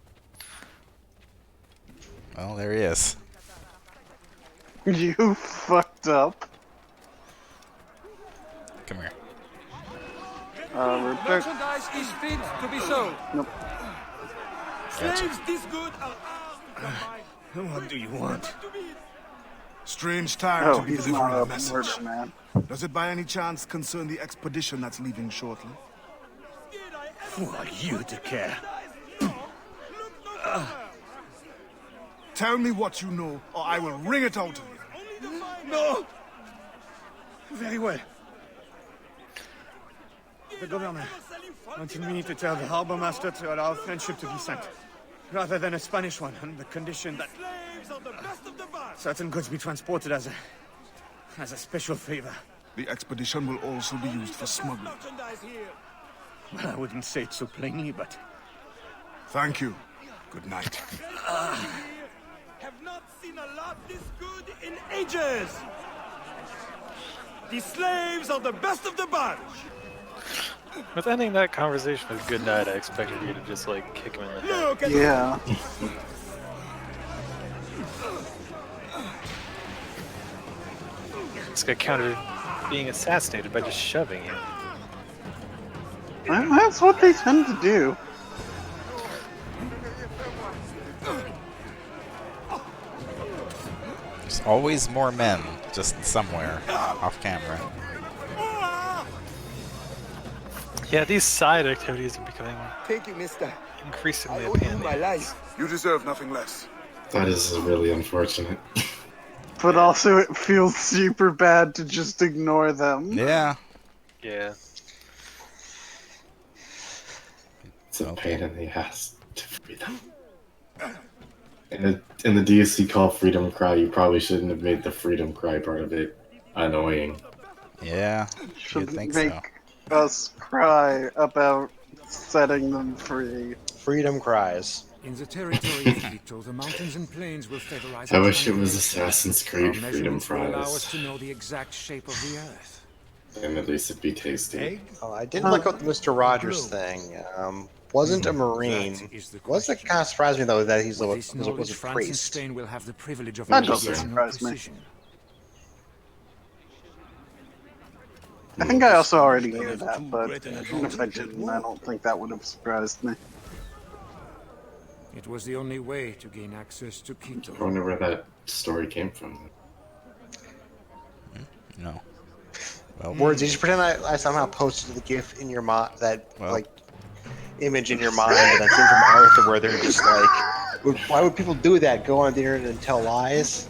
Well, there he is. You fucked up. Come here. Rupert. Merchandise is fit to be sold. Nope. Slaves this good are What do you want? Strange time Oh, to be he's delivering not a a message. murder man. Does it by any chance concern the expedition that's leaving shortly? Who are you to care? Tell me what you know, or I will wring it out of you. No! Very well. The governor wanted me to tell the harbor master to allow French ship to be sent, rather than a Spanish one, on the condition that certain goods be transported as a special favor. The expedition will also be used for smuggling. Well, I wouldn't say it so plainly, but... Thank you. Good night. Have not seen a lot this good in ages. The slaves are the best of the bunch. With ending that conversation with good night, I expected you to just like kick him in the head. Yeah. This guy countered being assassinated by just shoving you. Well, that's what they tend to do. There's always more men, just somewhere, off camera. Yeah, these side activities are becoming Thank you, mister. increasingly I owe you appealing. my life. You deserve nothing less. That is really unfortunate. But also it feels super bad to just ignore them. Yeah. Yeah. It's a pain in the ass to free them. In the DSC call Freedom Cry, you probably shouldn't have made the Freedom Cry part of it annoying. Yeah, Should you'd think make so. us cry about setting them free. Freedom cries. In the territory of Quito, the mountains and plains will favorize I our wish it was triangulation. Assassin's Our Creed Freedom measurements will allow us Fries. to know the exact shape of the earth. And at least it'd be tasty. Oh, I did look up the Mr. Rogers thing. Wasn't a Marine. Wasn't kind of surprised me though that he's a, With this was knowledge, a France and priest. Spain will have the privilege of That doesn't navigational surprise me. precision. I think I also already knew that, but even if I didn't, I don't think that would have surprised me. It was the only way to gain access to Quito. I wonder where that story came from. No. Well, Words. You just pretend I somehow posted the GIF in your mind, like image in your mind, and that thing from Arthur where they're just like, why would people do that? Go on the internet and tell lies?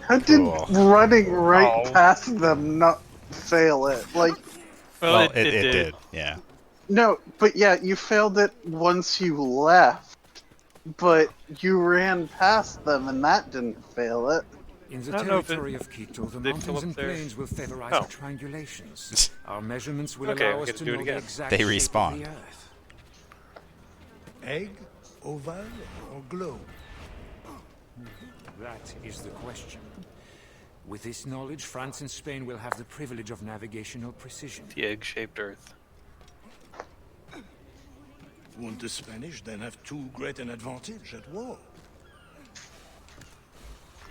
How did running right past them not fail it? Like, well, it did. Yeah. no, but yeah, you failed it once you left, but you ran past them and that didn't fail it. In the territory of Quito, the mountains and plains will favorize our triangulations. Our measurements will allow us to know the exact They shape respawn. of the earth. Egg, oval, or globe? That is the question. With this knowledge, France and Spain will have the privilege of navigational precision. The egg-shaped Earth. Won't the Spanish then have too great an advantage at war?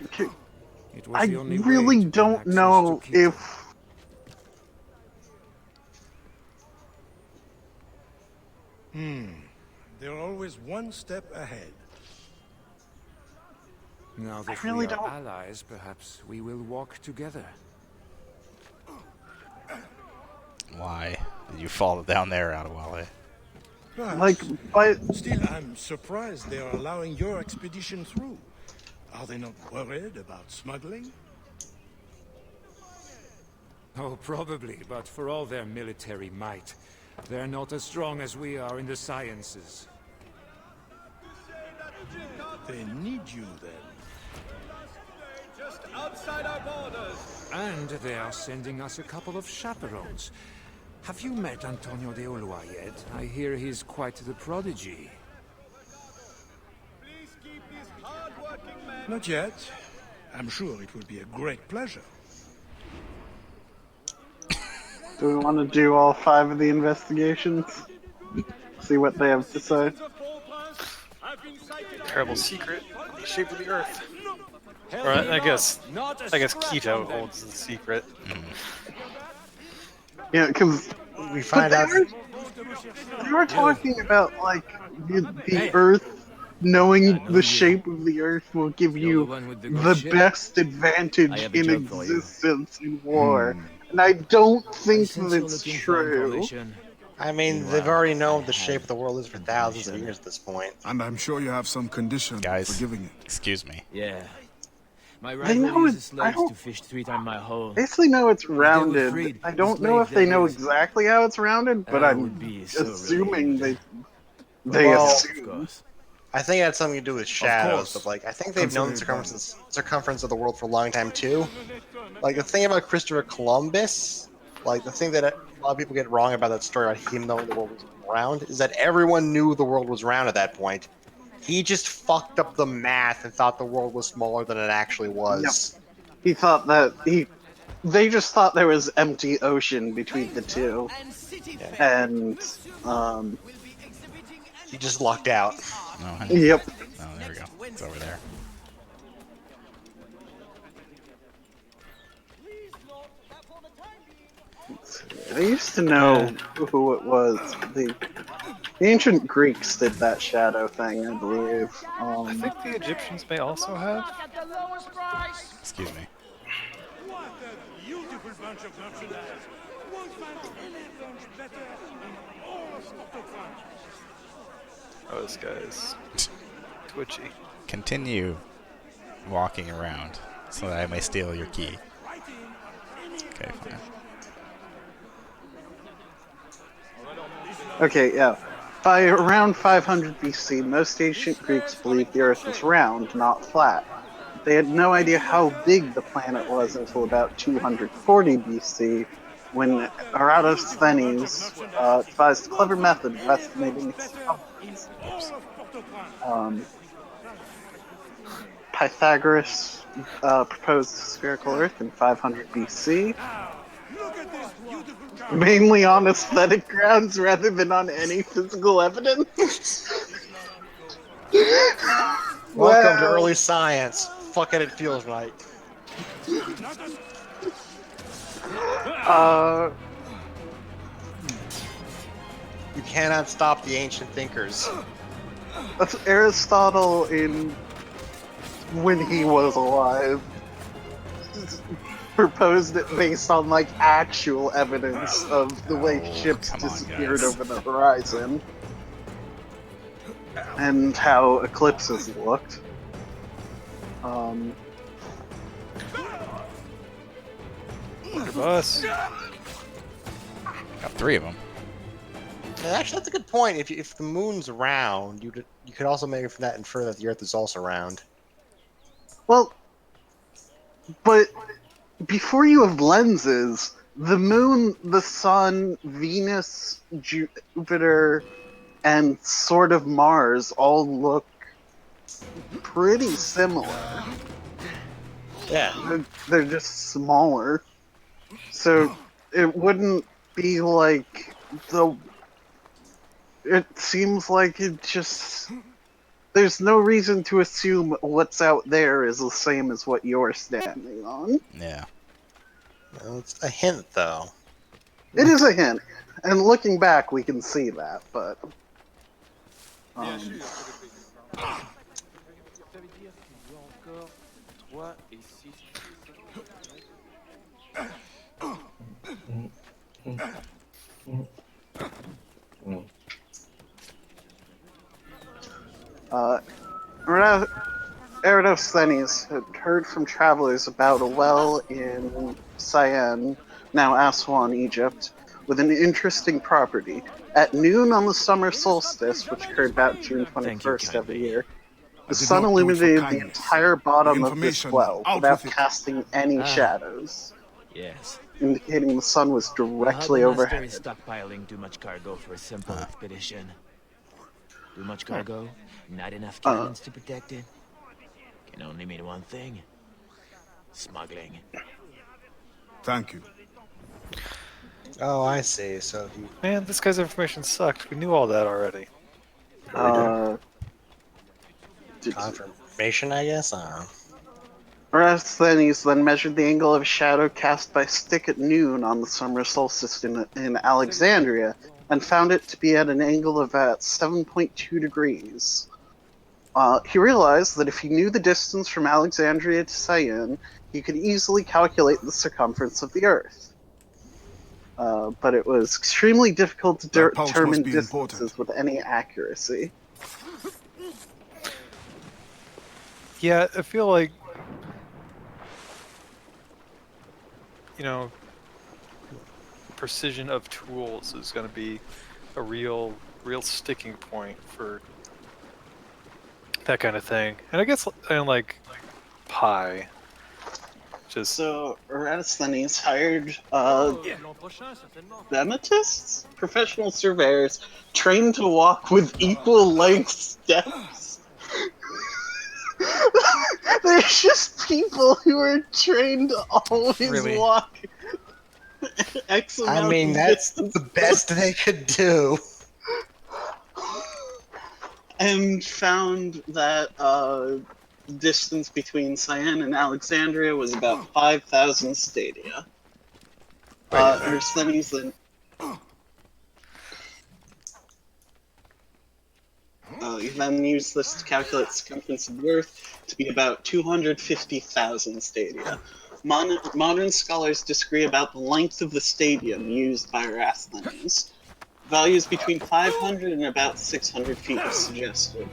Okay. It was I the only way really to don't gain know access to if... They're always one step ahead. Now that really we are don't- allies, perhaps we will walk together. Why did you fall down there, Adewale? Perhaps. Like, but... Still, I'm surprised they are allowing your expedition through. Are they not worried about smuggling? Oh, probably, but for all their military might, they're not as strong as we are in the sciences. They need you then. Just outside our borders. And they are sending us a couple of chaperones. Have you met Antonio de Ulua yet? I hear he's quite the prodigy. Please keep these hard-working men. Not yet. I'm sure it will be a great pleasure. Do we want to do all 5 of the investigations? See what they have to say. Terrible secret. The shape of the Earth. Or I guess Quito holds the secret. Yeah, because we find out they were talking about like the Earth. Knowing the shape of the Earth will give you the best advantage in existence in war. And I don't I think sense that you're it's looking for true. information. I mean, they've Meanwhile, already known I what the shape have of the world is for thousands of information. years at this point. And I'm sure you have some condition for Guys, giving it. excuse me. Yeah. My They rival know it. uses I slaves don't to fish 3 times my hole. basically know it's If they were rounded. freed, I the don't know slave if they that know is, exactly how it's rounded, but I would I'm be so assuming relieved. they Well, Of assume. course. I think it had something to do with shadows, course. but like I think they've known the Consider it done. circumference of the world for a long time too. Like the thing about Christopher Columbus, like the thing that a lot of people get wrong about that story about him knowing the world was round is that everyone knew the world was round at that point. He just fucked up the math and thought the world was smaller than it actually Yep. was. He thought that they just thought there was empty ocean between the two, and he just lucked out. No, honey. Yep. Oh, there we go. It's over there. I used to know who it was. The ancient Greeks did that shadow thing, I believe. I think the Egyptians may also have. Excuse me. What a beautiful bunch of merchandise! Won't find any bunch better in all of Port-au-Prince. Oh, this guy's twitchy. Continue walking around so that I may steal your key. Okay, fine. Okay, yeah. By around 500 BC, most ancient Greeks believed the Earth was round, not flat. They had no idea how big the planet was until about 240 BC, when Eratosthenes devised a clever method of estimating its circumference. Pythagoras proposed the spherical Earth in 500 BC, mainly on aesthetic grounds rather than on any physical evidence. Welcome to early science. Fuck it, it feels right. You cannot stop the ancient thinkers. That's Aristotle when he was alive. Proposed it based on like actual evidence of the way ships disappeared over the horizon and how eclipses looked. Bus. Got 3 of them. Actually, that's a good point. If the moon's round, you could also maybe from that infer that the Earth is also round. Well, but before you have lenses, the moon, the sun, Venus, Jupiter, and sort of Mars all look pretty similar. Yeah. They're just smaller. So it wouldn't be like it seems like it just there's no reason to assume what's out there is the same as what you're standing on. Yeah. Well, it's a hint, though. It is a hint, and looking back, we can see that. But Eratosthenes had heard from travelers about a well in Syene, now Aswan, Egypt, with an interesting property. At noon on the summer solstice, which occurred about June 21st every year, the sun illuminated the entire bottom of this well without casting any shadows, Yes. indicating the sun was The directly Harbour Master overhead. is stockpiling too much cargo for a simple expedition. Too much cargo, not enough cannons to protect it. Can only mean one thing. Smuggling. Thank you. Oh, I see. So he... Man, this guy's information sucked. We knew all that already. Confirmation, I guess? I don't know. Eratosthenes then measured the angle of a shadow cast by a stick at noon on the summer solstice in Alexandria, and found it to be at an angle of about 7.2 degrees. He realized that if he knew the distance from Alexandria to Syene, he could easily calculate the circumference of the Earth. but it was extremely difficult to That pouch must determine be distances important. with any accuracy. Yeah, I feel like, you know, precision of tools is going to be a real sticking point for that kind of thing. And I guess, and like pie, just So Eratosthenes hired thematists, professional surveyors, trained to walk with equal length steps. There's just people who are trained to always really. walk X amount I mean, of that's distance. the best they could do. And found that distance between Cyan and Alexandria was about 5,000 stadia. Eratosthenes then you then use this to calculate circumference of the Earth to be about 250,000 stadia. Modern scholars disagree about the length of the stadium used by Eratosthenes. Values between 500 and about 600 feet are suggested,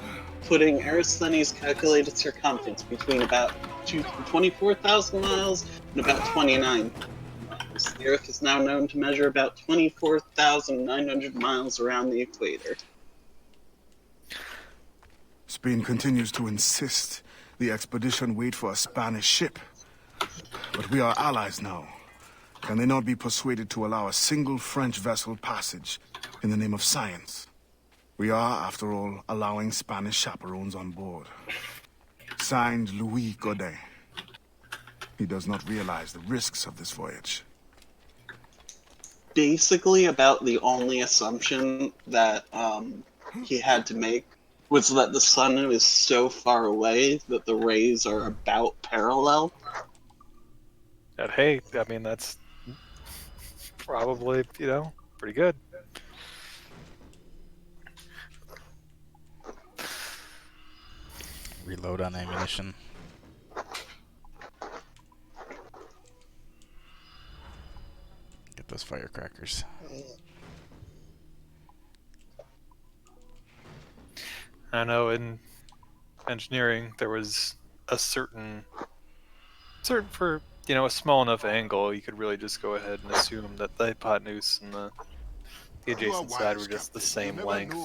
putting Eratosthenes' calculated circumference between about 24,000 miles and about 29,000 miles. The Earth is now known to measure about 24,900 miles around the equator. Spain continues to insist the expedition wait for a Spanish ship. But we are allies now. Can they not be persuaded to allow a single French vessel passage in the name of science? We are, after all, allowing Spanish chaperones on board. Signed, Louis Godet. He does not realize the risks of this voyage. Basically, about the only assumption that he had to make was that the sun is so far away that the rays are about parallel. And hey, I mean, that's probably, pretty good. Reload on ammunition. Get those firecrackers. I know in engineering there was a certain for a small enough angle you could really just go ahead and assume that the hypotenuse and the adjacent side were just the same length.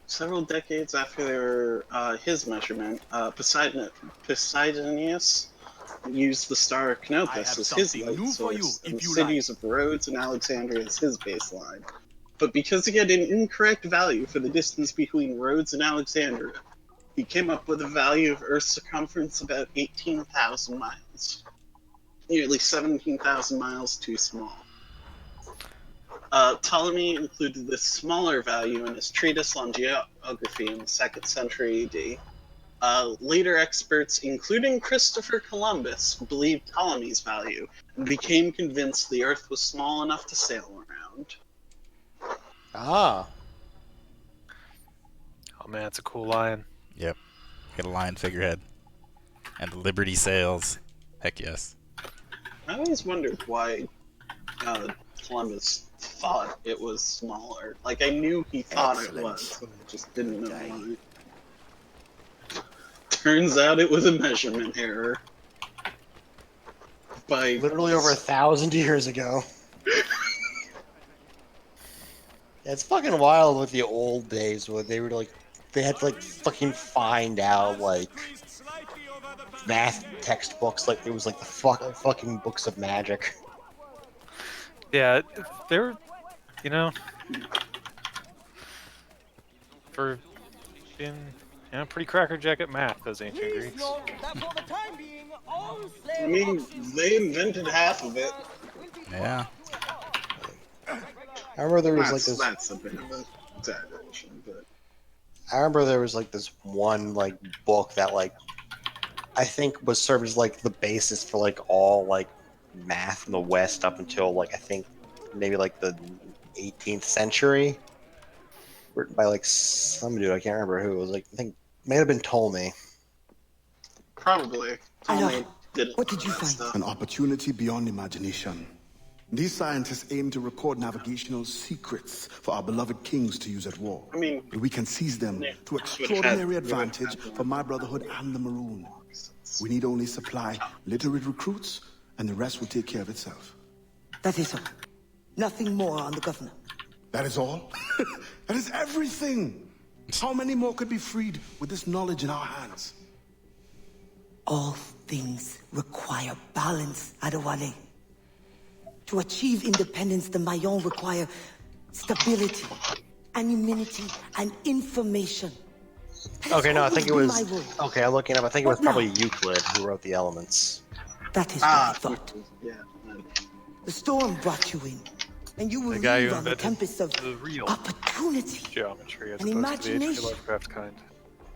Several decades after his measurement, Poseidonius used the star Canopus as his light source and the cities of Rhodes and Alexandria as his baseline. But because he had an incorrect value for the distance between Rhodes and Alexandria, he came up with a value of Earth's circumference about 18,000 miles. Nearly 17,000 miles too small. Ptolemy included this smaller value in his treatise on geography in the 2nd century AD. Later experts, including Christopher Columbus, believed Ptolemy's value and became convinced the Earth was small enough to sail around. Ah. Oh man, it's a cool lion. Yep. Got a lion figurehead. And the Liberty sails. Heck yes. I always wondered why Columbus thought it was smaller. Like, I knew he thought it was, but I just didn't know why. Turns out it was a measurement error. By literally over 1,000 years ago. It's fucking wild with the old days where they were like, they had to like fucking find out like math textbooks like it was like the fucking books of magic. Yeah, they're for being pretty crackerjack at math, those ancient Greeks. I mean, they invented half of it. Yeah. I remember there was like this. That's a bit of an exaggeration, but I remember there was like this one like book that like I think was served as like the basis for like all like math in the West up until like I think maybe like the 18th century, written by like some dude I can't remember who. It was like I think it may have been Ptolemy. probably. Ptolemy What did you find? An opportunity beyond imagination. These scientists aim to record navigational secrets for our beloved kings to use at war. I mean, we can seize them to extraordinary advantage for my brotherhood and the Maroon. We need only supply literate recruits, and the rest will take care of itself. That is all. Nothing more on the governor. That is all? That is everything! How many more could be freed with this knowledge in our hands? All things require balance, Adewale. To achieve independence, the Mayon require stability, anonymity, and information. Okay, no, I think it was. My role. Okay, I'm looking up. I think it was probably Euclid who wrote the elements. That is what I thought. The storm brought you in, and you will The guy leave who on the invented tempest of the real opportunity geometry as and opposed to the H.P. imagination. Lovecraft kind.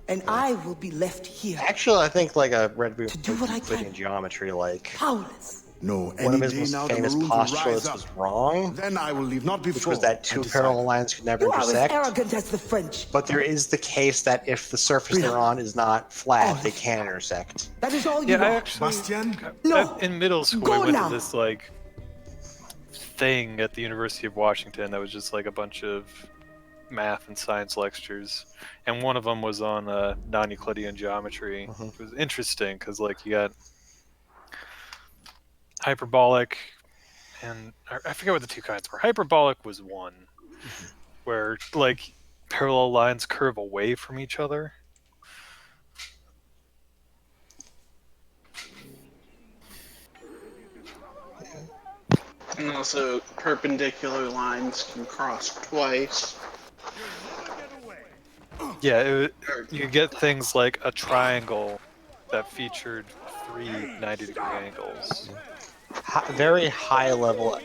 And I will be left here. Actually, I think like a Red Book do what I Euclidean geometry, like powerless. No, one any of his day most now the famous Maroons will rise postulates up. was wrong. Then I will leave, not Which before. was that two parallel lines could never You are as intersect. arrogant as the French. But there is the case that if the surface they're on is not flat, they can intersect. That is all you Yeah, I are. actually Bastian? No. in middle school Go we went now. to this like thing at the University of Washington that was just like a bunch of math and science lectures, and one of them was on non-Euclidean geometry. It was interesting because like you got hyperbolic, and I forget what the two kinds were. Hyperbolic was one, where like parallel lines curve away from each other. And also, perpendicular lines can cross twice. Yeah, you get things like a triangle that featured three 90-degree angles. Very high level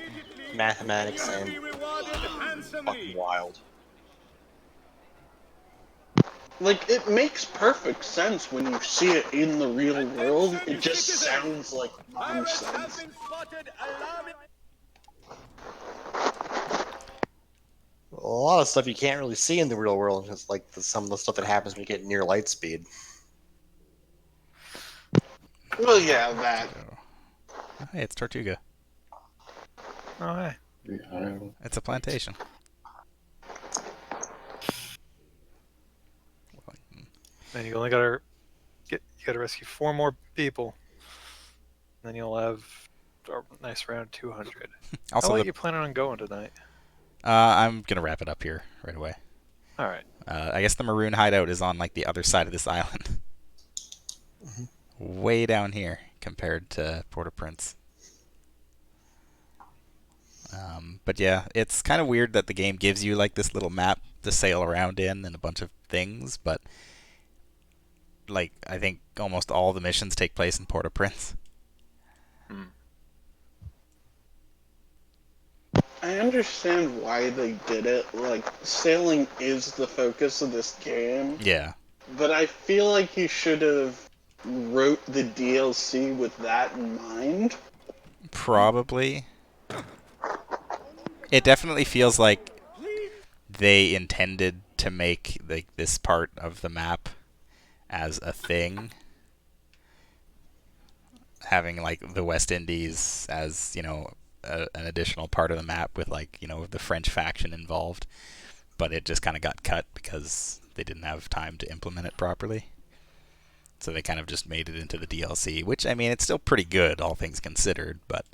mathematics and fucking wild. Like, it makes perfect sense when you see it in the real world. It just sounds like nonsense. A lot of stuff you can't really see in the real world, just like some of the stuff that happens when you get near light speed. Well, yeah, that. Oh, hey, it's Tortuga. Oh, hey. It's a plantation. And you only gotta rescue 4 more people. Then you'll have a nice round 200. Also, How late you planning on going tonight? I'm gonna wrap it up here right away. All right. I guess the Maroon hideout is on like the other side of this island, way down here compared to Port-au-Prince. But yeah, it's kind of weird that the game gives you like this little map to sail around in and a bunch of things, but like I think almost all the missions take place in Port-au-Prince. I understand why they did it. Like, sailing is the focus of this game. Yeah. But I feel like you should have wrote the DLC with that in mind. Probably. It definitely feels like they intended to make like this part of the map as a thing. Having like the West Indies as, you know, an additional part of the map with like, you know, the French faction involved, but it just kind of got cut because they didn't have time to implement it properly. So they kind of just made it into the DLC, which I mean, it's still pretty good all things considered, but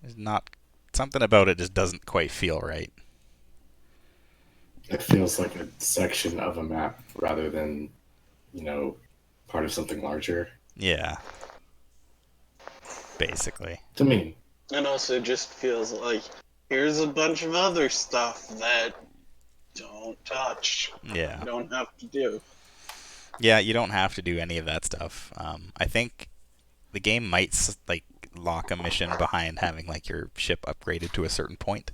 there's not something about it just doesn't quite feel right. It feels like a section of a map rather than, you know, part of something larger. Yeah. Basically. To me. And also just feels like, here's a bunch of other stuff that don't touch. Yeah. You don't have to do. Yeah, you don't have to do any of that stuff. I think the game might like lock a mission behind having like your ship upgraded to a certain point.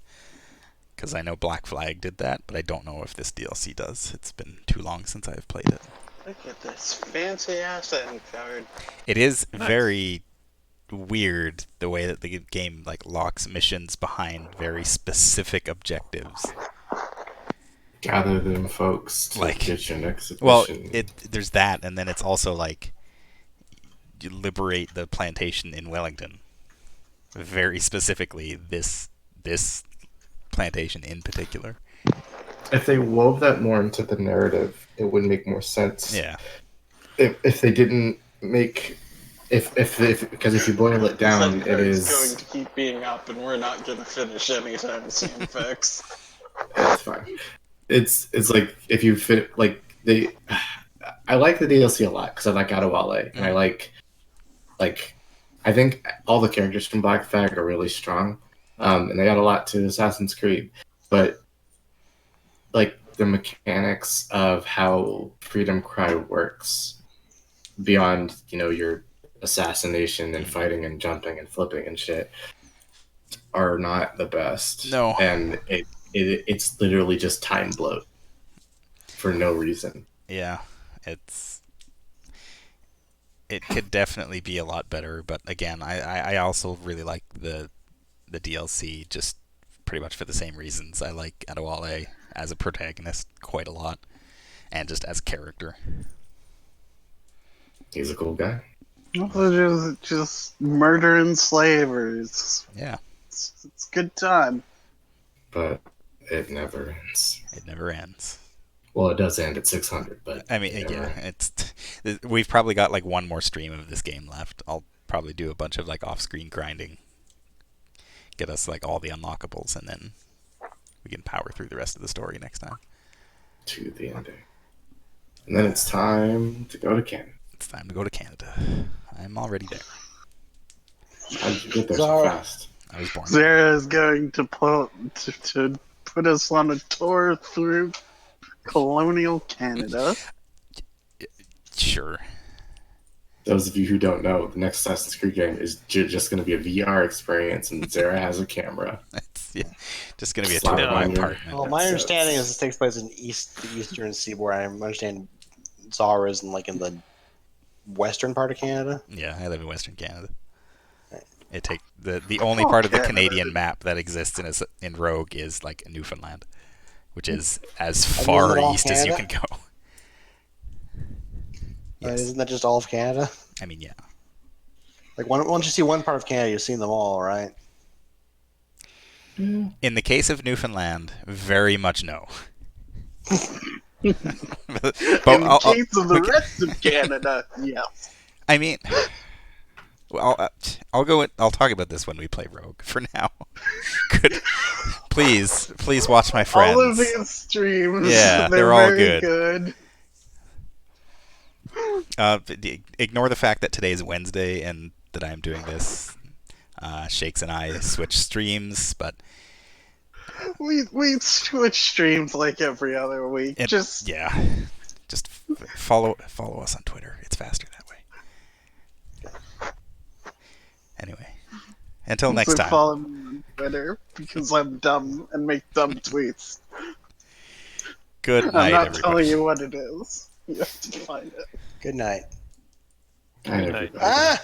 Because I know Black Flag did that, but I don't know if this DLC does. It's been too long since I've played it. Look at this fancy ass end card. It is very weird the way that the game like locks missions behind very specific objectives. Gather them, folks, to like, get your next edition. Well, there's that, and then it's also like liberate the plantation in Wellington. Very specifically, this plantation in particular. If they wove that more into the narrative, it would make more sense. Yeah. If they didn't make because if you boil it down, it is going to keep being up, and we're not going to finish anytime soon, folks. It's fine. It's like if you fit like they. I like the DLC a lot because I like Adewale, and I like I think all the characters from Black Flag are really strong, and they got a lot to Assassin's Creed, but like the mechanics of how Freedom Cry works beyond your assassination and fighting and jumping and flipping and shit are not the best. No, and it's literally just time bloat for no reason. Yeah, it could definitely be a lot better, but again, I also really like the DLC just pretty much for the same reasons. I like Adewale as a protagonist quite a lot, and just as a character. He's a cool guy. Just murdering slavers. Yeah. It's a good time. But it never ends. It never ends. Well, it does end at 600, but I mean, we've probably got like one more stream of this game left. I'll probably do a bunch of like off-screen grinding, get us like all the unlockables, and then we can power through the rest of the story next time. To the ending. And then it's time to go to Canada. It's time to go to Canada. I'm already there. How did you get there so fast? I was born. Zara is going to put us on a tour through colonial Canada. Sure. Those of you who don't know, the next Assassin's Creed game is just going to be a VR experience, and Zara has a camera. Just going to be a tour of my apartment. Well, my understanding is this takes place in the eastern seaboard. I understand Zara is in the western part of Canada. Yeah, I live in Western Canada. It take the only part of the Canadian map that exists in Rogue is like Newfoundland, which is as far east as you can go. Yes. Isn't that just all of Canada? I mean, yeah. Like once you see one part of Canada, you've seen them all, right? In the case of Newfoundland, very much no. In the case of the rest of Canada, yes. I mean, well, I'll talk about this when we play Rogue. For now, please watch my friends. All of these streams, yeah, they're all good. Ignore the fact that today is Wednesday and that I'm doing this. Shakes and I switch streams, but we switch streams like every other week. Just follow us on Twitter. It's faster that way. Anyway, until next time. Follow me on Twitter because I'm dumb and make dumb tweets. Good night, I'm not everybody. telling you what it is. You have to find it. Good night. Good night. Ah!